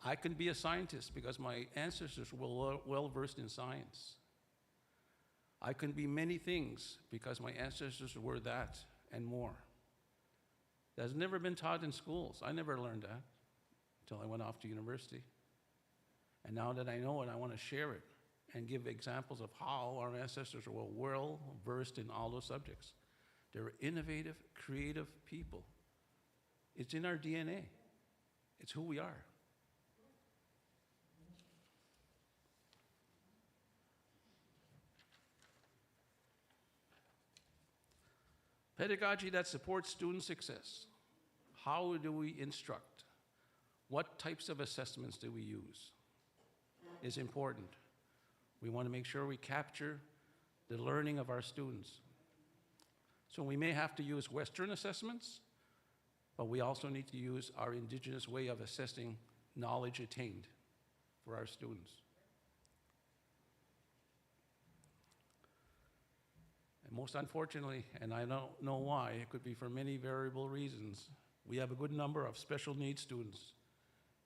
I could be a scientist because my ancestors were well versed in science. I can be many things because my ancestors were that and more. That's never been taught in schools. I never learned that until I went off to university. And now that I know it, I want to share it and give examples of how our ancestors were well versed in all those subjects. They're innovative, creative people. It's in our DNA. It's who we are. Pedagogy that supports student success. How do we instruct? What types of assessments do we use? Is important. We want to make sure we capture the learning of our students. So we may have to use Western assessments, but we also need to use our indigenous way of assessing knowledge attained for our students. And most unfortunately, and I don't know why, it could be for many variable reasons, we have a good number of special needs students,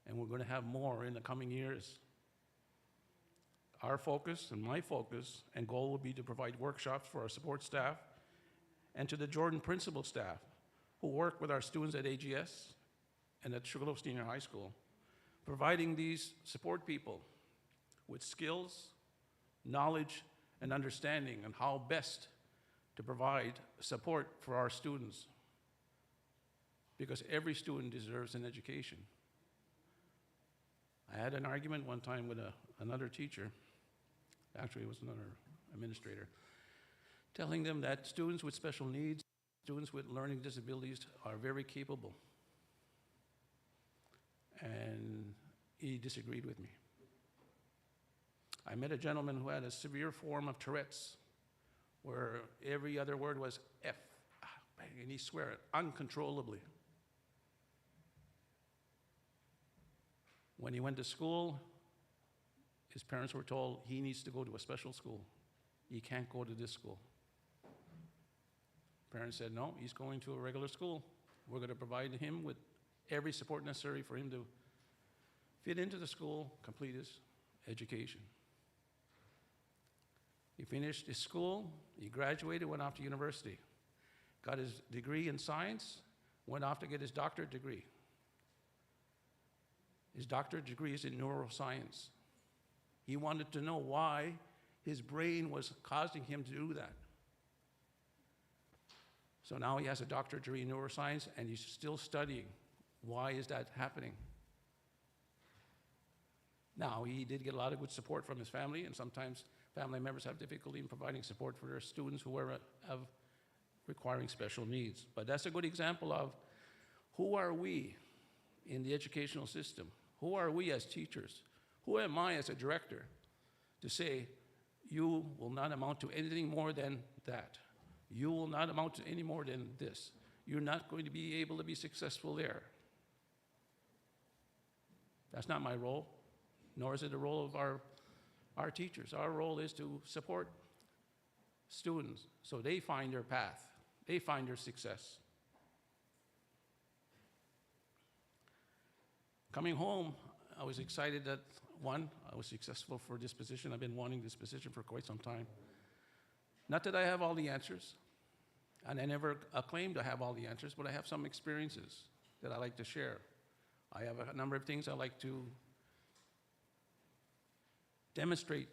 and we're going to have more in the coming years. Our focus, and my focus, and goal will be to provide workshops for our support staff and to the Jordan principal staff who work with our students at AGS and at Sugarloaf Senior High School, providing these support people with skills, knowledge, and understanding on how best to provide support for our students, because every student deserves an education. I had an argument one time with another teacher, actually it was another administrator, telling them that students with special needs, students with learning disabilities are very capable. And he disagreed with me. I met a gentleman who had a severe form of Tourette's, where every other word was F, and he swore it uncontrollably. When he went to school, his parents were told he needs to go to a special school. He can't go to this school. Parents said, no, he's going to a regular school. We're going to provide him with every support necessary for him to fit into the school, complete his education. He finished his school, he graduated, went off to university, got his degree in science, went off to get his doctorate degree. His doctorate degree is in neuroscience. He wanted to know why his brain was causing him to do that. So now he has a doctorate degree in neuroscience and he's still studying. Why is that happening? Now, he did get a lot of good support from his family, and sometimes family members have difficulty in providing support for their students who are requiring special needs. But that's a good example of who are we in the educational system? Who are we as teachers? Who am I as a director to say, you will not amount to anything more than that? You will not amount to any more than this. You're not going to be able to be successful there. That's not my role, nor is it the role of our teachers. Our role is to support students so they find their path, they find their success. Coming home, I was excited that, one, I was successful for this position. I've been wanting this position for quite some time. Not that I have all the answers, and I never claim to have all the answers, but I have some experiences that I like to share. I have a number of things I like to demonstrate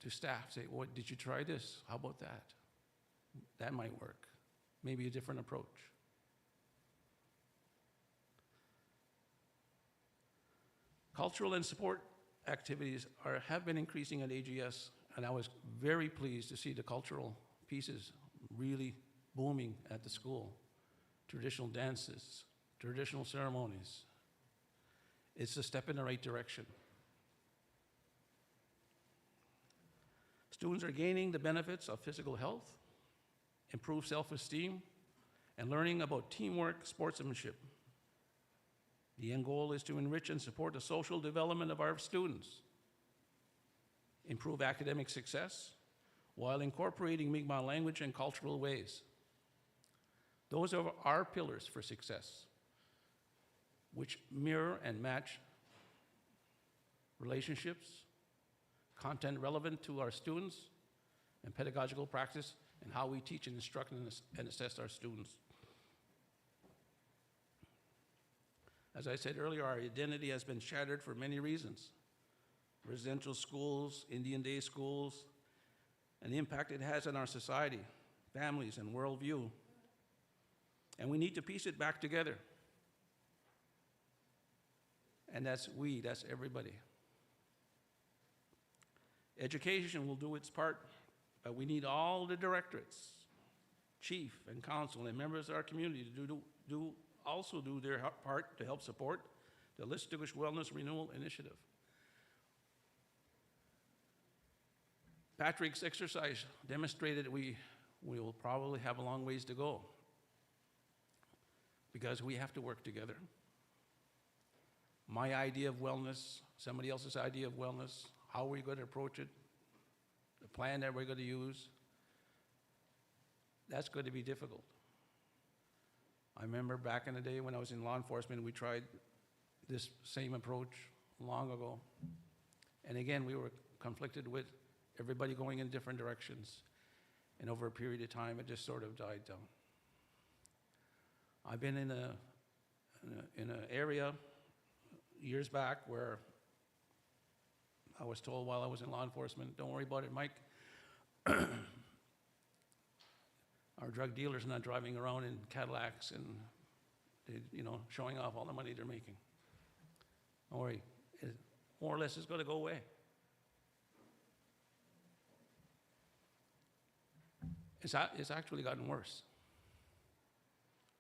to staff. Say, well, did you try this? How about that? That might work. Maybe a different approach. Cultural and support activities have been increasing at AGS, and I was very pleased to see the cultural pieces really booming at the school. Traditional dances, traditional ceremonies. It's a step in the right direction. Students are gaining the benefits of physical health, improved self-esteem, and learning about teamwork, sportsmanship. The end goal is to enrich and support the social development of our students, improve academic success, while incorporating Mi'kmaq language and cultural ways. Those are our pillars for success, which mirror and match relationships, content relevant to our students, and pedagogical practice, and how we teach and instruct and assess our students. As I said earlier, our identity has been shattered for many reasons. Residential schools, Indian day schools, and the impact it has on our society, families, and worldview. And we need to piece it back together. And that's we, that's everybody. Education will do its part, but we need all the directorates, chief and council, and members of our community to also do their part to help support the Listuguj Wellness Renewal Initiative. Patrick's exercise demonstrated we will probably have a long ways to go because we have to work together. My idea of wellness, somebody else's idea of wellness, how are we going to approach it, the plan that we're going to use, that's going to be difficult. I remember back in the day when I was in law enforcement, we tried this same approach long ago. And again, we were conflicted with everybody going in different directions. And over a period of time, it just sort of died down. I've been in an area years back where I was told while I was in law enforcement, don't worry about it, Mike. Our drug dealers are not driving around in Cadillacs and showing off all the money they're making. Don't worry, more or less it's going to go away. It's actually gotten worse.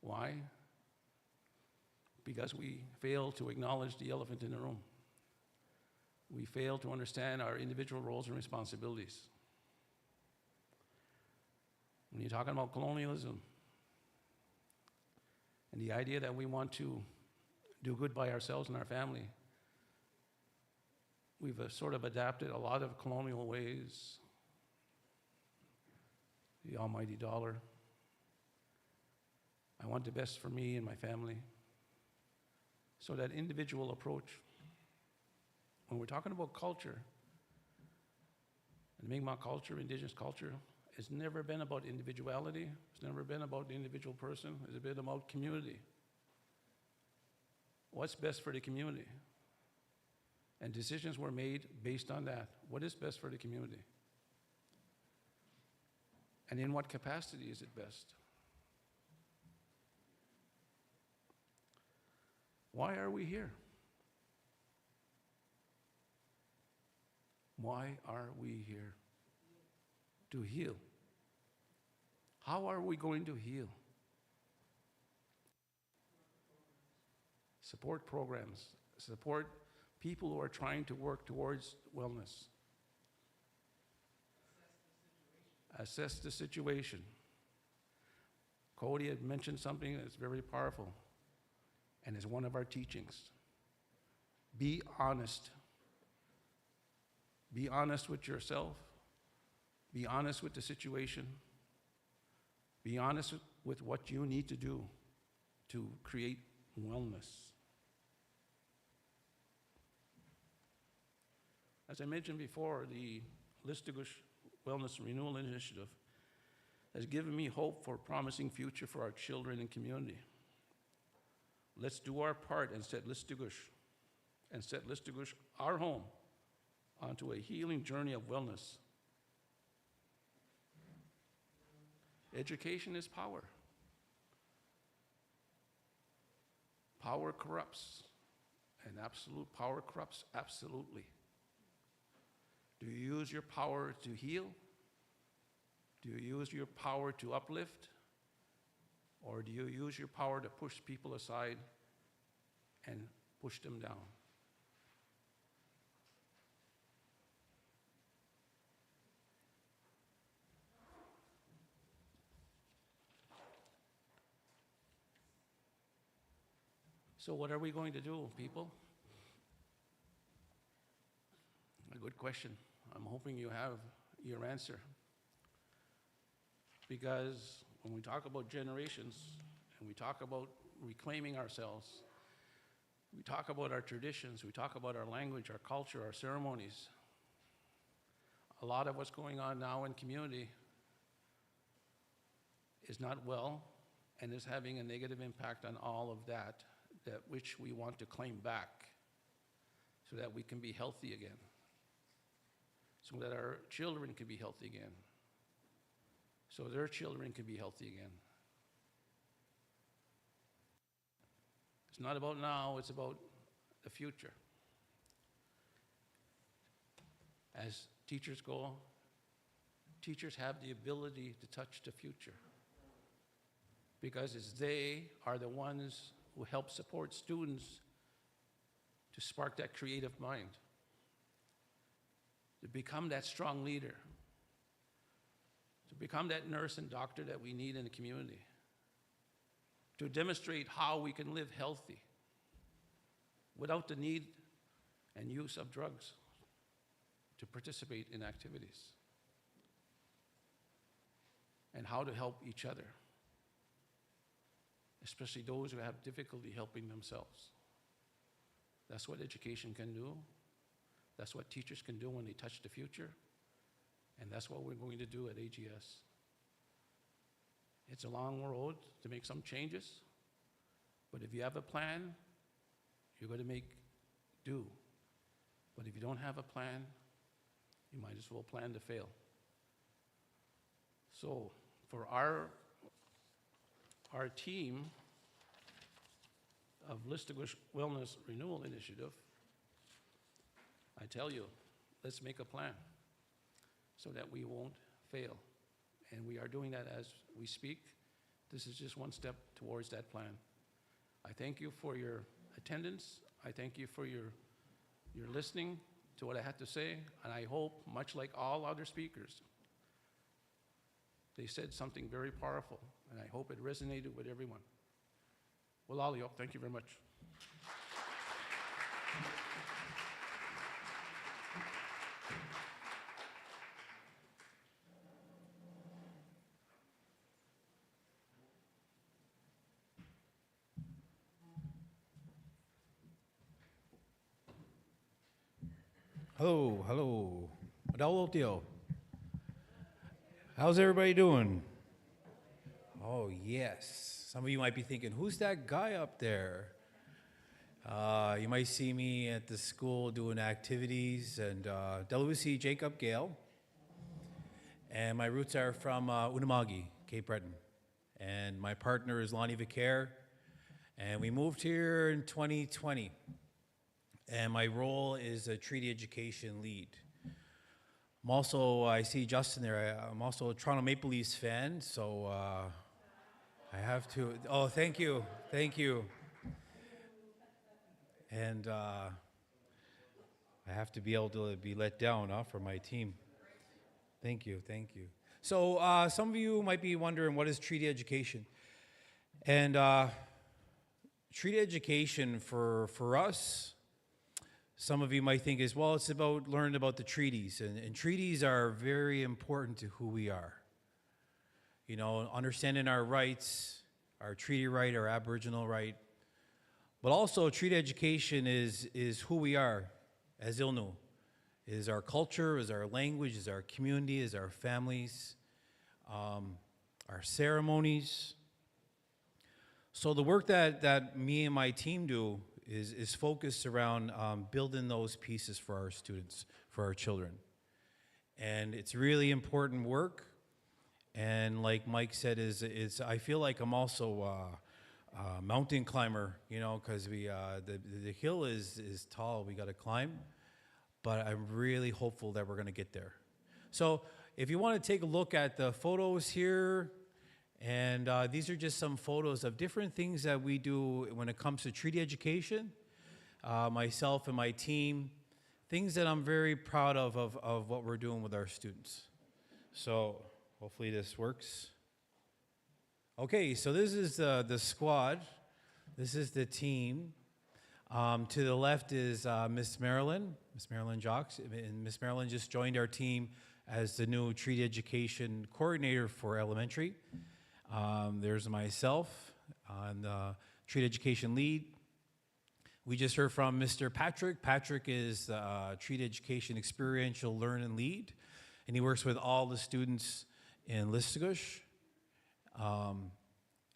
Why? Because we fail to acknowledge the elephant in the room. We fail to understand our individual roles and responsibilities. When you're talking about colonialism and the idea that we want to do good by ourselves and our family, we've sort of adapted a lot of colonial ways. The almighty dollar. I want the best for me and my family. So that individual approach, when we're talking about culture, and Mi'kmaq culture, indigenous culture, it's never been about individuality. It's never been about the individual person. It's been about community. What's best for the community? And decisions were made based on that. What is best for the community? And in what capacity is it best? Why are we here? Why are we here? To heal. How are we going to heal? Support programs, support people who are trying to work towards wellness. Assess the situation. Cody had mentioned something that's very powerful, and is one of our teachings. Be honest. Be honest with yourself. Be honest with the situation. Be honest with what you need to do to create wellness. As I mentioned before, the Listuguj Wellness Renewal Initiative has given me hope for a promising future for our children and community. Let's do our part and set Listuguj, our home, onto a healing journey of wellness. Education is power. Power corrupts, and absolute power corrupts absolutely. Do you use your power to heal? Do you use your power to uplift? Or do you use your power to push people aside and push them down? So what are we going to do, people? A good question. I'm hoping you have your answer. Because when we talk about generations, and we talk about reclaiming ourselves, we talk about our traditions, we talk about our language, our culture, our ceremonies. A lot of what's going on now in community is not well and is having a negative impact on all of that which we want to claim back so that we can be healthy again, so that our children can be healthy again, so their children can be healthy again. It's not about now, it's about the future. As teachers go, teachers have the ability to touch the future because they are the ones who help support students to spark that creative mind, to become that strong leader, to become that nurse and doctor that we need in the community, to demonstrate how we can live healthy without the need and use of drugs, to participate in activities, and how to help each other, especially those who have difficulty helping themselves. That's what education can do. That's what teachers can do when they touch the future. And that's what we're going to do at AGS. It's a long road to make some changes, but if you have a plan, you're going to make do. But if you don't have a plan, you might as well plan to fail. So for our team of Listuguj Wellness Renewal Initiative, I tell you, let's make a plan so that we won't fail. And we are doing that as we speak. This is just one step towards that plan. I thank you for your attendance. I thank you for your listening to what I had to say. And I hope, much like all other speakers, they said something very powerful. And I hope it resonated with everyone. Well, Alio, thank you very much.
Hello, hello. Adolo Tio. How's everybody doing? Oh, yes. Some of you might be thinking, who's that guy up there? You might see me at the school doing activities, and Deluisi Jacob Gale. And my roots are from Unamagi, Cape Breton. And my partner is Lonnie Vicaire. And we moved here in 2020. And my role is a treaty education lead. I'm also, I see Justin there, I'm also a Toronto Maple Leafs fan, so I have to, oh, thank you. And I have to be able to be let down for my team. Thank you. So some of you might be wondering, what is treaty education? And treaty education for us, some of you might think is, well, it's about learning about the treaties, and treaties are very important to who we are. You know, understanding our rights, our treaty right, our Aboriginal right, but also treaty education is who we are as Ilnu, is our culture, is our language, is our community, is our families, our ceremonies. So the work that me and my team do is focused around building those pieces for our students, for our children. And it's really important work. And like Mike said, I feel like I'm also a mountain climber, you know, because the hill is tall, we got to climb. But I'm really hopeful that we're going to get there. So if you want to take a look at the photos here, and these are just some photos of different things that we do when it comes to treaty education, myself and my team, things that I'm very proud of what we're doing with our students. So hopefully this works. Okay, so this is the squad. This is the team. To the left is Miss Marilyn Jocks. And Miss Marilyn just joined our team as the new treaty education coordinator for elementary. There's myself, on the Treat Education lead. We just heard from Mr. Patrick. Patrick is the Treat Education Experiential Learn and Lead, and he works with all the students in Listuguj.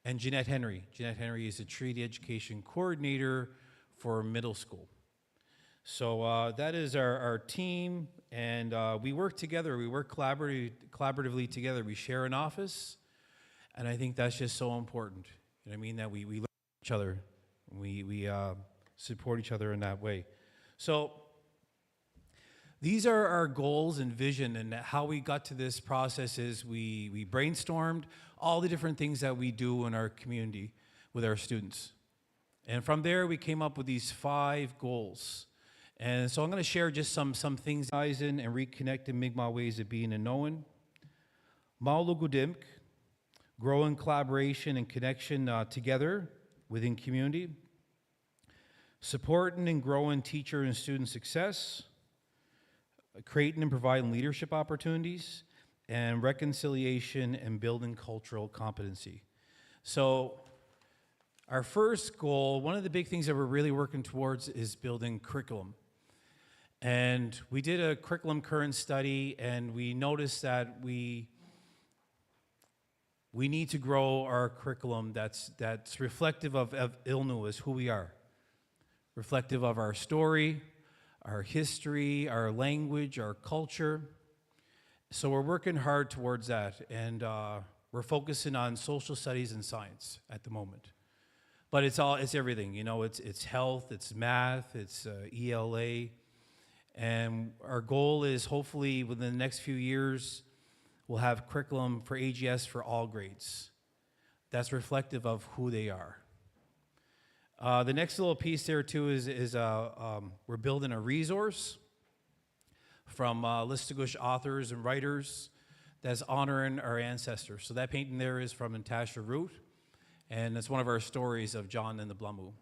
And Jeanette Henry. Jeanette Henry is a Treat Education Coordinator for middle school. So that is our team, and we work together. We work collaboratively together. We share an office, and I think that's just so important. You know what I mean? That we learn each other. We support each other in that way. So these are our goals and vision, and how we got to this process is we brainstormed all the different things that we do in our community with our students. And from there, we came up with these 5 goals. And so I'm going to share just some things guys in and reconnect in Mi'kmaq ways of being and knowing. Maulugudimk, growing collaboration and connection together within community. Supporting and growing teacher and student success. Creating and providing leadership opportunities. And reconciliation and building cultural competency. So our first goal, one of the big things that we're really working towards is building curriculum. And we did a curriculum current study, and we noticed that we need to grow our curriculum that's reflective of Ilnu as who we are. Reflective of our story, our history, our language, our culture. So we're working hard towards that, and we're focusing on social studies and science at the moment. But it's everything, you know, it's health, it's math, it's ELA, and our goal is hopefully within the next few years, we'll have curriculum for AGS for all grades. That's reflective of who they are. The next little piece there too is we're building a resource from Listuguj authors and writers that's honoring our ancestors. So that painting there is from Natasha Root, and it's one of our stories of John and the Blamu.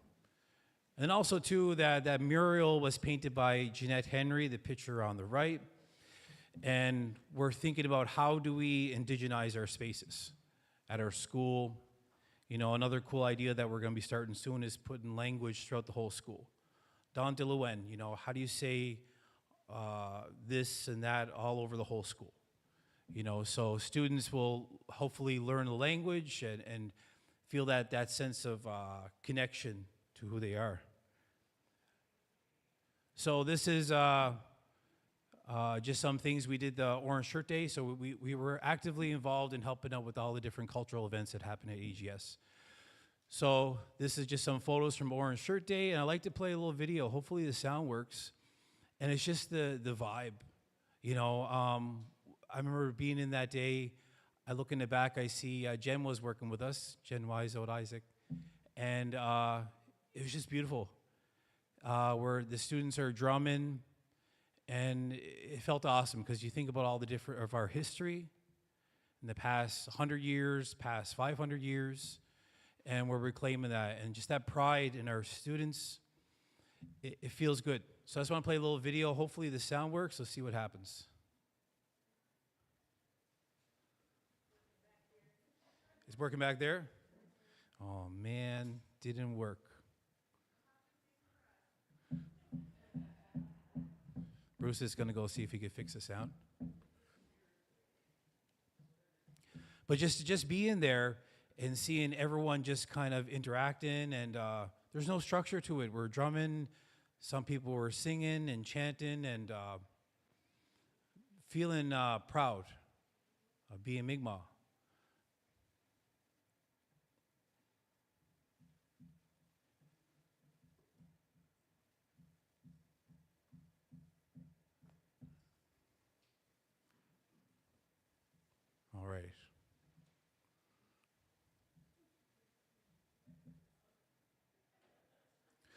And then also too, that mural was painted by Jeanette Henry, the picture on the right. And we're thinking about how do we indigenize our spaces at our school. You know, another cool idea that we're going to be starting soon is putting language throughout the whole school. Don Diluen, you know, how do you say this and that all over the whole school? You know, so students will hopefully learn the language and feel that sense of connection to who they are. So this is just some things we did the Orange Shirt Day. So we were actively involved in helping out with all the different cultural events that happen at AGS. So this is just some photos from Orange Shirt Day, and I like to play a little video. Hopefully the sound works. And it's just the vibe. You know, I remember being in that day. I look in the back, I see Jen was working with us, Jen Wise out Isaac. And it was just beautiful. Where the students are drumming, and it felt awesome because you think about all the different of our history in the past 100 years, past 500 years, and we're reclaiming that, and just that pride in our students. It feels good. So I just want to play a little video. Hopefully the sound works. Let's see what happens. It's working back there? Oh man, didn't work. Bruce is going to go see if he can fix the sound. But just being there and seeing everyone just kind of interacting, and there's no structure to it. We're drumming, some people were singing and chanting, and feeling proud of being Mi'kmaq. All right.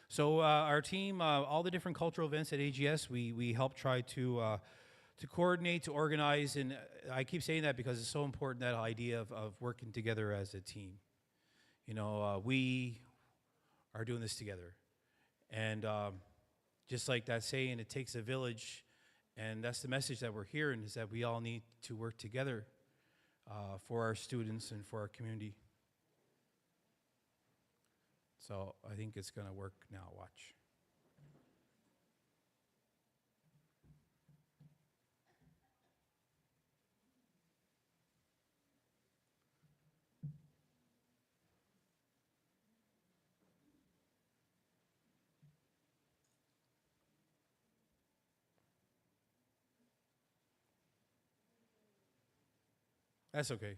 So our team, all the different cultural events at AGS, we help try to coordinate, to organize, and I keep saying that because it's so important, that idea of working together as a team. You know, we are doing this together. And just like that saying, it takes a village, and that's the message that we're hearing, is that we all need to work together for our students and for our community. So I think it's going to work now. Watch. That's okay.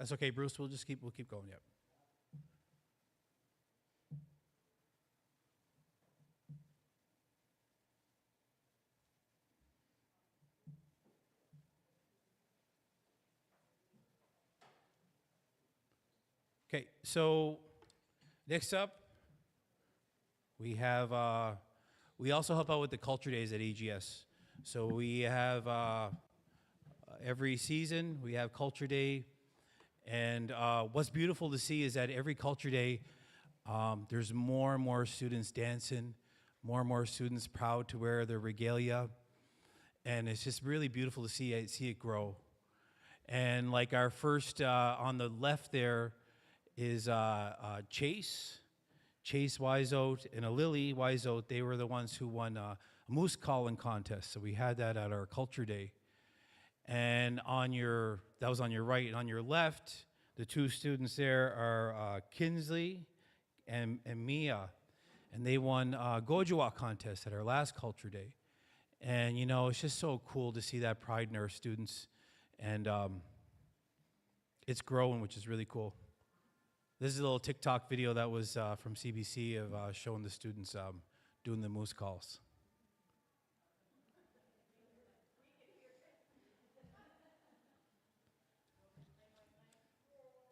That's okay, Bruce. We'll keep going. Yep. Okay, so next up, we have, we also help out with the culture days at AGS. So we have, every season, we have culture day. And what's beautiful to see is that every culture day, there's more and more students dancing, more and more students proud to wear their regalia. And it's just really beautiful to see it grow. And like our first, on the left there, is Chase Wiseout and a Lily Wiseout. They were the ones who won a moose calling contest. So we had that at our culture day. And that was on your right, and on your left, the two students there are Kinsley and Mia, and they won Gojawak contest at our last culture day. And you know, it's just so cool to see that pride in our students, and it's growing, which is really cool. This is a little TikTok video that was from CBC of showing the students doing the moose calls.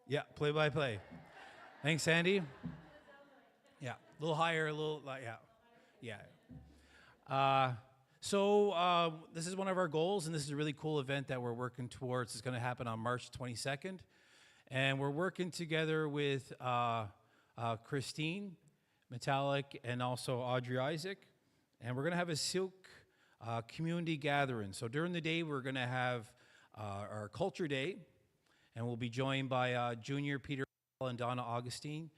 Yeah, play by play. Thanks, Sandy. Yeah, a little higher, a little, yeah. So this is one of our goals, and this is a really cool event that we're working towards. It's going to happen on March 22nd. And we're working together with Christine Metallic and also Audrey Isaac. And we're going to have a silk community gathering. So during the day, we're going to have our culture day. And we'll be joined by Junior Peter and Donna Augustine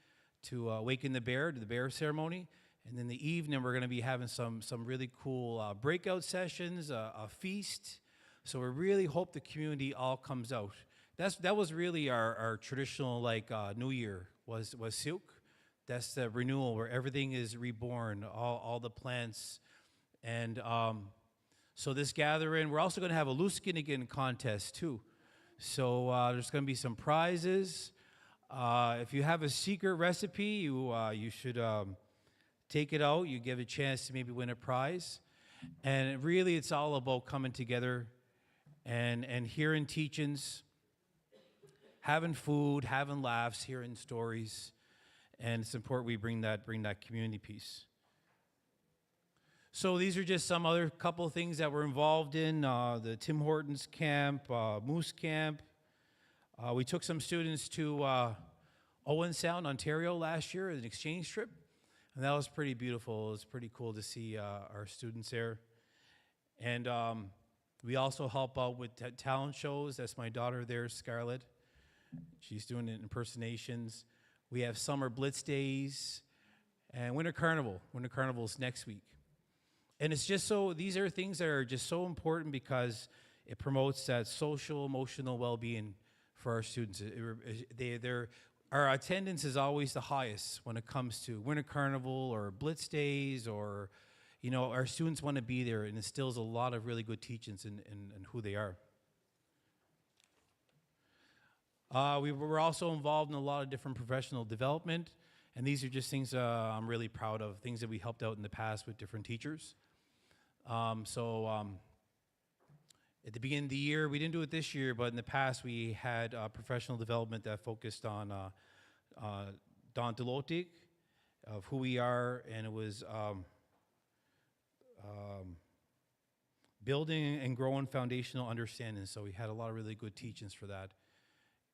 to awaken the bear, to the bear ceremony. And in the evening, we're going to be having some really cool breakout sessions, a feast. So we really hope the community all comes out. That was really our traditional New Year was Silk. That's the renewal where everything is reborn, all the plants. And so this gathering, we're also going to have a Listuguj contest too. So there's going to be some prizes. If you have a secret recipe, you should take it out. You give a chance to maybe win a prize. And really, it's all about coming together and hearing teachings, having food, having laughs, hearing stories. And it's important we bring that community piece. So these are just some other couple of things that we're involved in. The Tim Hortons camp, Moose Camp. We took some students to Owen Sound, Ontario last year as an exchange trip. And that was pretty beautiful. It was pretty cool to see our students there. And we also help out with talent shows. That's my daughter there, Scarlett. She's doing impersonations. We have summer blitz days and winter carnival. Winter carnival's next week. And it's just so, these are things that are just so important because it promotes that social, emotional well-being for our students. Our attendance is always the highest when it comes to winter carnival or blitz days, or, you know, our students want to be there, and instills a lot of really good teachings in who they are. We were also involved in a lot of different professional development, and these are just things I'm really proud of, things that we helped out in the past with different teachers. At the beginning of the year, we didn't do it this year, but in the past we had professional development that focused on Dontolotic, of who we are, and it was building and growing foundational understanding. So we had a lot of really good teachings for that.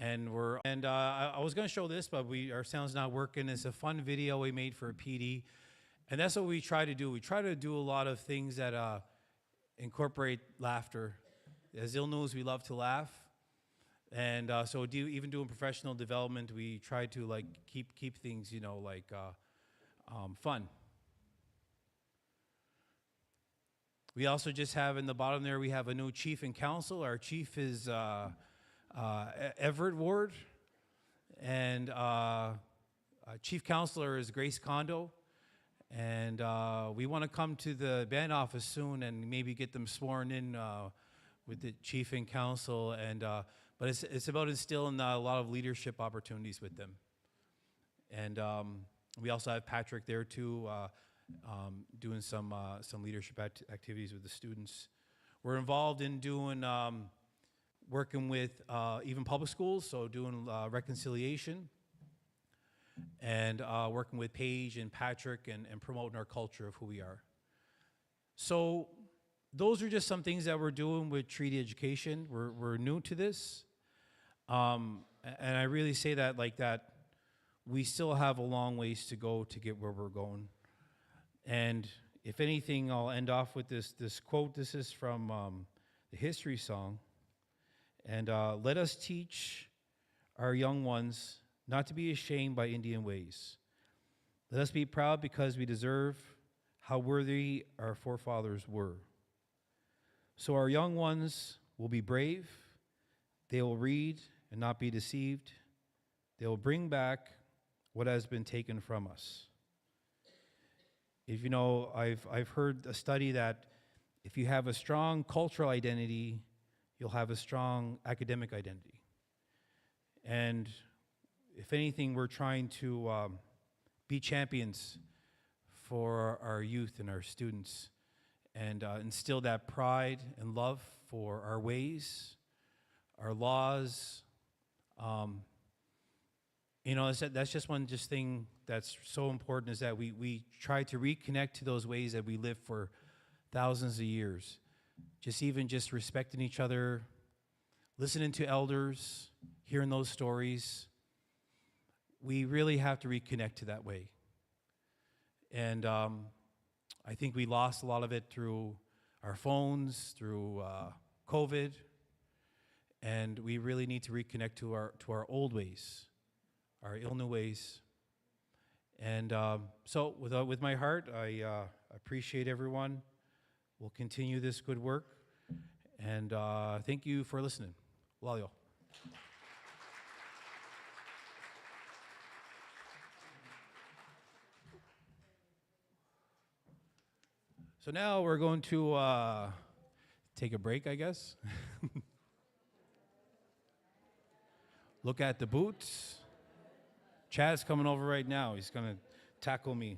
I was going to show this, but our sound's not working. It's a fun video we made for a PD, and that's what we try to do. We try to do a lot of things that incorporate laughter. As Il knows, we love to laugh, and so even doing professional development, we try to like keep things, you know, like fun. We also just have in the bottom there, we have a new chief and council. Our chief is Everett Ward, and chief counselor is Grace Kondo. And we want to come to the band office soon and maybe get them sworn in with the chief and council. And but it's about instilling a lot of leadership opportunities with them. And we also have Patrick there too, doing some leadership activities with the students. We're involved in doing working with even public schools, so doing reconciliation, and working with Paige and Patrick and promoting our culture of who we are. So those are just some things that we're doing with treaty education. We're new to this, and I really say that like that. We still have a long ways to go to get where we're going. And if anything, I'll end off with this quote. This is from the history song. And let us teach our young ones not to be ashamed by Indian ways. Let us be proud because we deserve how worthy our forefathers were. So our young ones will be brave. They will read and not be deceived. They will bring back what has been taken from us. If you know, I've heard a study that if you have a strong cultural identity, you'll have a strong academic identity. And if anything, we're trying to be champions for our youth and our students and instill that pride and love for our ways, our laws. You know, that's just one thing that's so important, is that we try to reconnect to those ways that we lived for thousands of years. Just respecting each other, listening to elders, hearing those stories. We really have to reconnect to that way. And I think we lost a lot of it through our phones, through COVID, and we really need to reconnect to our old ways, our ill-new ways. And so with my heart, I appreciate everyone. We'll continue this good work. And thank you for listening. Walio. So now we're going to take a break, I guess. Look at the boots. Chad's coming over right now. He's going to tackle me.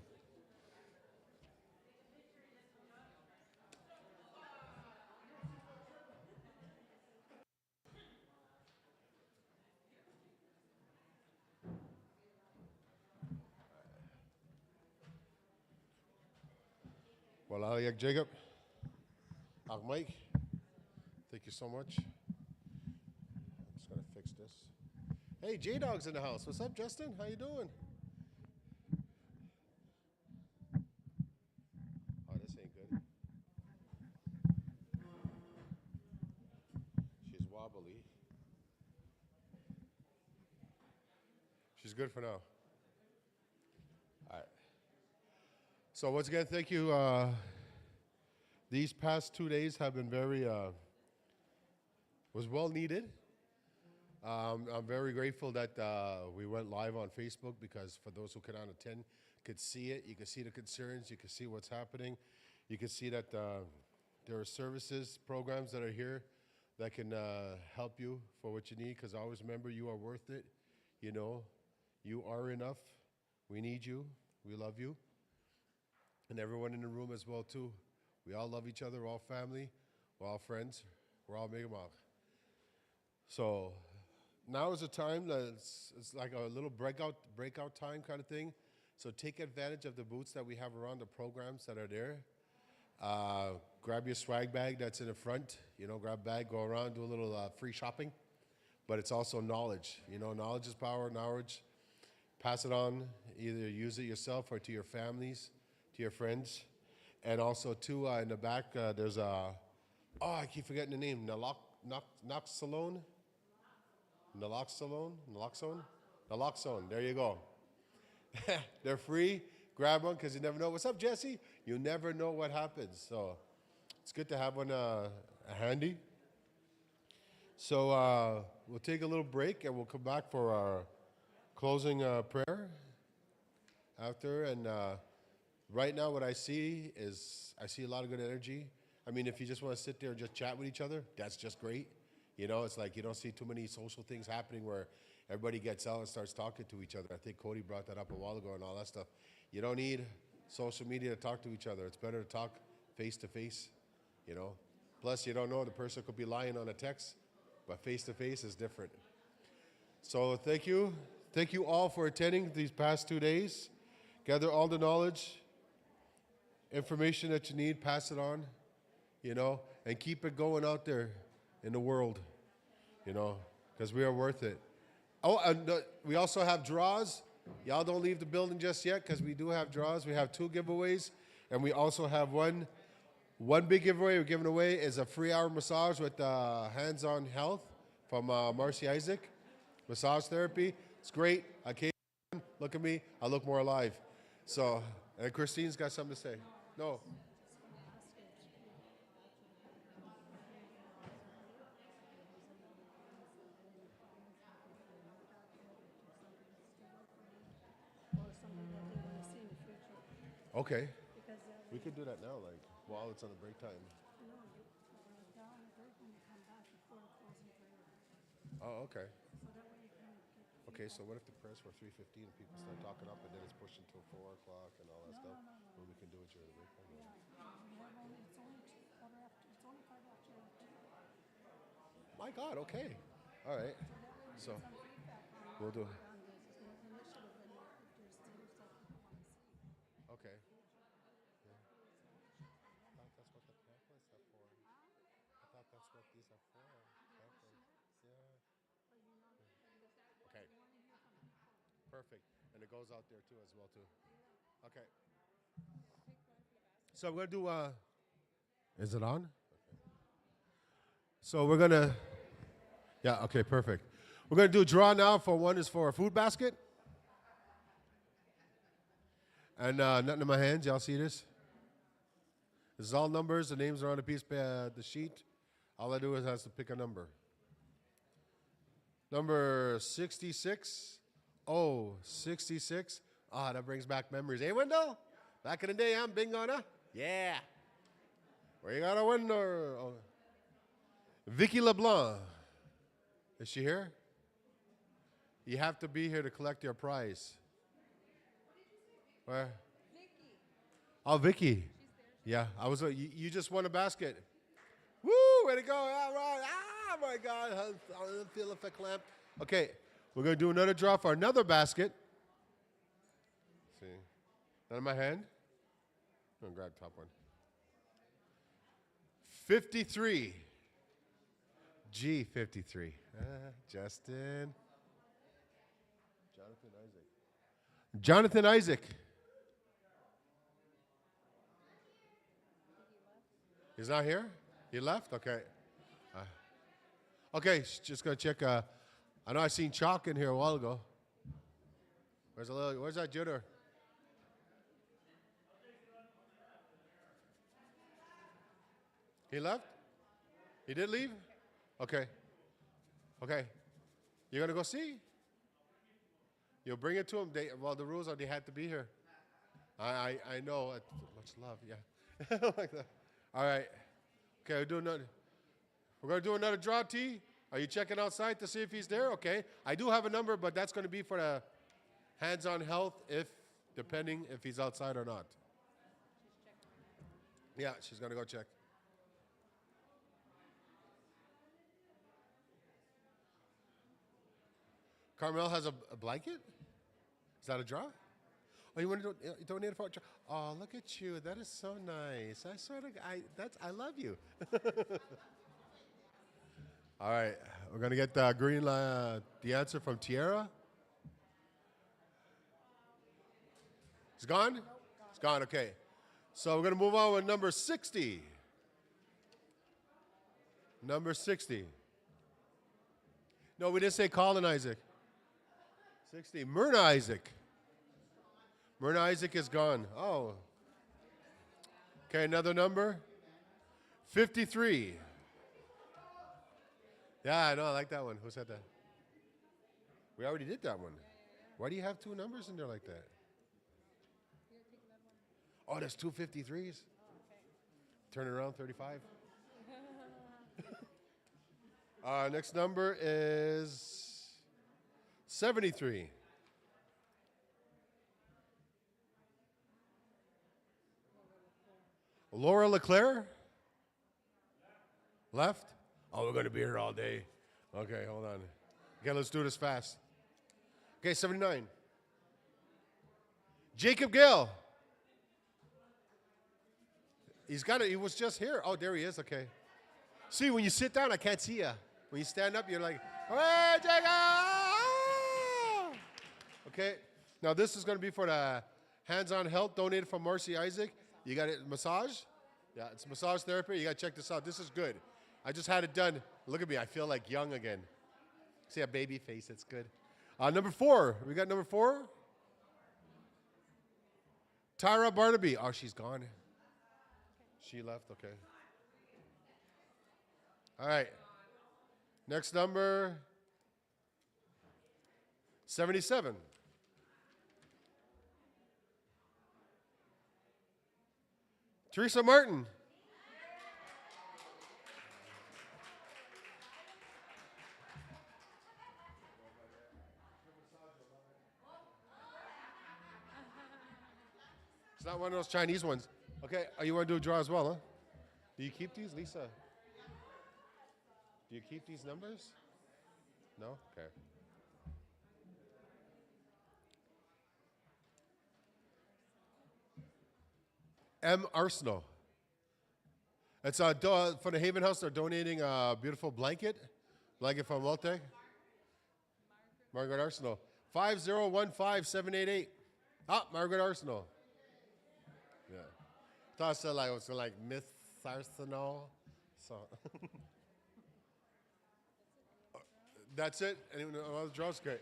Well, Aliak Jacob, Ak Mike, thank you so much. I'm just gonna fix this. Hey, J-Dog's in the house. What's up, Justin? How you doing? Oh, this ain't good. She's wobbly. She's good for now. All right. So once again, thank you. These past 2 days have been was well needed. I'm very grateful that we went live on Facebook, because for those who could not attend, could see it. You could see the concerns. You could see what's happening. You could see that there are services, programs that are here that can help you for what you need, because always remember, you are worth it. You know, you are enough. We need you. We love you. And everyone in the room as well, too. We all love each other. We're all family. We're all friends. We're all Mi'kmaq. So now is a time that it's like a little breakout time kind of thing. So take advantage of the booths that we have around, the programs that are there. Grab your swag bag that's in the front. You know, grab a bag, go around, do a little free shopping. but it's also knowledge. You know, knowledge is power, knowledge. Pass it on, either use it yourself or to your families, to your friends. And also, too, in the back, there's a, I keep forgetting the name, naloxone? Naloxone, there you go. They're free. Grab one because you never know. What's up, Jesse? You never know what happens. So it's good to have one handy. So we'll take a little break and we'll come back for our closing prayer after. And right now what I see is I see a lot of good energy. I mean, if you just want to sit there and just chat with each other, that's just great. You know, it's like you don't see too many social things happening where everybody gets out and starts talking to each other. I think Cody brought that up a while ago and all that stuff. You don't need social media to talk to each other. It's better to talk face to face, you know. Plus, you don't know, the person could be lying on a text, but face to face is different. So thank you. Thank you all for attending these past 2 days. Gather all the knowledge, information that you need, pass it on, you know, and keep it going out there in the world, you know, because we are worth it. Oh, and we also have draws. Y'all don't leave the building just yet because we do have draws. We have 2 giveaways, and we also have one big giveaway we're giving away is a free hour massage with hands-on health from Marcy Isaac, massage therapy. It's great. I came, look at me, I look more alive. So, and Christine's got something to say. No. Okay. We could do that now, like, while it's on the break time. Oh, okay. Okay, so what if the prayers for 3:15 and people start talking up and then it's pushed until 4 o'clock and all that stuff? Well, we can do it during the break time. My God, okay. All right. So, we'll do. Okay. Yeah. I thought that's what the pamphlets are for. I thought that's what these are for. Pamphlets. Yeah. Okay. Perfect. And it goes out there too as well too. Okay. So we're gonna do is it on? Okay. So we're gonna yeah, okay, perfect. We're gonna do a draw now for one is for a food basket. And nothing in my hands, y'all see this? This is all numbers, the names are on the piece the sheet. All I do is has to pick a number. Number 66. Oh, 66. Ah, that brings back memories. Hey, Wendell? Back in the day, I'm bingo, huh? Yeah. Where you got a window? Oh. Vicky LeBlanc. Is she here? You have to be here to collect your prize. Where? Vicky. Oh, Vicky. Yeah, I was. You just won a basket. Woo! Way to go! All right. Ah, my God! I feel if I clamp. Okay, we're gonna do another draw for another basket. See, none in my hand. I'm gonna grab the top one. 53. G53. Justin. Jonathan Isaac. Jonathan Isaac. He's not here? He left? Okay. Okay, just gonna check. I know I seen Chalk in here a while ago. Where's that junior? He left? He did leave? Okay. Okay. You're gonna go see? You'll bring it to him. Well, the rules are they had to be here. I know. Much love, yeah. Like that. All right. Okay, we're going to do another draw, T. Are you checking outside to see if he's there? Okay. I do have a number, but that's going to be for the hands-on health, depending if he's outside or not. Yeah, she's going to go check. Carmel has a blanket? Is that a draw? Oh, you want to donate it for a draw? Oh, look at you. That is so nice. I love you. All right. We're going to get the answer from Tierra. It's gone? It's gone, okay. So we're going to move on with number 60. Number 60. No, we didn't say Colin Isaac. 60. Myrna Isaac. Myrna Isaac is gone. Oh. Okay, another number. 53. Yeah, I know. I like that one. Who said that? We already did that one. Why do you have two numbers in there like that? Oh, there's two 53s. Turn it around, 35. Next number is 73. Laura LeClaire? Left? Oh, we're going to be here all day. Okay, hold on. Okay, let's do this fast. Okay, 79. Jacob Gale. He's got it. He was just here. Oh, there he is. Okay. See, when you sit down, I can't see you. When you stand up, you're like, hey, Jacob! Okay. Now, this is going to be for the hands-on health donated from Marcy Isaac. You got it. Massage? Yeah, it's massage therapy. You got to check this out. This is good. I just had it done. Look at me. I feel like young again. See a baby face. It's good. Number 4. We got number 4. Tyra Barnaby. Oh, she's gone. She left. Okay. All right. Next number 77. Teresa Martin. It's not one of those Chinese ones. Okay, you want to do a draw as well, huh? Do you keep these, Lisa? Do you keep these numbers? No? Okay. M. Arsenal. It's for the Haven House. They're donating a beautiful blanket from Waltec. Margaret Arsenal. 5015788. Margaret Arsenal. Yeah. I thought it was like Miss Arsenal. So that's it. Anyone other draws? Okay.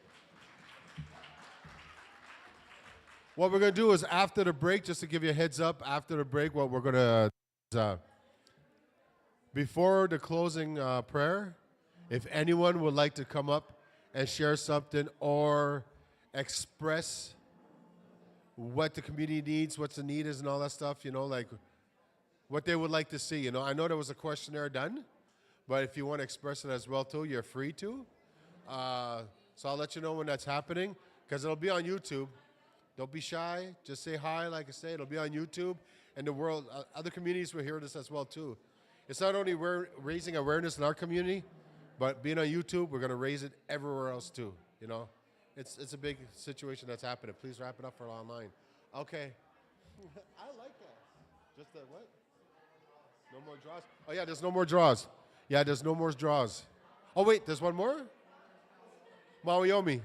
What we're going to do is after the break, just to give you a heads up, after the break, what we're going to, before the closing prayer, if anyone would like to come up and share something or express what the community needs, what the need is and all that stuff, like what they would like to see. I know there was a questionnaire done, but if you want to express it as well too, you're free to. So I'll let you know when that's happening because it'll be on YouTube. Don't be shy. Just say hi, like I say. It'll be on YouTube, and the world, other communities will hear this as well too. It's not only raising awareness in our community, but being on YouTube, we're going to raise it everywhere else too. It's a big situation that's happening. Please wrap it up for online. Okay. I like that. Just the what? No more draws? Oh, yeah, there's no more draws. Yeah, there's no more draws. Oh, wait, there's one more? Mawiomi.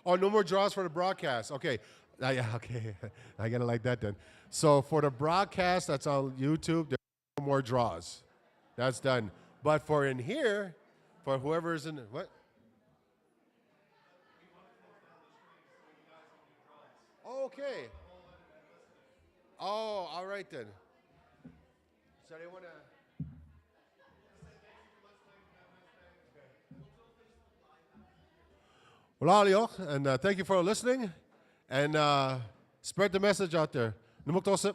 Oh, no more draws for the broadcast. Okay. Yeah, okay. I got to like that then. So for the broadcast that's on YouTube, there's no more draws. That's done. But for in here, for whoever's in, what? Okay. Oh, all right then. So they want to. Well, Alio, and thank you for listening, and spread the message out there. Numuktosa.